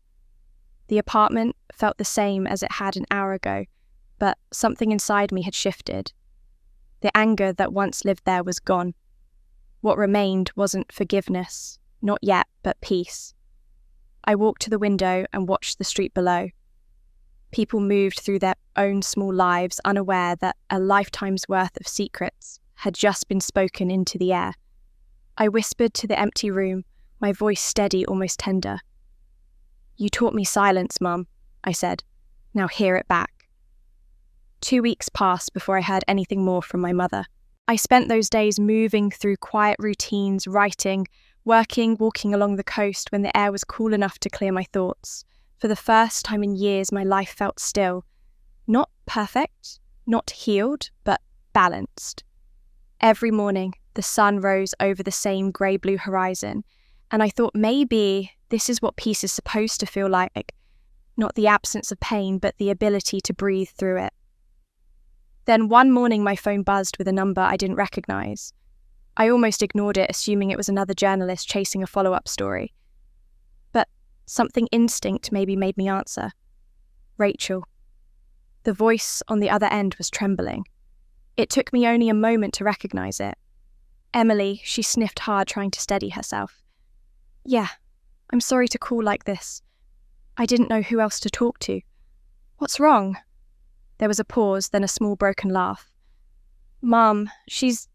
The apartment felt the same as it had an hour ago, but something inside me had shifted. The anger that once lived there was gone. What remained wasn't forgiveness, not yet, but peace. I walked to the window and watched the street below. People moved through their own small lives, unaware that a lifetime's worth of secrets had just been spoken into the air. I whispered to the empty room, my voice steady, almost tender. You taught me silence, Mum, I said. Now hear it back. 2 weeks passed before I heard anything more from my mother. I spent those days moving through quiet routines, writing, working, walking along the coast when the air was cool enough to clear my thoughts. For the first time in years, my life felt still. Not perfect, not healed, but balanced. Every morning, the sun rose over the same grey-blue horizon, and I thought maybe this is what peace is supposed to feel like, not the absence of pain, but the ability to breathe through it. Then one morning my phone buzzed with a number I didn't recognise. I almost ignored it, assuming it was another journalist chasing a follow-up story. But something instinct maybe made me answer. Rachel. The voice on the other end was trembling. It took me only a moment to recognise it. Emily, she sniffed hard, trying to steady herself. Yeah, I'm sorry to call like this. I didn't know who else to talk to. What's wrong? There was a pause, then a small broken laugh. Mum, she's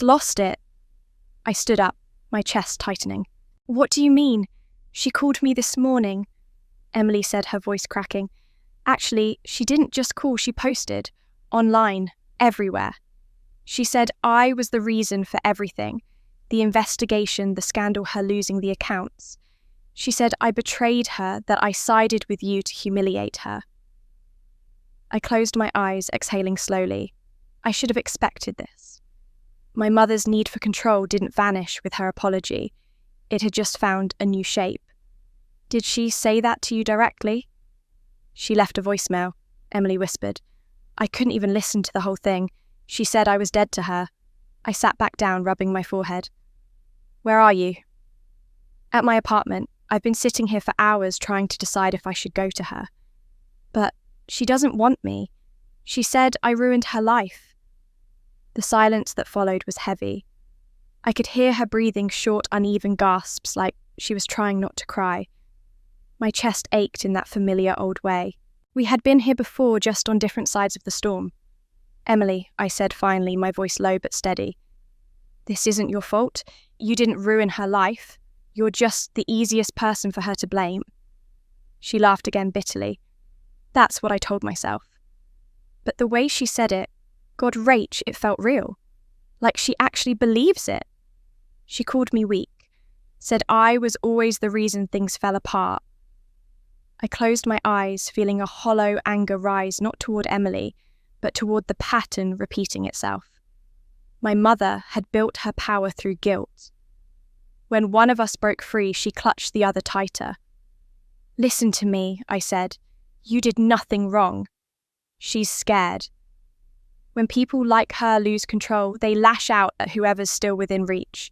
lost it. I stood up, my chest tightening. What do you mean? She called me this morning, Emily said, her voice cracking. Actually, she didn't just call, she posted. Online, everywhere. She said I was the reason for everything. The investigation, the scandal, her losing the accounts. She said I betrayed her, that I sided with you to humiliate her. I closed my eyes, exhaling slowly. I should have expected this. My mother's need for control didn't vanish with her apology. It had just found a new shape. Did she say that to you directly? She left a voicemail, Emily whispered. I couldn't even listen to the whole thing. She said I was dead to her. I sat back down, rubbing my forehead. Where are you? At my apartment. I've been sitting here for hours trying to decide if I should go to her. But she doesn't want me. She said I ruined her life. The silence that followed was heavy. I could hear her breathing short, uneven gasps like she was trying not to cry. My chest ached in that familiar old way. We had been here before, just on different sides of the storm. Emily, I said finally, my voice low but steady. This isn't your fault. You didn't ruin her life. You're just the easiest person for her to blame. She laughed again bitterly. That's what I told myself. But the way she said it, God, Rach, it felt real. Like she actually believes it. She called me weak, said I was always the reason things fell apart. I closed my eyes, feeling a hollow anger rise not toward Emily, but toward the pattern repeating itself. My mother had built her power through guilt. When one of us broke free, she clutched the other tighter. Listen to me, I said. You did nothing wrong. She's scared. When people like her lose control, they lash out at whoever's still within reach.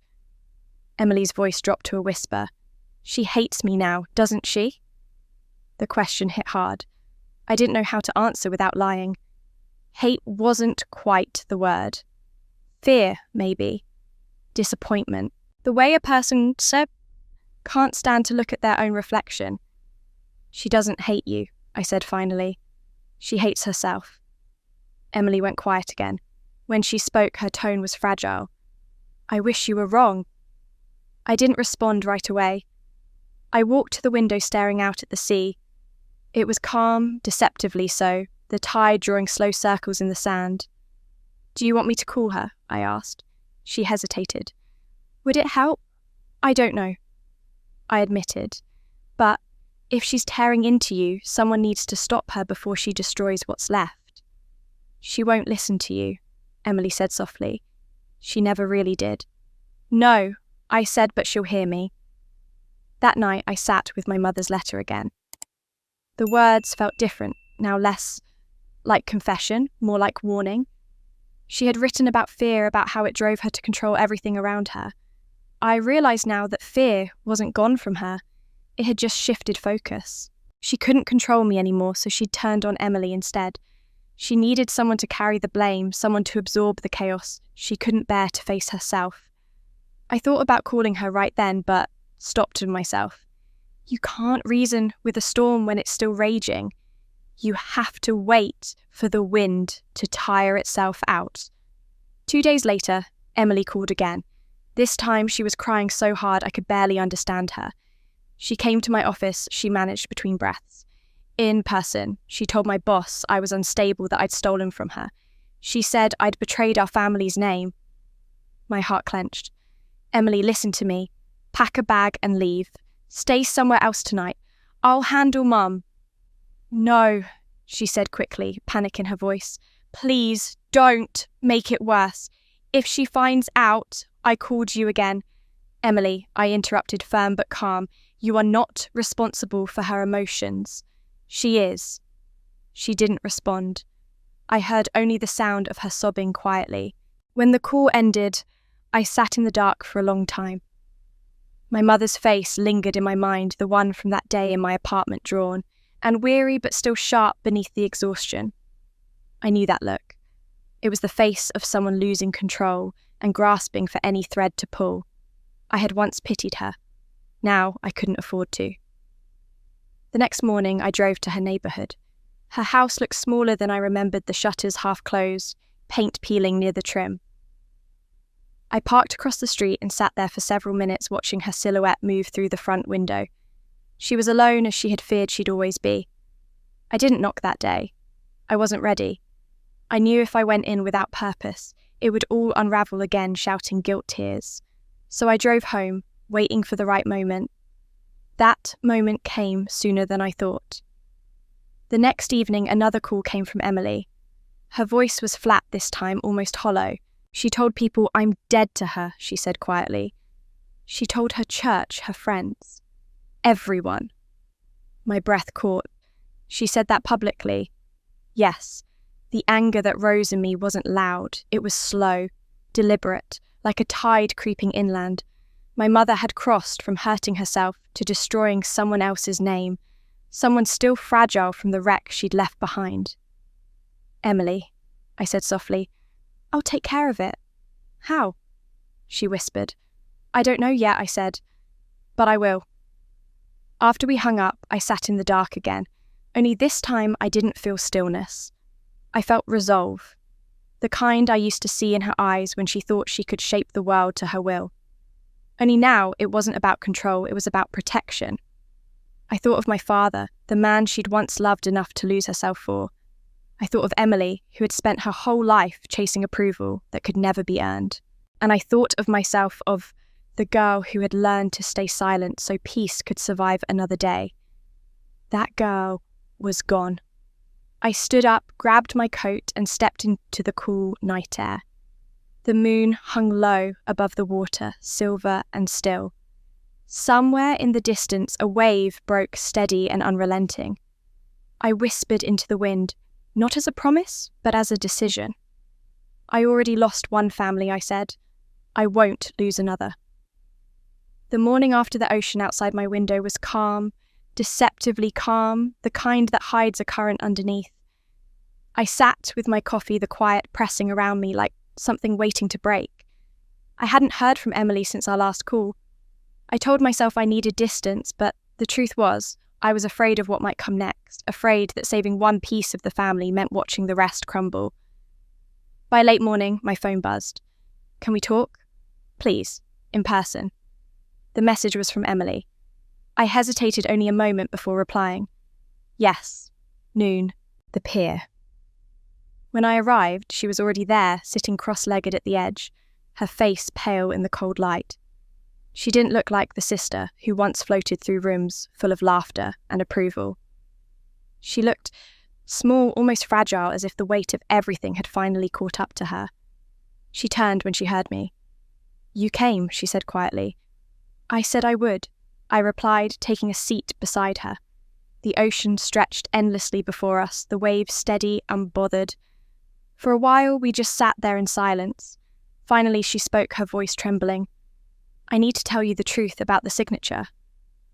Emily's voice dropped to a whisper. She hates me now, doesn't she? The question hit hard. I didn't know how to answer without lying. Hate wasn't quite the word. Fear, maybe. Disappointment. The way a person can't stand to look at their own reflection. She doesn't hate you, I said finally. She hates herself. Emily went quiet again. When she spoke, her tone was fragile. I wish you were wrong. I didn't respond right away. I walked to the window, staring out at the sea. It was calm, deceptively so, the tide drawing slow circles in the sand. Do you want me to call her? I asked. She hesitated. Would it help? I don't know. I admitted. But if she's tearing into you, someone needs to stop her before she destroys what's left. She won't listen to you, Emily said softly. She never really did. No, I said, but she'll hear me. That night I sat with my mother's letter again. The words felt different, now less like confession, more like warning. She had written about fear, about how it drove her to control everything around her. I realised now that fear wasn't gone from her. It had just shifted focus. She couldn't control me anymore, so she'd turned on Emily instead. She needed someone to carry the blame, someone to absorb the chaos she couldn't bear to face herself. I thought about calling her right then, but stopped to myself. You can't reason with a storm when it's still raging. You have to wait for the wind to tire itself out. 2 days later, Emily called again. This time she was crying so hard I could barely understand her. She came to my office, she managed between breaths. In person, she told my boss I was unstable, that I'd stolen from her. She said I'd betrayed our family's name. My heart clenched. Emily, listen to me. Pack a bag and leave. Stay somewhere else tonight. I'll handle Mum. No, she said quickly, panic in her voice. Please don't make it worse. If she finds out I called you again. Emily, I interrupted, firm but calm. You are not responsible for her emotions. She is. She didn't respond. I heard only the sound of her sobbing quietly. When the call ended, I sat in the dark for a long time. My mother's face lingered in my mind, the one from that day in my apartment, drawn and weary but still sharp beneath the exhaustion. I knew that look. It was the face of someone losing control and grasping for any thread to pull. I had once pitied her. Now I couldn't afford to. The next morning I drove to her neighbourhood. Her house looked smaller than I remembered, the shutters half closed, paint peeling near the trim. I parked across the street and sat there for several minutes watching her silhouette move through the front window. She was alone, as she had feared she'd always be. I didn't knock that day. I wasn't ready. I knew if I went in without purpose, it would all unravel again, shouting guilt tears. So I drove home, waiting for the right moment. That moment came sooner than I thought. The next evening, another call came from Emily. Her voice was flat this time, almost hollow. She told people I'm dead to her, she said quietly. She told her church, her friends. Everyone. My breath caught. She said that publicly. Yes, the anger that rose in me wasn't loud. It was slow, deliberate, like a tide creeping inland. My mother had crossed from hurting herself to destroying someone else's name, someone still fragile from the wreck she'd left behind. Emily, I said softly, I'll take care of it. How? She whispered. I don't know yet, I said, but I will. After we hung up, I sat in the dark again, only this time I didn't feel stillness. I felt resolve, the kind I used to see in her eyes when she thought she could shape the world to her will. Only now it wasn't about control, it was about protection. I thought of my father, the man she'd once loved enough to lose herself for. I thought of Emily, who had spent her whole life chasing approval that could never be earned. And I thought of myself, of the girl who had learned to stay silent so peace could survive another day. That girl was gone. I stood up, grabbed my coat, and stepped into the cool night air. The moon hung low above the water, silver and still. Somewhere in the distance, a wave broke steady and unrelenting. I whispered into the wind, not as a promise, but as a decision. I already lost one family, I said. I won't lose another. The morning after the ocean outside my window was calm, deceptively calm, the kind that hides a current underneath. I sat with my coffee, the quiet pressing around me like something waiting to break. I hadn't heard from Emily since our last call. I told myself I needed distance, but the truth was, I was afraid of what might come next, afraid that saving one piece of the family meant watching the rest crumble. By late morning, my phone buzzed. Can we talk? Please, in person. The message was from Emily. I hesitated only a moment before replying. Yes, noon, the pier. When I arrived, she was already there, sitting cross-legged at the edge, her face pale in the cold light. She didn't look like the sister who once floated through rooms full of laughter and approval. She looked small, almost fragile, as if the weight of everything had finally caught up to her. She turned when she heard me. You came, she said quietly. I said I would, I replied, taking a seat beside her. The ocean stretched endlessly before us, the waves steady, unbothered. For a while, we just sat there in silence. Finally, she spoke, her voice trembling. I need to tell you the truth about the signature.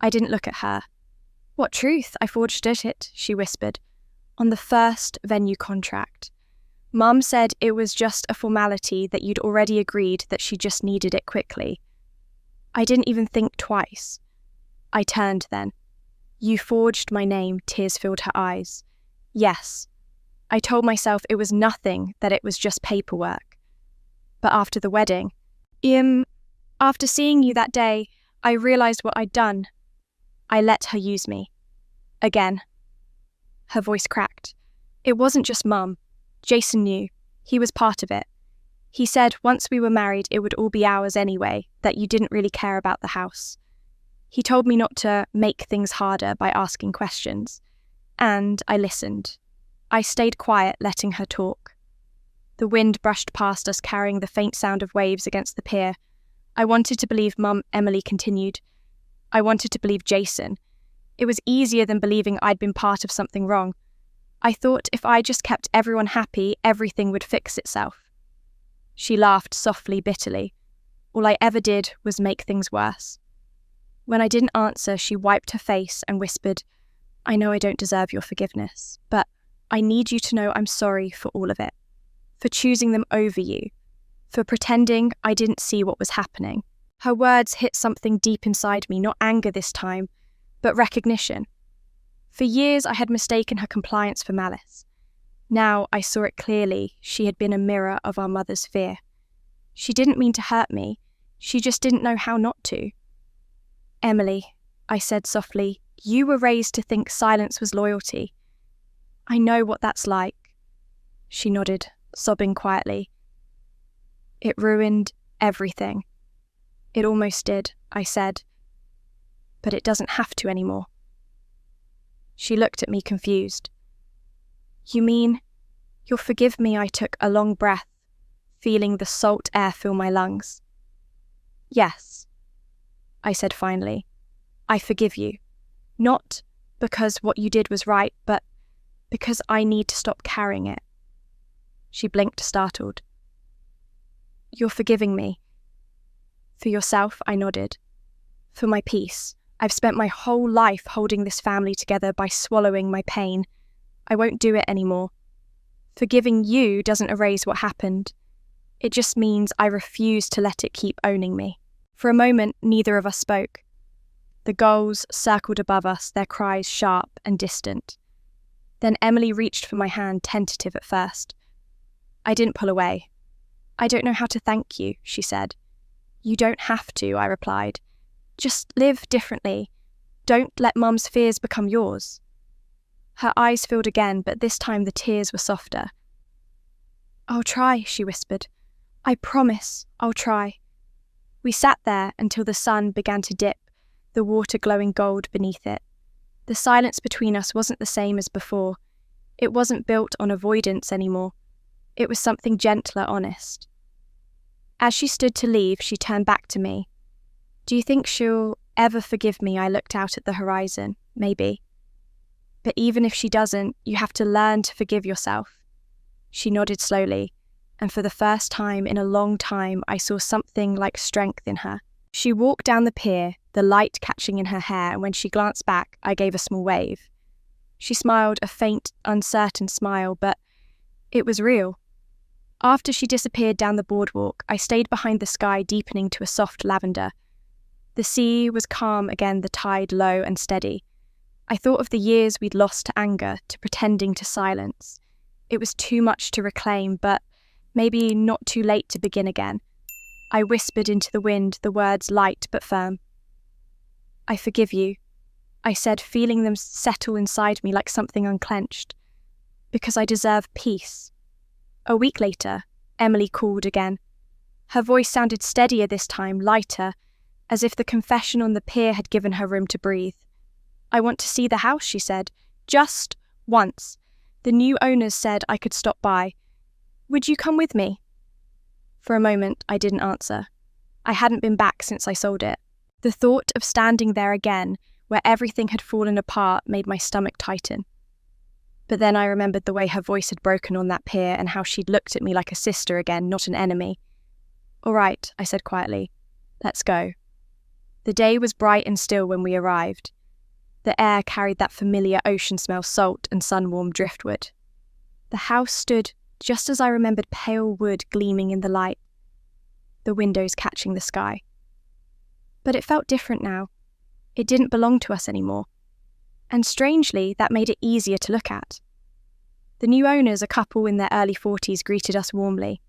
I didn't look at her. What truth? I forged it, she whispered. On the first venue contract. Mum said it was just a formality, that you'd already agreed, that she just needed it quickly. I didn't even think twice. I turned then. You forged my name, tears filled her eyes. Yes. I told myself it was nothing, that it was just paperwork. But after the wedding, after seeing you that day, I realised what I'd done. I let her use me. Again. Her voice cracked. It wasn't just Mum. Jason knew. He was part of it. He said once we were married it would all be ours anyway, that you didn't really care about the house. He told me not to make things harder by asking questions. And I listened. I stayed quiet, letting her talk. The wind brushed past us, carrying the faint sound of waves against the pier. I wanted to believe Mum, Emily continued. I wanted to believe Jason. It was easier than believing I'd been part of something wrong. I thought if I just kept everyone happy, everything would fix itself. She laughed softly, bitterly. All I ever did was make things worse. When I didn't answer, she wiped her face and whispered, I know I don't deserve your forgiveness, but I need you to know I'm sorry for all of it. For choosing them over you. For pretending I didn't see what was happening. Her words hit something deep inside me, not anger this time, but recognition. For years I had mistaken her compliance for malice. Now I saw it clearly. She had been a mirror of our mother's fear. She didn't mean to hurt me. She just didn't know how not to. Emily, I said softly, you were raised to think silence was loyalty. I know what that's like. She nodded, sobbing quietly. It ruined everything. It almost did, I said. But it doesn't have to anymore. She looked at me confused. You mean, you'll forgive me? I took a long breath, feeling the salt air fill my lungs. Yes, I said finally. I forgive you. Not because what you did was right, but because I need to stop carrying it. She blinked, startled. You're forgiving me. For yourself, I nodded. For my peace. I've spent my whole life holding this family together by swallowing my pain. I won't do it anymore. Forgiving you doesn't erase what happened. It just means I refuse to let it keep owning me. For a moment, neither of us spoke. The gulls circled above us, their cries sharp and distant. Then Emily reached for my hand, tentative at first. I didn't pull away. I don't know how to thank you, she said. You don't have to, I replied. Just live differently. Don't let Mum's fears become yours. Her eyes filled again, but this time the tears were softer. I'll try, she whispered. I promise I'll try. We sat there until the sun began to dip, the water glowing gold beneath it. The silence between us wasn't the same as before. It wasn't built on avoidance anymore. It was something gentler, honest. As she stood to leave, she turned back to me. Do you think she'll ever forgive me? I looked out at the horizon. Maybe. But even if she doesn't, you have to learn to forgive yourself. She nodded slowly, and for the first time in a long time, I saw something like strength in her. She walked down the pier, the light catching in her hair, and when she glanced back, I gave a small wave. She smiled, a faint, uncertain smile, but it was real. After she disappeared down the boardwalk, I stayed behind the sky deepening to a soft lavender. The sea was calm again, the tide low and steady. I thought of the years we'd lost to anger, to pretending to silence. It was too much to reclaim, but maybe not too late to begin again. I whispered into the wind, the words light but firm. I forgive you, I said, feeling them settle inside me like something unclenched. Because I deserve peace. A week later, Emily called again. Her voice sounded steadier this time, lighter, as if the confession on the pier had given her room to breathe. I want to see the house, she said. Just once. The new owners said I could stop by. Would you come with me? For a moment, I didn't answer. I hadn't been back since I sold it. The thought of standing there again, where everything had fallen apart, made my stomach tighten. But then I remembered the way her voice had broken on that pier and how she'd looked at me like a sister again, not an enemy. All right, I said quietly. Let's go. The day was bright and still when we arrived. The air carried that familiar ocean smell, salt and sun-warmed driftwood. The house stood just as I remembered, pale wood gleaming in the light, the windows catching the sky. But it felt different now. It didn't belong to us anymore. And strangely, that made it easier to look at. The new owners, a couple in their early 40s, greeted us warmly.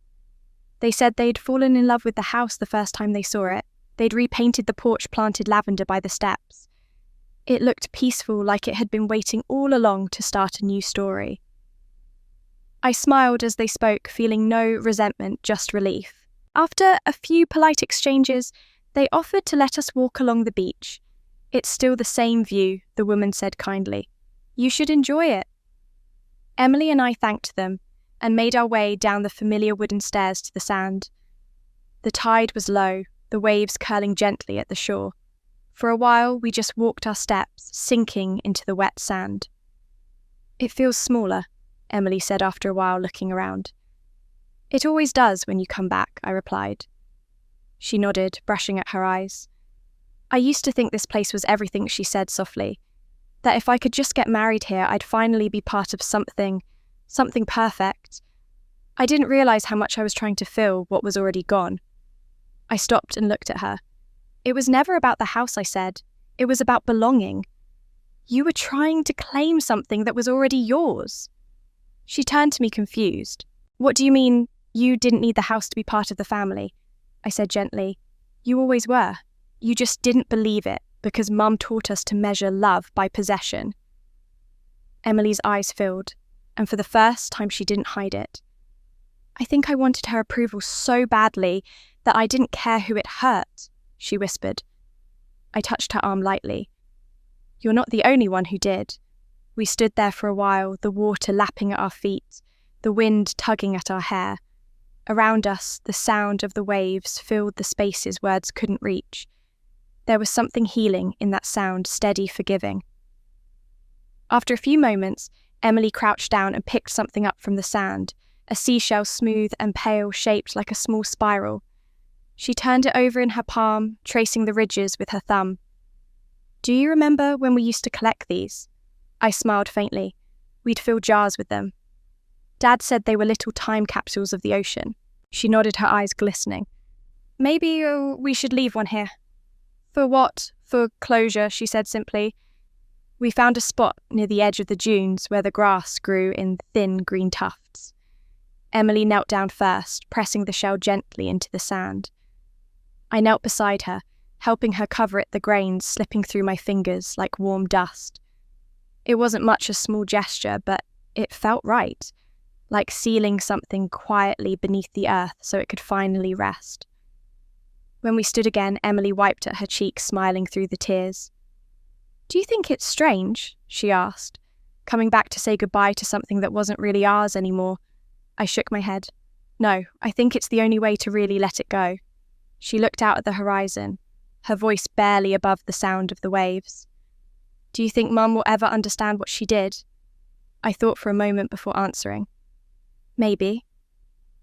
They said they'd fallen in love with the house the first time they saw it. They'd repainted the porch, planted lavender by the steps. It looked peaceful, like it had been waiting all along to start a new story. I smiled as they spoke, feeling no resentment, just relief. After a few polite exchanges, they offered to let us walk along the beach. It's still the same view, the woman said kindly. You should enjoy it. Emily and I thanked them, and made our way down the familiar wooden stairs to the sand. The tide was low, the waves curling gently at the shore. For a while, we just walked our steps, sinking into the wet sand. "It feels smaller," Emily said after a while, looking around. "It always does when you come back," I replied. She nodded, brushing at her eyes. "I used to think this place was everything," she said softly. "That if I could just get married here, I'd finally be part of something perfect. I didn't realize how much I was trying to fill what was already gone." I stopped and looked at her. "It was never about the house," I said. "It was about belonging. You were trying to claim something that was already yours." She turned to me confused. "What do you mean, you didn't need the house to be part of the family?" I said gently. "You always were. You just didn't believe it because Mum taught us to measure love by possession." Emily's eyes filled, and for the first time she didn't hide it. "I think I wanted her approval so badly that I didn't care who it hurt," she whispered. I touched her arm lightly. "You're not the only one who did." We stood there for a while, the water lapping at our feet, the wind tugging at our hair. Around us, the sound of the waves filled the spaces words couldn't reach. There was something healing in that sound, steady, forgiving. After a few moments, Emily crouched down and picked something up from the sand, a seashell smooth and pale, shaped like a small spiral. She turned it over in her palm, tracing the ridges with her thumb. "Do you remember when we used to collect these?" I smiled faintly. We'd fill jars with them. Dad said they were little time capsules of the ocean. She nodded, her eyes glistening. "Maybe we should leave one here." "For what?" "For closure," she said simply. We found a spot near the edge of the dunes where the grass grew in thin green tufts. Emily knelt down first, pressing the shell gently into the sand. I knelt beside her, helping her cover it, the grains slipping through my fingers like warm dust. It wasn't much a small gesture, but it felt right, like sealing something quietly beneath the earth so it could finally rest. When we stood again, Emily wiped at her cheek, smiling through the tears. "Do you think it's strange?" she asked, coming back to say goodbye to something that wasn't really ours anymore. I shook my head. "No, I think it's the only way to really let it go." She looked out at the horizon, her voice barely above the sound of the waves. "Do you think Mum will ever understand what she did?" I thought for a moment before answering. "Maybe.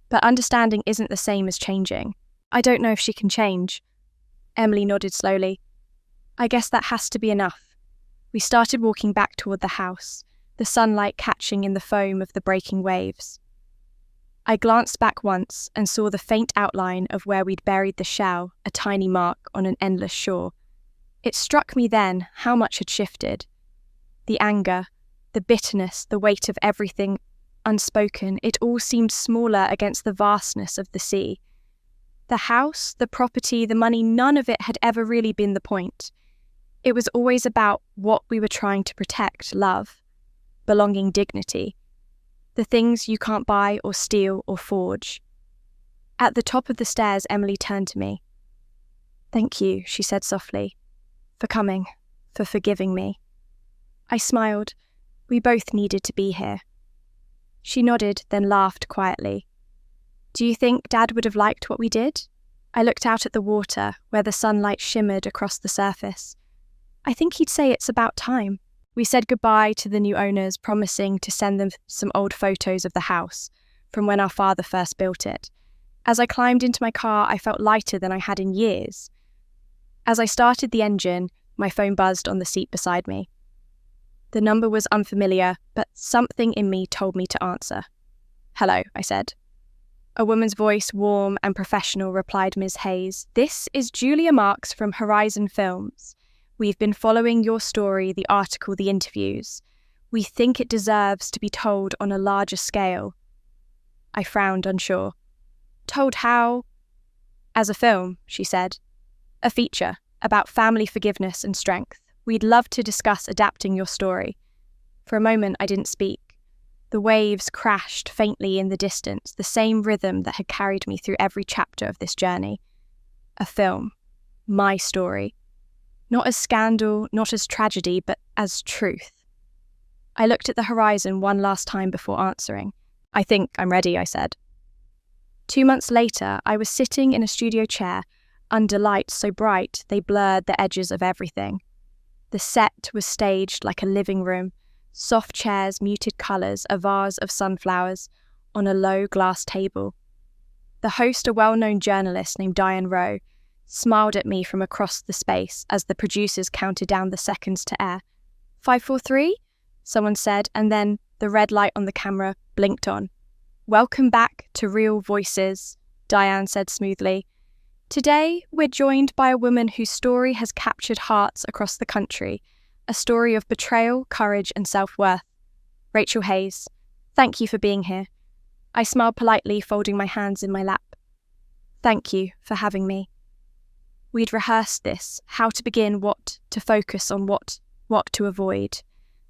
But understanding isn't the same as changing. I don't know if she can change." Emily nodded slowly. "I guess that has to be enough." We started walking back toward the house, the sunlight catching in the foam of the breaking waves. I glanced back once and saw the faint outline of where we'd buried the shell, a tiny mark on an endless shore. It struck me then how much had shifted. The anger, the bitterness, the weight of everything unspoken, it all seemed smaller against the vastness of the sea. The house, the property, the money, none of it had ever really been the point. It was always about what we were trying to protect: love, belonging, dignity. The things you can't buy or steal or forge. At the top of the stairs, Emily turned to me. "Thank you," she said softly, "for coming, for forgiving me." I smiled. We both needed to be here. She nodded, then laughed quietly. "Do you think Dad would have liked what we did?" I looked out at the water, where the sunlight shimmered across the surface. "I think he'd say it's about time." We said goodbye to the new owners, promising to send them some old photos of the house from when our father first built it. As I climbed into my car, I felt lighter than I had in years. As I started the engine, my phone buzzed on the seat beside me. The number was unfamiliar, but something in me told me to answer. "Hello," I said. A woman's voice, warm and professional, replied, "Ms. Hayes, this is Julia Marks from Horizon Films. We've been following your story, the article, the interviews. We think it deserves to be told on a larger scale." I frowned, unsure. "Told how?" "As a film," she said. "A feature about family forgiveness and strength. We'd love to discuss adapting your story." For a moment, I didn't speak. The waves crashed faintly in the distance, the same rhythm that had carried me through every chapter of this journey. A film. My story. Not as scandal, not as tragedy, but as truth. I looked at the horizon one last time before answering. "I think I'm ready," I said. 2 months later, I was sitting in a studio chair under lights so bright they blurred the edges of everything. The set was staged like a living room, soft chairs, muted colours, a vase of sunflowers on a low glass table. The host, a well-known journalist named Diane Rowe, smiled at me from across the space as the producers counted down the seconds to air. 5, 4, 3, someone said, and then the red light on the camera blinked on. "Welcome back to Real Voices," Diane said smoothly. "Today, we're joined by a woman whose story has captured hearts across the country, a story of betrayal, courage, and self-worth. Rachel Hayes, thank you for being here." I smiled politely, folding my hands in my lap. "Thank you for having me." We'd rehearsed this, how to begin, what to focus on, what to avoid.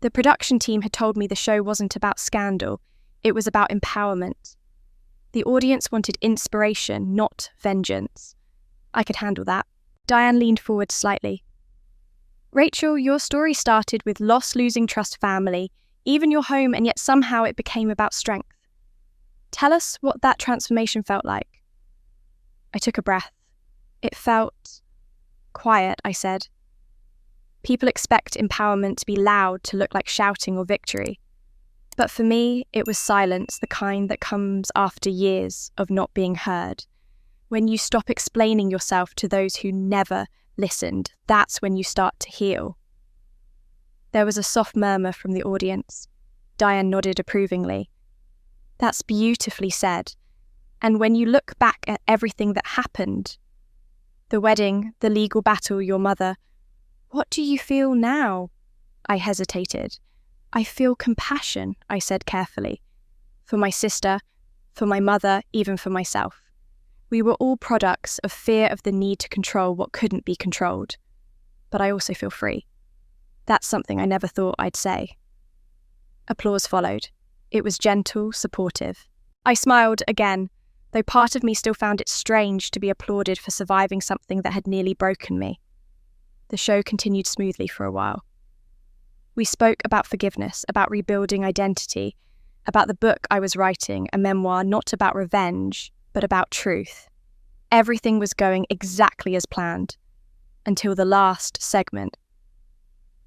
The production team had told me the show wasn't about scandal, it was about empowerment. The audience wanted inspiration, not vengeance. I could handle that. Diane leaned forward slightly. "Rachel, your story started with loss, losing trust, family, even your home, and yet somehow it became about strength. Tell us what that transformation felt like." I took a breath. "It felt quiet," I said. "People expect empowerment to be loud, to look like shouting or victory. But for me, it was silence, the kind that comes after years of not being heard. When you stop explaining yourself to those who never listened, that's when you start to heal." There was a soft murmur from the audience. Diane nodded approvingly. "That's beautifully said. And when you look back at everything that happened, the wedding, the legal battle, your mother, what do you feel now?" I hesitated. "I feel compassion," I said carefully. "For my sister, for my mother, even for myself. We were all products of fear of the need to control what couldn't be controlled. But I also feel free. That's something I never thought I'd say." Applause followed. It was gentle, supportive. I smiled again, though part of me still found it strange to be applauded for surviving something that had nearly broken me. The show continued smoothly for a while. We spoke about forgiveness, about rebuilding identity, about the book I was writing, a memoir not about revenge, but about truth. Everything was going exactly as planned, until the last segment.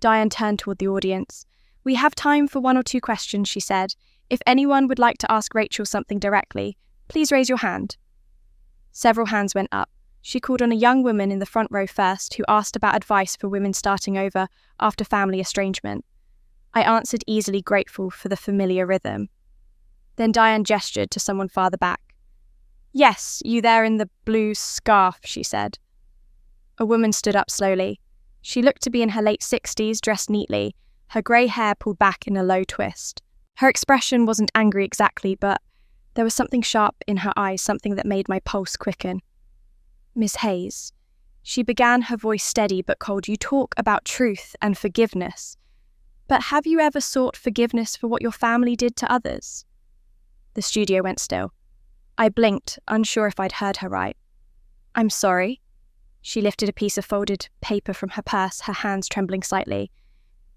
Diane turned toward the audience. "We have time for 1 or 2 questions," she said. "If anyone would like to ask Rachel something directly, please raise your hand." Several hands went up. She called on a young woman in the front row first, who asked about advice for women starting over after family estrangement. I answered easily, grateful for the familiar rhythm. Then Diane gestured to someone farther back. "Yes, you there in the blue scarf," she said. A woman stood up slowly. She looked to be in her late 60s, dressed neatly, her grey hair pulled back in a low twist. Her expression wasn't angry exactly, but there was something sharp in her eyes, something that made my pulse quicken. "Miss Hayes," she began, her voice steady but cold, "you talk about truth and forgiveness. But have you ever sought forgiveness for what your family did to others?" The studio went still. I blinked, unsure if I'd heard her right. "I'm sorry." She lifted a piece of folded paper from her purse, her hands trembling slightly.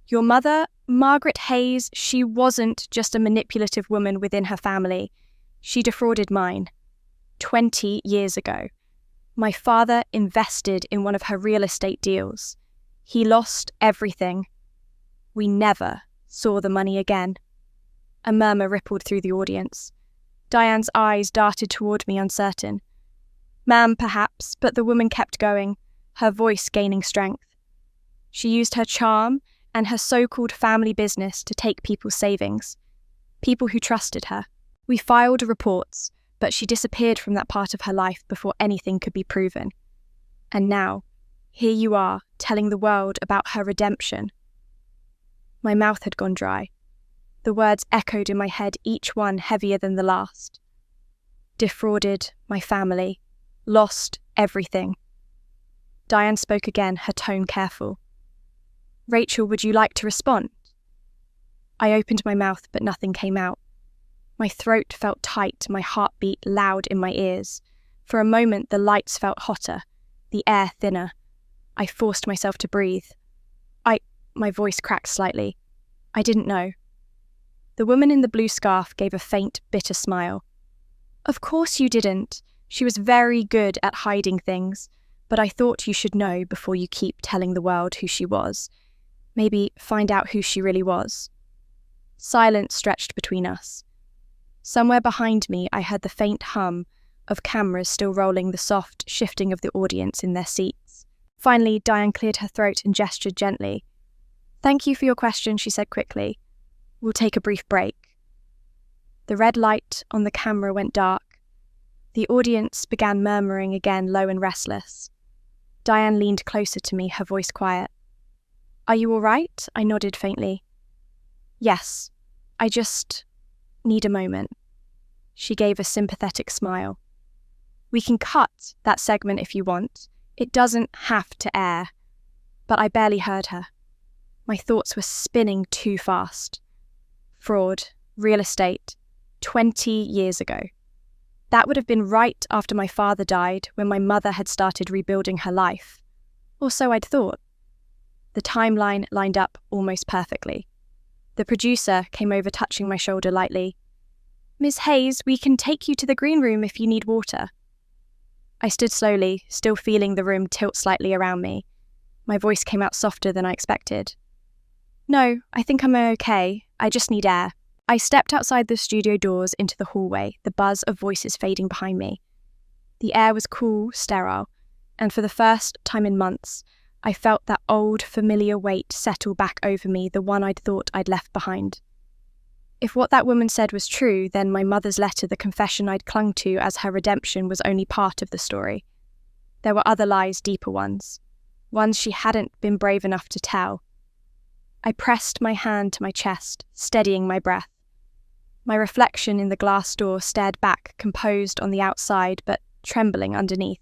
"Your mother, Margaret Hayes, she wasn't just a manipulative woman within her family. She defrauded mine. 20 years ago. My father invested in one of her real estate deals. He lost everything. We never saw the money again." A murmur rippled through the audience. Diane's eyes darted toward me, uncertain. "Ma'am, perhaps," but the woman kept going, her voice gaining strength. "She used her charm and her so-called family business to take people's savings. People who trusted her. We filed reports, but she disappeared from that part of her life before anything could be proven. And now, here you are, telling the world about her redemption." My mouth had gone dry. The words echoed in my head, each one heavier than the last. Defrauded my family. Lost everything. Diane spoke again, her tone careful. "Rachel, would you like to respond?" I opened my mouth, but nothing came out. My throat felt tight, my heart beat loud in my ears. For a moment, the lights felt hotter, the air thinner. I forced myself to breathe. My voice cracked slightly. "I didn't know." The woman in the blue scarf gave a faint, bitter smile. Of course you didn't. She was very good at hiding things, but I thought you should know before you keep telling the world who she was. Maybe find out who she really was. Silence stretched between us. Somewhere behind me, I heard the faint hum of cameras still rolling, the soft shifting of the audience in their seats. Finally, Diane cleared her throat and gestured gently. Thank you for your question, she said quickly. We'll take a brief break. The red light on the camera went dark. The audience began murmuring again, low and restless. Diane leaned closer to me, her voice quiet. Are you all right? I nodded faintly. Yes, I just need a moment. She gave a sympathetic smile. We can cut that segment if you want. It doesn't have to air. But I barely heard her. My thoughts were spinning too fast. Fraud, real estate, 20 years ago. That would have been right after my father died, when my mother had started rebuilding her life. Or so I'd thought. The timeline lined up almost perfectly. The producer came over, touching my shoulder lightly. Miss Hayes, we can take you to the green room if you need water. I stood slowly, still feeling the room tilt slightly around me. My voice came out softer than I expected. No, I think I'm okay. I just need air. I stepped outside the studio doors into the hallway, the buzz of voices fading behind me. The air was cool, sterile, and for the first time in months, I felt that old, familiar weight settle back over me, the one I'd thought I'd left behind. If what that woman said was true, then my mother's letter, the confession I'd clung to as her redemption, was only part of the story. There were other lies, deeper ones she hadn't been brave enough to tell. I pressed my hand to my chest, steadying my breath. My reflection in the glass door stared back, composed on the outside, but trembling underneath.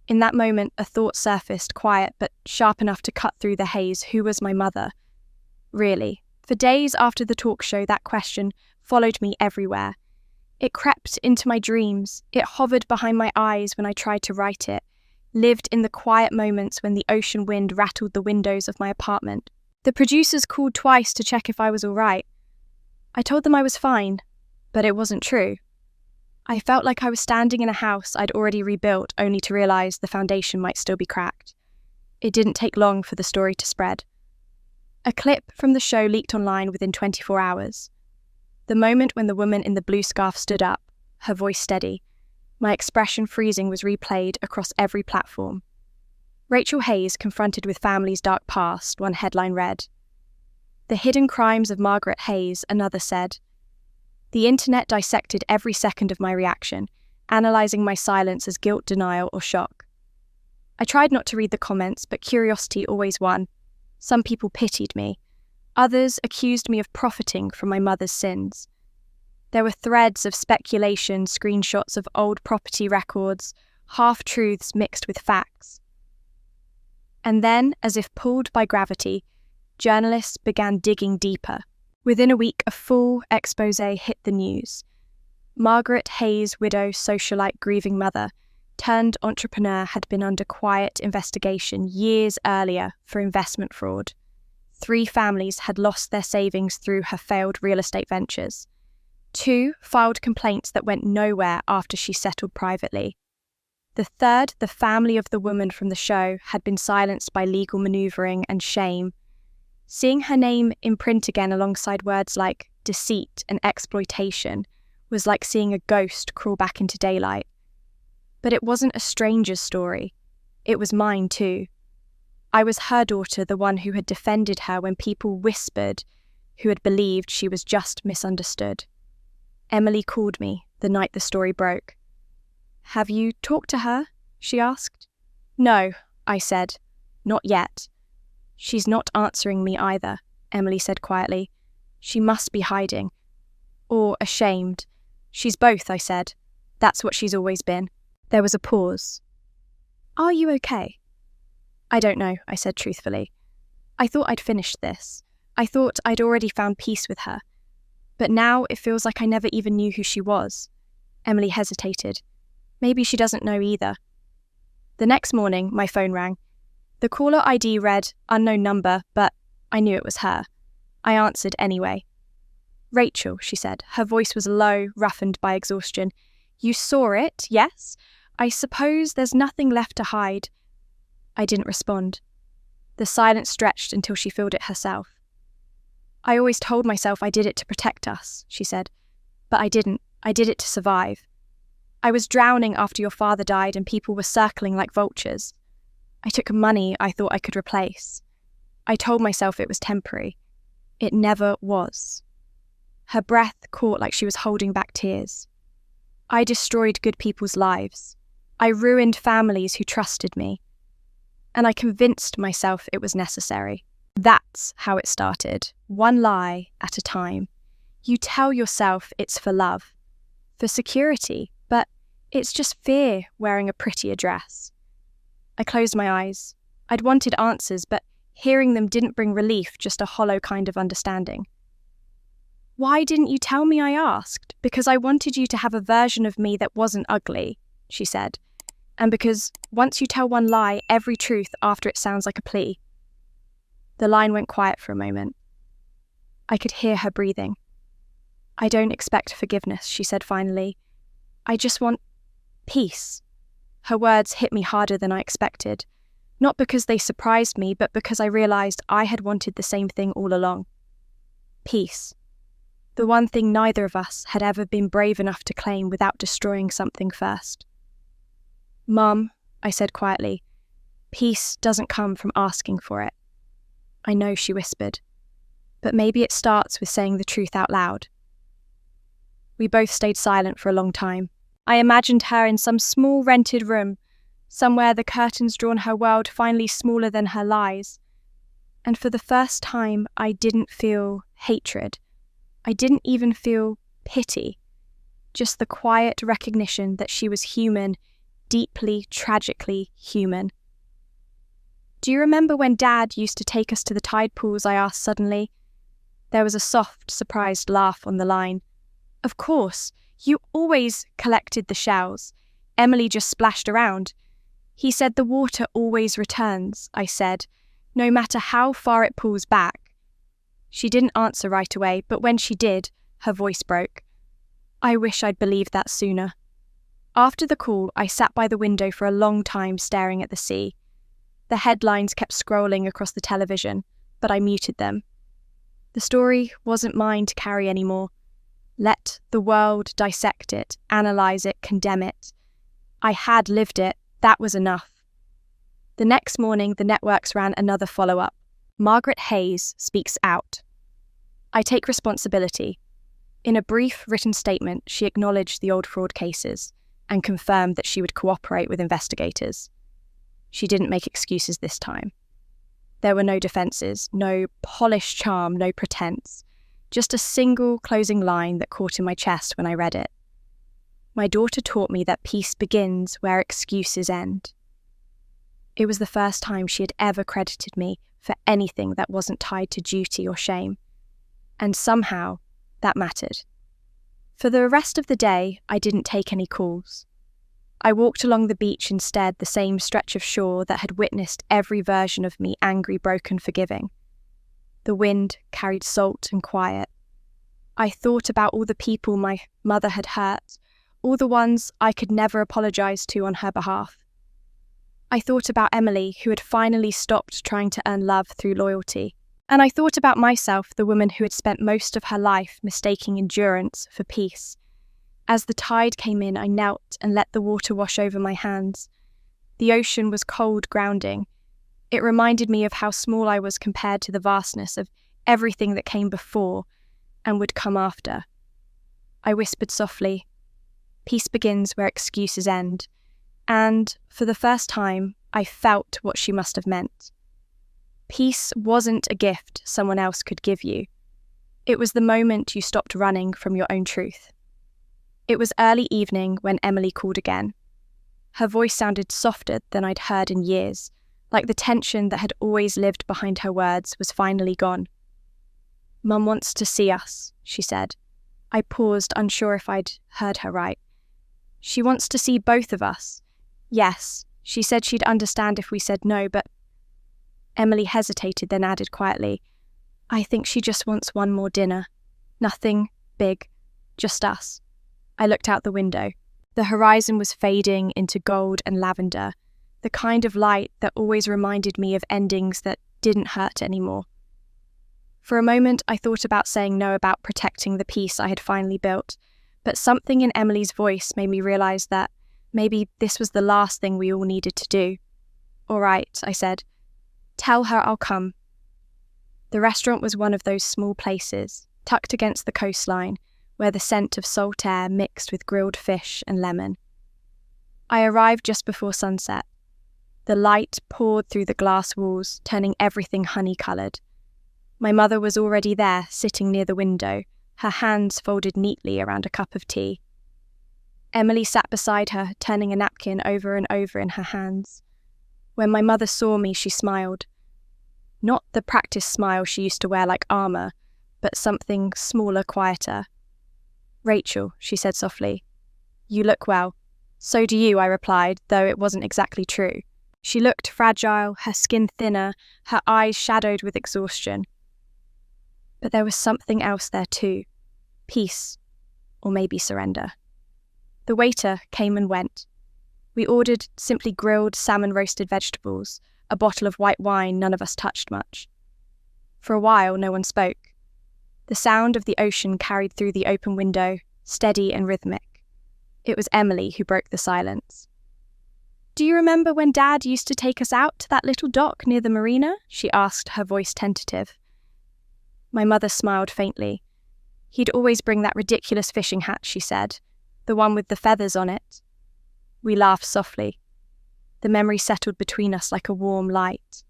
In that moment, a thought surfaced, quiet but sharp enough to cut through the haze. Who was my mother? Really? For days after the talk show, that question followed me everywhere. It crept into my dreams. It hovered behind my eyes when I tried to write it, lived in the quiet moments when the ocean wind rattled the windows of my apartment. The producers called twice to check if I was all right. I told them I was fine, but it wasn't true. I felt like I was standing in a house I'd already rebuilt, only to realise the foundation might still be cracked. It didn't take long for the story to spread. A clip from the show leaked online within 24 hours. The moment when the woman in the blue scarf stood up, her voice steady, my expression freezing, was replayed across every platform. Rachel Hayes confronted with family's dark past, one headline read. The hidden crimes of Margaret Hayes, another said. The internet dissected every second of my reaction, analysing my silence as guilt, denial, or shock. I tried not to read the comments, but curiosity always won. Some people pitied me. Others accused me of profiting from my mother's sins. There were threads of speculation, screenshots of old property records, half-truths mixed with facts. And then, as if pulled by gravity, journalists began digging deeper. Within a week, a full exposé hit the news. Margaret Hayes, widow, socialite, grieving mother, turned entrepreneur, had been under quiet investigation years earlier for investment fraud. 3 families had lost their savings through her failed real estate ventures. 2 filed complaints that went nowhere after she settled privately. The third, the family of the woman from the show, had been silenced by legal manoeuvring and shame. Seeing her name in print again alongside words like deceit and exploitation was like seeing a ghost crawl back into daylight. But it wasn't a stranger's story. It was mine too. I was her daughter, the one who had defended her when people whispered, who had believed she was just misunderstood. Emily called me the night the story broke. Have you talked to her? She asked. No, I said. Not yet. She's not answering me either, Emily said quietly. She must be hiding. Or ashamed. She's both, I said. That's what she's always been. There was a pause. Are you okay? I don't know, I said truthfully. I thought I'd finished this. I thought I'd already found peace with her. But now it feels like I never even knew who she was. Emily hesitated. Maybe she doesn't know either. The next morning, my phone rang. The caller ID read unknown number, but I knew it was her. I answered anyway. Rachel, she said. Her voice was low, roughened by exhaustion. You saw it, yes? I suppose there's nothing left to hide. I didn't respond. The silence stretched until she filled it herself. I always told myself I did it to protect us, she said. But I didn't. I did it to survive. I was drowning after your father died and people were circling like vultures. I took money I thought I could replace. I told myself it was temporary. It never was. Her breath caught like she was holding back tears. I destroyed good people's lives. I ruined families who trusted me. And I convinced myself it was necessary. That's how it started, one lie at a time. You tell yourself it's for love, for security, but it's just fear wearing a prettier dress. I closed my eyes. I'd wanted answers, but hearing them didn't bring relief, just a hollow kind of understanding. Why didn't you tell me, I asked? Because I wanted you to have a version of me that wasn't ugly, she said. And because once you tell one lie, every truth after it sounds like a plea. The line went quiet for a moment. I could hear her breathing. I don't expect forgiveness, she said finally. I just want peace. Her words hit me harder than I expected. Not because they surprised me, but because I realized I had wanted the same thing all along. Peace. The one thing neither of us had ever been brave enough to claim without destroying something first. Mum, I said quietly, peace doesn't come from asking for it. I know, she whispered, but maybe it starts with saying the truth out loud. We both stayed silent for a long time. I imagined her in some small rented room, somewhere the curtains drawn her world finally smaller than her lies. And for the first time, I didn't feel hatred. I didn't even feel pity. Just the quiet recognition that she was human, deeply, tragically human. Do you remember when Dad used to take us to the tide pools? I asked suddenly. There was a soft, surprised laugh on the line. Of course, you always collected the shells. Emily just splashed around. He said the water always returns, I said, no matter how far it pulls back. She didn't answer right away, but when she did, her voice broke. I wish I'd believed that sooner. After the call, I sat by the window for a long time staring at the sea. The headlines kept scrolling across the television, but I muted them. The story wasn't mine to carry anymore. Let the world dissect it, analyse it, condemn it. I had lived it, that was enough. The next morning, the networks ran another follow-up. Margaret Hayes speaks out. I take responsibility. In a brief written statement, she acknowledged the old fraud cases and confirmed that she would cooperate with investigators. She didn't make excuses this time. There were no defences, no polished charm, no pretense, just a single closing line that caught in my chest when I read it. My daughter taught me that peace begins where excuses end. It was the first time she had ever credited me for anything that wasn't tied to duty or shame. And somehow, that mattered. For the rest of the day, I didn't take any calls. I walked along the beach instead, the same stretch of shore that had witnessed every version of me, angry, broken, forgiving. The wind carried salt and quiet. I thought about all the people my mother had hurt, all the ones I could never apologise to on her behalf. I thought about Emily, who had finally stopped trying to earn love through loyalty. And I thought about myself, the woman who had spent most of her life mistaking endurance for peace. As the tide came in, I knelt and let the water wash over my hands. The ocean was cold, grounding. It reminded me of how small I was compared to the vastness of everything that came before and would come after. I whispered softly, "Peace begins where excuses end." And, for the first time, I felt what she must have meant. Peace wasn't a gift someone else could give you. It was the moment you stopped running from your own truth. It was early evening when Emily called again. Her voice sounded softer than I'd heard in years, like the tension that had always lived behind her words was finally gone. "Mum wants to see us," she said. I paused, unsure if I'd heard her right. "She wants to see both of us." "Yes, she said she'd understand if we said no, but..." Emily hesitated, then added quietly, "I think she just wants one more dinner." Nothing big, just us. I looked out the window. The horizon was fading into gold and lavender, the kind of light that always reminded me of endings that didn't hurt anymore. For a moment, I thought about saying no about protecting the peace I had finally built, but something in Emily's voice made me realize that maybe this was the last thing we all needed to do. "All right," I said. "Tell her I'll come." The restaurant was one of those small places, tucked against the coastline, where the scent of salt air mixed with grilled fish and lemon. I arrived just before sunset. The light poured through the glass walls, turning everything honey-coloured. My mother was already there, sitting near the window, her hands folded neatly around a cup of tea. Emily sat beside her, turning a napkin over and over in her hands. When my mother saw me, she smiled. Not the practice smile she used to wear like armour, but something smaller, quieter. "Rachel," she said softly, "you look well." "So do you," I replied, though it wasn't exactly true. She looked fragile, her skin thinner, her eyes shadowed with exhaustion. But there was something else there too. Peace, or maybe surrender. The waiter came and went. We ordered simply grilled salmon-roasted vegetables, a bottle of white wine none of us touched much. For a while, no one spoke. The sound of the ocean carried through the open window, steady and rhythmic. It was Emily who broke the silence. "Do you remember when Dad used to take us out to that little dock near the marina?" she asked, her voice tentative. My mother smiled faintly. "He'd always bring that ridiculous fishing hat," she said, "the one with the feathers on it." We laughed softly. The memory settled between us like a warm light.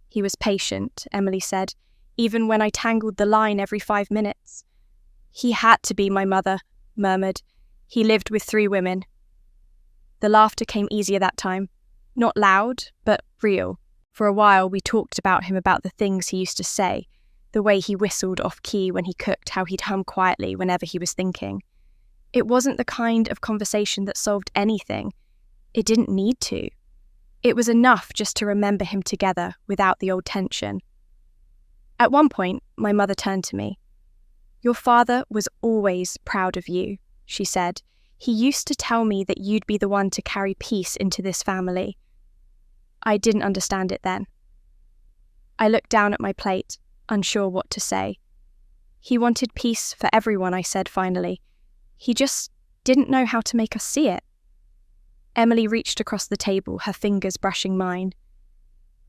"He was patient," Emily said, "even when I tangled the line every 5 minutes. He had to be," my mother murmured. "He lived with 3 women." The laughter came easier that time. Not loud, but real. For a while we talked about the things he used to say, the way he whistled off-key when he cooked, how he'd hum quietly whenever he was thinking. It wasn't the kind of conversation that solved anything. It didn't need to. It was enough just to remember him together without the old tension. At one point, my mother turned to me. "Your father was always proud of you," she said. "He used to tell me that you'd be the one to carry peace into this family." I didn't understand it then. I looked down at my plate, unsure what to say. "He wanted peace for everyone," I said finally. "He just didn't know how to make us see it." Emily reached across the table, her fingers brushing mine.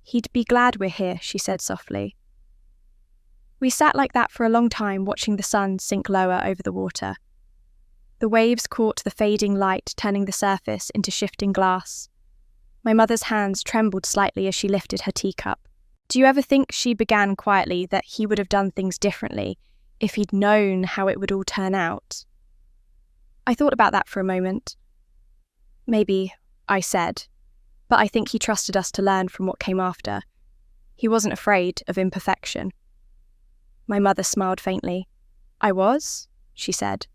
"He'd be glad we're here," she said softly. We sat like that for a long time, watching the sun sink lower over the water. The waves caught the fading light, turning the surface into shifting glass. My mother's hands trembled slightly as she lifted her teacup. "Do you ever think," she began quietly, "that he would have done things differently if he'd known how it would all turn out?" I thought about that for a moment. "Maybe," I said, "but I think he trusted us to learn from what came after. He wasn't afraid of imperfection." My mother smiled faintly. "I was," she said,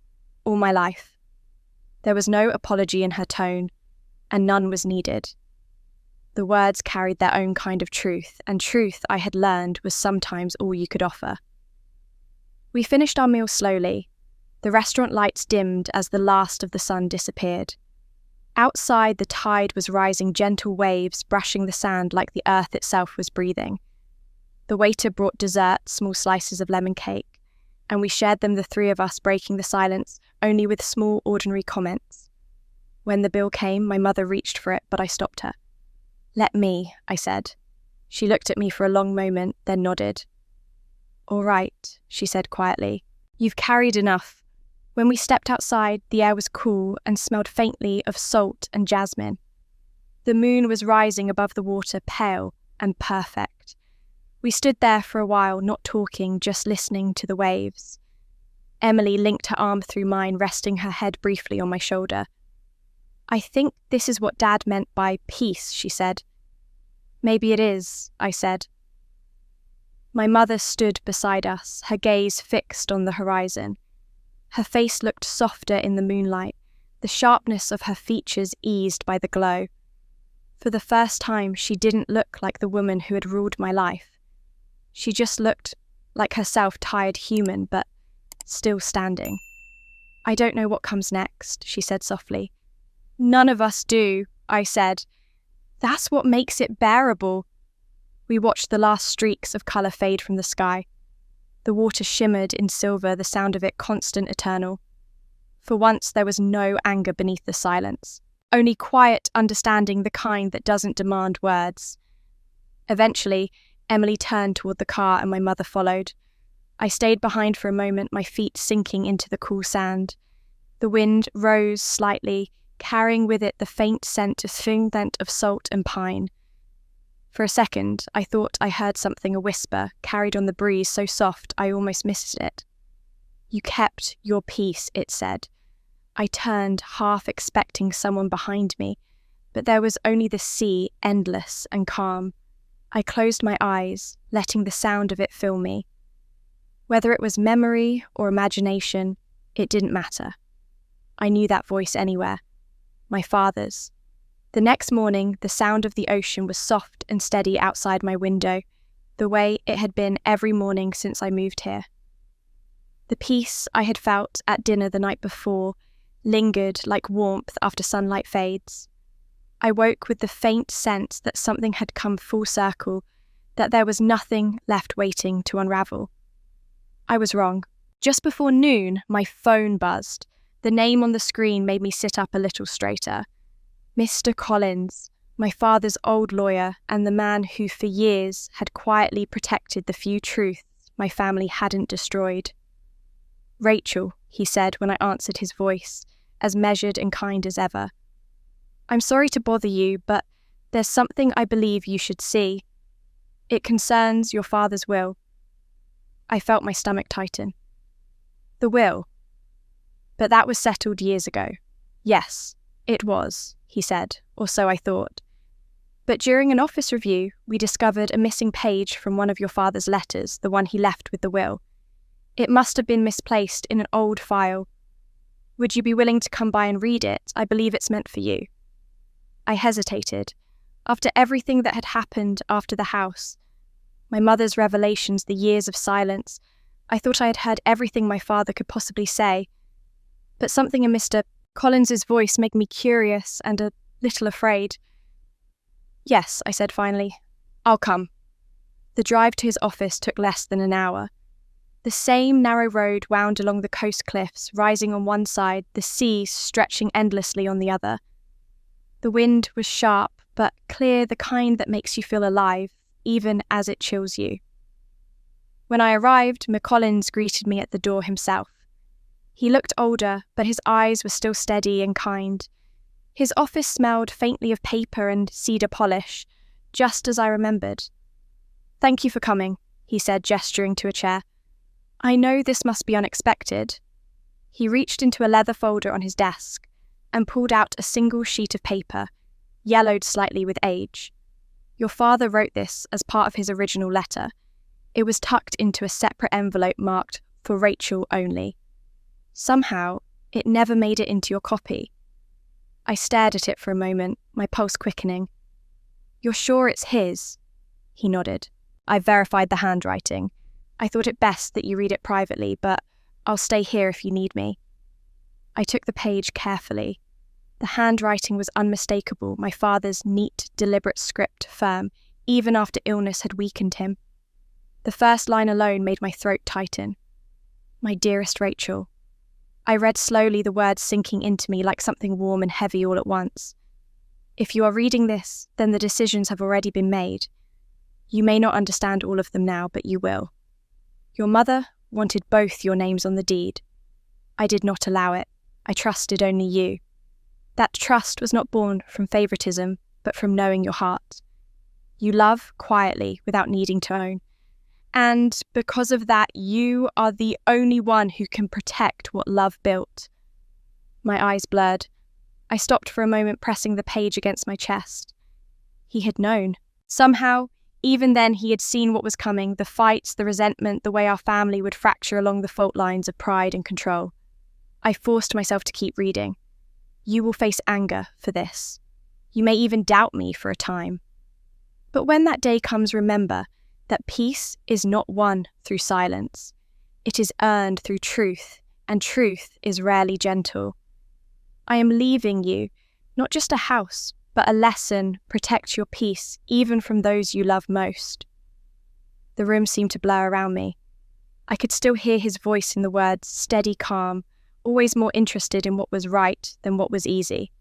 "all my life." There was no apology in her tone, and none was needed. The words carried their own kind of truth, and truth, I had learned, was sometimes all you could offer. We finished our meal slowly. The restaurant lights dimmed as the last of the sun disappeared. Outside, the tide was rising, gentle waves brushing the sand like the earth itself was breathing. The waiter brought dessert, small slices of lemon cake, and we shared them, the 3 of us, breaking the silence only with small, ordinary comments. When the bill came, my mother reached for it, but I stopped her. "Let me," I said. She looked at me for a long moment, then nodded. "All right," she said quietly. "You've carried enough." When we stepped outside, the air was cool and smelled faintly of salt and jasmine. The moon was rising above the water, pale and perfect. We stood there for a while, not talking, just listening to the waves. Emily linked her arm through mine, resting her head briefly on my shoulder. "I think this is what Dad meant by peace," she said. "Maybe it is," I said. My mother stood beside us, her gaze fixed on the horizon. Her face looked softer in the moonlight, the sharpness of her features eased by the glow. For the first time, she didn't look like the woman who had ruled my life. She just looked like herself, tired, human, but still standing. "I don't know what comes next," she said softly. "None of us do," I said. "That's what makes it bearable." We watched the last streaks of colour fade from the sky. The water shimmered in silver, the sound of it constant, eternal. For once there was no anger beneath the silence, only quiet understanding, the kind that doesn't demand words. Eventually, Emily turned toward the car and my mother followed. I stayed behind for a moment, my feet sinking into the cool sand. The wind rose slightly, carrying with it the faint scent of salt and pine. For a second, I thought I heard something, a whisper, carried on the breeze so soft I almost missed it. "You kept your peace," it said. I turned, half expecting someone behind me, but there was only the sea, endless and calm. I closed my eyes, letting the sound of it fill me. Whether it was memory or imagination, it didn't matter. I knew that voice anywhere. My father's. The next morning, the sound of the ocean was soft and steady outside my window, the way it had been every morning since I moved here. The peace I had felt at dinner the night before lingered like warmth after sunlight fades. I woke with the faint sense that something had come full circle, that there was nothing left waiting to unravel. I was wrong. Just before noon, my phone buzzed. The name on the screen made me sit up a little straighter. Mr. Collins, my father's old lawyer and the man who for years had quietly protected the few truths my family hadn't destroyed. "Rachel," he said when I answered his voice, as measured and kind as ever. "I'm sorry to bother you, but there's something I believe you should see. It concerns your father's will." I felt my stomach tighten. The will? But that was settled years ago. Yes, it was, he said, or so I thought. But during an office review, we discovered a missing page from one of your father's letters, the one he left with the will. It must have been misplaced in an old file. Would you be willing to come by and read it? I believe it's meant for you. I hesitated. After everything that had happened after the house, my mother's revelations, the years of silence, I thought I had heard everything my father could possibly say. But something in Mr. Collins's voice made me curious and a little afraid. "Yes," I said finally. "I'll come." The drive to his office took less than an hour. The same narrow road wound along the coast cliffs, rising on one side, the sea stretching endlessly on the other. The wind was sharp, but clear, the kind that makes you feel alive, even as it chills you. When I arrived, McCollins greeted me at the door himself. He looked older, but his eyes were still steady and kind. His office smelled faintly of paper and cedar polish, just as I remembered. "Thank you for coming," he said, gesturing to a chair. "I know this must be unexpected." He reached into a leather folder on his desk and pulled out a single sheet of paper, yellowed slightly with age. "Your father wrote this as part of his original letter. It was tucked into a separate envelope marked for Rachel only. Somehow, it never made it into your copy." I stared at it for a moment, my pulse quickening. "You're sure it's his?" He nodded. "I verified the handwriting. I thought it best that you read it privately, but I'll stay here if you need me." I took the page carefully. The handwriting was unmistakable, my father's neat, deliberate script firm, even after illness had weakened him. The first line alone made my throat tighten. "My dearest Rachel." I read slowly, the words sinking into me like something warm and heavy all at once. "If you are reading this, then the decisions have already been made. You may not understand all of them now, but you will. Your mother wanted both your names on the deed. I did not allow it. I trusted only you. That trust was not born from favoritism, but from knowing your heart. You love quietly without needing to own. And because of that, you are the only one who can protect what love built." My eyes blurred. I stopped for a moment, pressing the page against my chest. He had known. Somehow, even then he had seen what was coming, the fights, the resentment, the way our family would fracture along the fault lines of pride and control. I forced myself to keep reading. "You will face anger for this. You may even doubt me for a time. But when that day comes, remember that peace is not won through silence. It is earned through truth, and truth is rarely gentle. I am leaving you, not just a house, but a lesson. Protect your peace, even from those you love most. The room seemed to blur around me. I could still hear his voice in the words, steady, calm, always more interested in what was right than what was easy.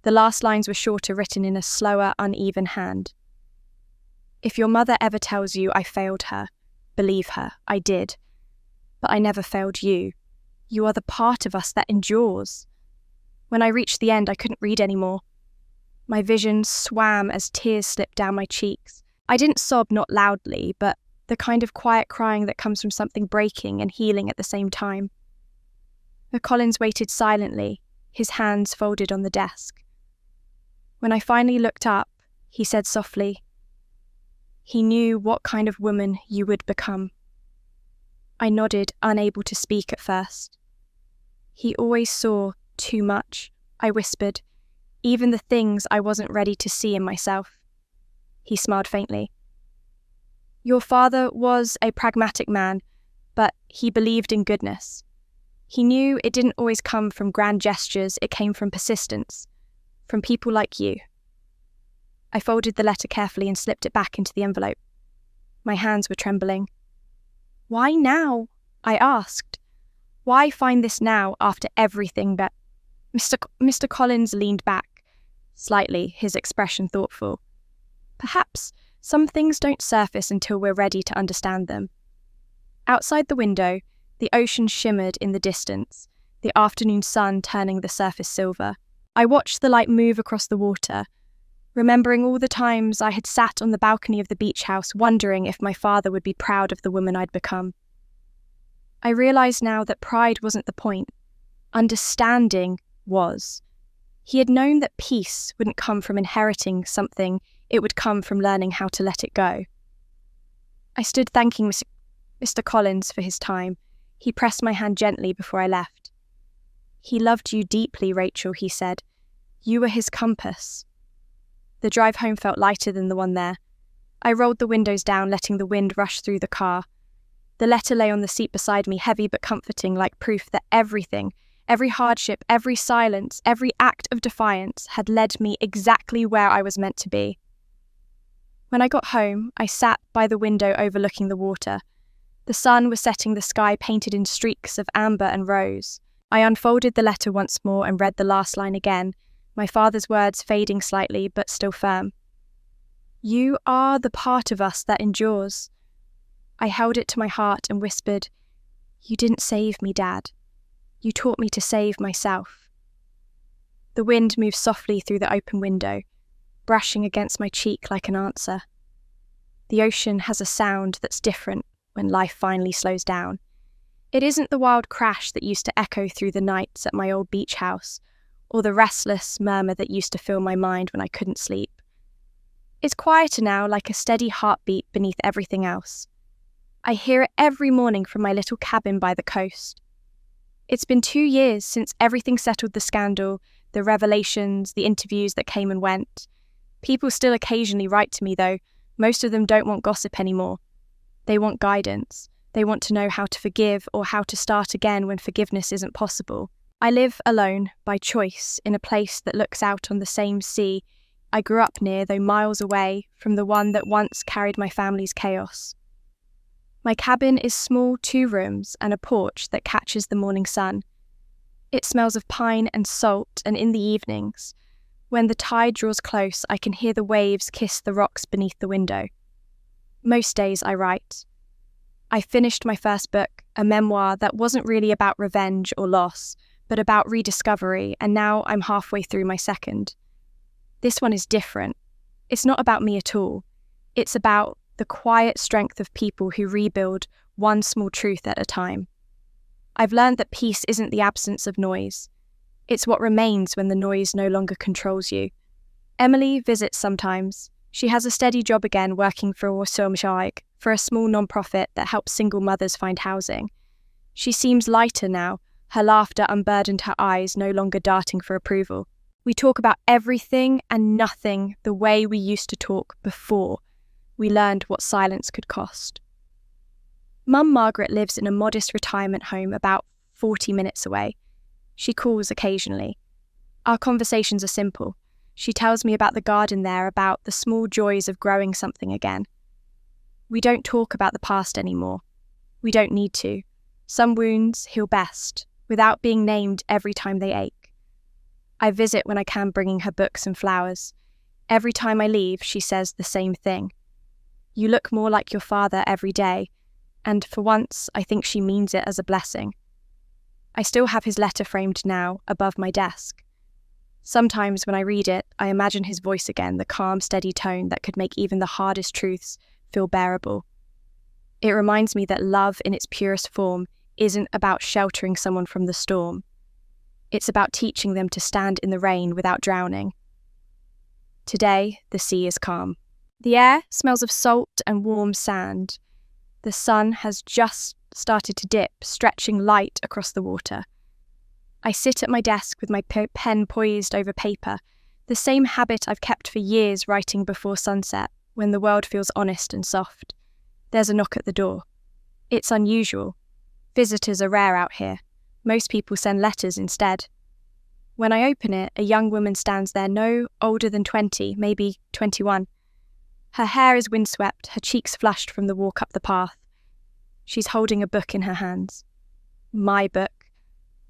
The last lines were shorter, written in a slower, uneven hand. If your mother ever tells you I failed her, believe her, I did. But I never failed you. You are the part of us that endures. When I reached the end, I couldn't read anymore. My vision swam as tears slipped down my cheeks. I didn't sob, not loudly, but the kind of quiet crying that comes from something breaking and healing at the same time. Collins waited silently, his hands folded on the desk. When I finally looked up, he said softly, "He knew what kind of woman you would become." I nodded, unable to speak at first. "He always saw too much," I whispered, "even the things I wasn't ready to see in myself." He smiled faintly. "Your father was a pragmatic man, but he believed in goodness. He knew it didn't always come from grand gestures, it came from persistence, from people like you." I folded the letter carefully and slipped it back into the envelope. My hands were trembling. "Why now?" I asked. "Why find this now after everything that—" Mr. Collins leaned back, slightly, his expression thoughtful. "Perhaps some things don't surface until we're ready to understand them." Outside the window, the ocean shimmered in the distance, the afternoon sun turning the surface silver. I watched the light move across the water, remembering all the times I had sat on the balcony of the beach house wondering if my father would be proud of the woman I'd become. I realised now that pride wasn't the point. Understanding was. He had known that peace wouldn't come from inheriting something, it would come from learning how to let it go. I stood thanking Mr. Collins for his time. He pressed my hand gently before I left. "He loved you deeply, Rachel," he said. "You were his compass." The drive home felt lighter than the one there. I rolled the windows down, letting the wind rush through the car. The letter lay on the seat beside me, heavy but comforting, like proof that everything, every hardship, every silence, every act of defiance had led me exactly where I was meant to be. When I got home, I sat by the window overlooking the water. The sun was setting, the sky painted in streaks of amber and rose. I unfolded the letter once more and read the last line again, my father's words fading slightly but still firm. "You are the part of us that endures." I held it to my heart and whispered, "You didn't save me, Dad. You taught me to save myself." The wind moved softly through the open window, brushing against my cheek like an answer. The ocean has a sound that's different when life finally slows down. It isn't the wild crash that used to echo through the nights at my old beach house, or the restless murmur that used to fill my mind when I couldn't sleep. It's quieter now, like a steady heartbeat beneath everything else. I hear it every morning from my little cabin by the coast. It's been 2 years since everything settled, the scandal, the revelations, the interviews that came and went. People still occasionally write to me, though. Most of them don't want gossip anymore. They want guidance. They want to know how to forgive or how to start again when forgiveness isn't possible. I live alone, by choice, in a place that looks out on the same sea I grew up near, though miles away from the one that once carried my family's chaos. My cabin is small, 2 rooms and a porch that catches the morning sun. It smells of pine and salt, and in the evenings, when the tide draws close, I can hear the waves kiss the rocks beneath the window. Most days I write. I finished my first book, a memoir that wasn't really about revenge or loss, but about rediscovery, and now I'm halfway through my second. This one is different. It's not about me at all. It's about the quiet strength of people who rebuild one small truth at a time. I've learned that peace isn't the absence of noise. It's what remains when the noise no longer controls you. Emily visits sometimes. She has a steady job again working for a small non-profit that helps single mothers find housing. She seems lighter now, her laughter unburdened, her eyes no longer darting for approval. We talk about everything and nothing the way we used to talk before we learned what silence could cost. Mum Margaret lives in a modest retirement home about 40 minutes away. She calls occasionally. Our conversations are simple. She tells me about the garden there, about the small joys of growing something again. We don't talk about the past anymore. We don't need to. Some wounds heal best, without being named every time they ache. I visit when I can, bringing her books and flowers. Every time I leave, she says the same thing. You look more like your father every day, and for once, I think she means it as a blessing. I still have his letter framed now, above my desk. Sometimes when I read it, I imagine his voice again, the calm, steady tone that could make even the hardest truths feel bearable. It reminds me that love in its purest form isn't about sheltering someone from the storm. It's about teaching them to stand in the rain without drowning. Today, the sea is calm. The air smells of salt and warm sand. The sun has just started to dip, stretching light across the water. I sit at my desk with my pen poised over paper, the same habit I've kept for years, writing before sunset, when the world feels honest and soft. There's a knock at the door. It's unusual. Visitors are rare out here. Most people send letters instead. When I open it, a young woman stands there, no older than 20, maybe 21. Her hair is windswept, her cheeks flushed from the walk up the path. She's holding a book in her hands. My book.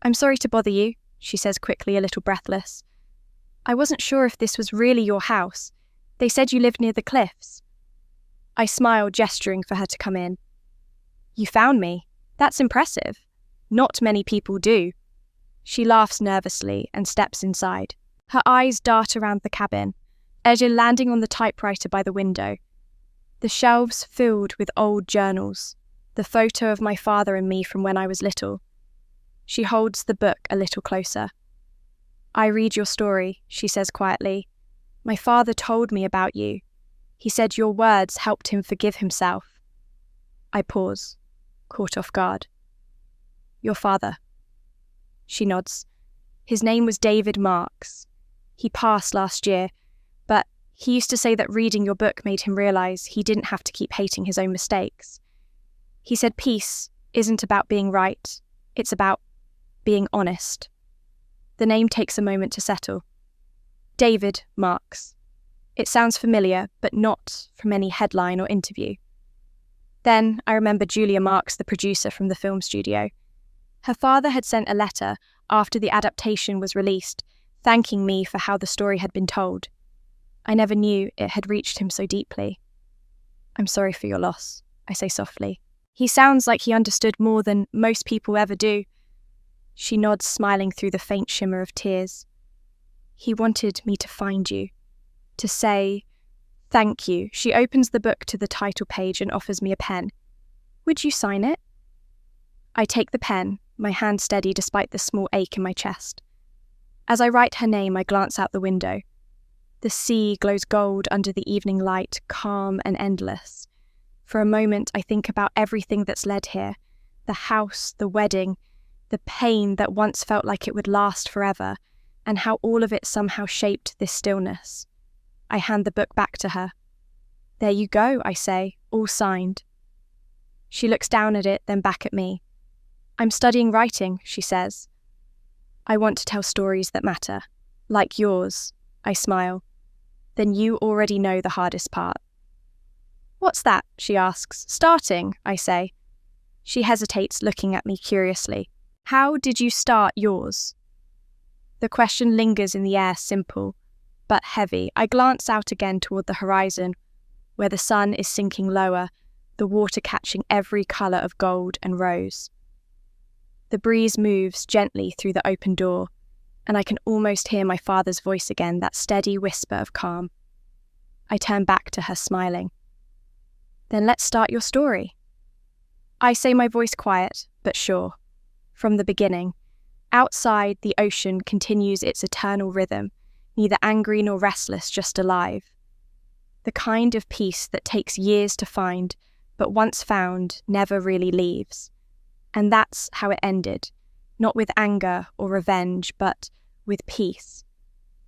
I'm sorry to bother you, she says quickly, a little breathless. I wasn't sure if this was really your house. They said you lived near the cliffs. I smile, gesturing for her to come in. You found me. That's impressive. Not many people do. She laughs nervously and steps inside. Her eyes dart around the cabin, edging landing on the typewriter by the window. The shelves filled with old journals, the photo of my father and me from when I was little. She holds the book a little closer. I read your story, she says quietly. My father told me about you. He said your words helped him forgive himself. I pause, caught off guard. Your father. She nods. His name was David Marks. He passed last year, but he used to say that reading your book made him realize he didn't have to keep hating his own mistakes. He said peace isn't about being right, it's about being honest. The name takes a moment to settle. David Marks. It sounds familiar, but not from any headline or interview. Then I remember Julia Marks, the producer from the film studio. Her father had sent a letter after the adaptation was released, thanking me for how the story had been told. I never knew it had reached him so deeply. I'm sorry for your loss, I say softly. He sounds like he understood more than most people ever do. She nods, smiling through the faint shimmer of tears. He wanted me to find you, to say thank you. She opens the book to the title page and offers me a pen. Would you sign it? I take the pen, my hand steady despite the small ache in my chest. As I write her name, I glance out the window. The sea glows gold under the evening light, calm and endless. For a moment, I think about everything that's led here, the house, the wedding, the pain that once felt like it would last forever, and how all of it somehow shaped this stillness. I hand the book back to her. There you go, I say, all signed. She looks down at it, then back at me. I'm studying writing, she says. I want to tell stories that matter, like yours, I smile. Then you already know the hardest part. What's that? She asks. Starting, I say. She hesitates, looking at me curiously. How did you start yours? The question lingers in the air, simple, but heavy. I glance out again toward the horizon, where the sun is sinking lower, the water catching every colour of gold and rose. The breeze moves gently through the open door, and I can almost hear my father's voice again, that steady whisper of calm. I turn back to her, smiling. Then let's start your story. I say, my voice quiet, but sure. From the beginning, outside, the ocean continues its eternal rhythm, neither angry nor restless, just alive. The kind of peace that takes years to find, but once found, never really leaves. And that's how it ended, not with anger or revenge, but with peace.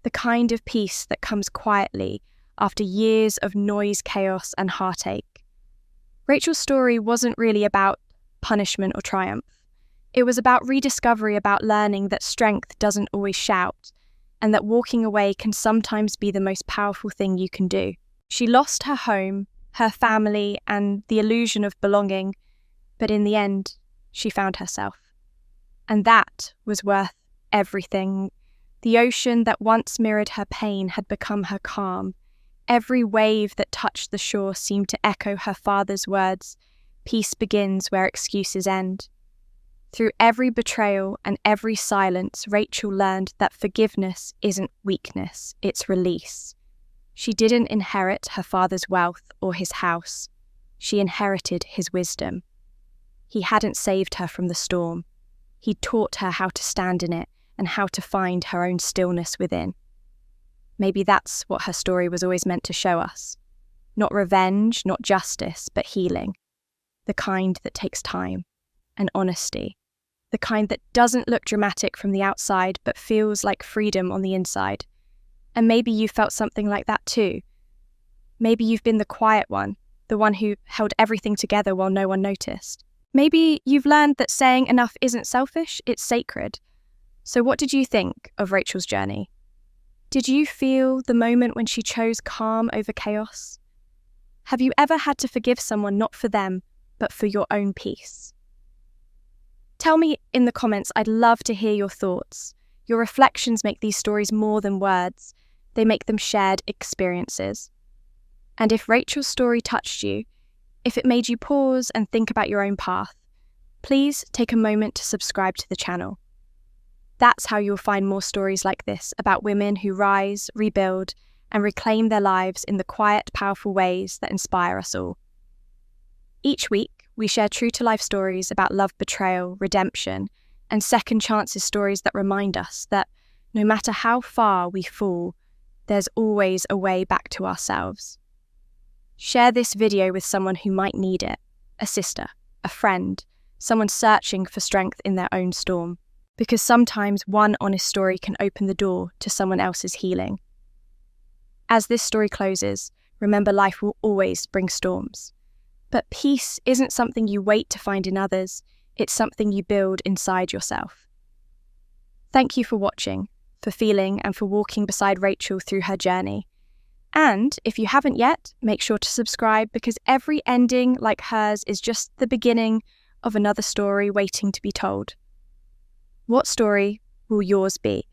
The kind of peace that comes quietly after years of noise, chaos, and heartache. Rachel's story wasn't really about punishment or triumph. It was about rediscovery, about learning that strength doesn't always shout, and that walking away can sometimes be the most powerful thing you can do. She lost her home, her family, and the illusion of belonging, but in the end, she found herself. And that was worth everything. The ocean that once mirrored her pain had become her calm. Every wave that touched the shore seemed to echo her father's words, "Peace begins where excuses end." Through every betrayal and every silence, Rachel learned that forgiveness isn't weakness, it's release. She didn't inherit her father's wealth or his house. She inherited his wisdom. He hadn't saved her from the storm. He taught her how to stand in it and how to find her own stillness within. Maybe that's what her story was always meant to show us. Not revenge, not justice, but healing. The kind that takes time and honesty. The kind that doesn't look dramatic from the outside, but feels like freedom on the inside. And maybe you felt something like that too. Maybe you've been the quiet one, the one who held everything together while no one noticed. Maybe you've learned that saying enough isn't selfish, it's sacred. So what did you think of Rachel's journey? Did you feel the moment when she chose calm over chaos? Have you ever had to forgive someone not for them, but for your own peace? Tell me in the comments, I'd love to hear your thoughts. Your reflections make these stories more than words. They make them shared experiences. And if Rachel's story touched you, if it made you pause and think about your own path, please take a moment to subscribe to the channel. That's how you'll find more stories like this about women who rise, rebuild, and reclaim their lives in the quiet, powerful ways that inspire us all. Each week, we share true-to-life stories about love, betrayal, redemption, and second chances, stories that remind us that no matter how far we fall, there's always a way back to ourselves. Share this video with someone who might need it, a sister, a friend, someone searching for strength in their own storm. Because sometimes one honest story can open the door to someone else's healing. As this story closes, remember life will always bring storms. But peace isn't something you wait to find in others, it's something you build inside yourself. Thank you for watching, for feeling and for walking beside Rachel through her journey. And if you haven't yet, make sure to subscribe because every ending like hers is just the beginning of another story waiting to be told. What story will yours be?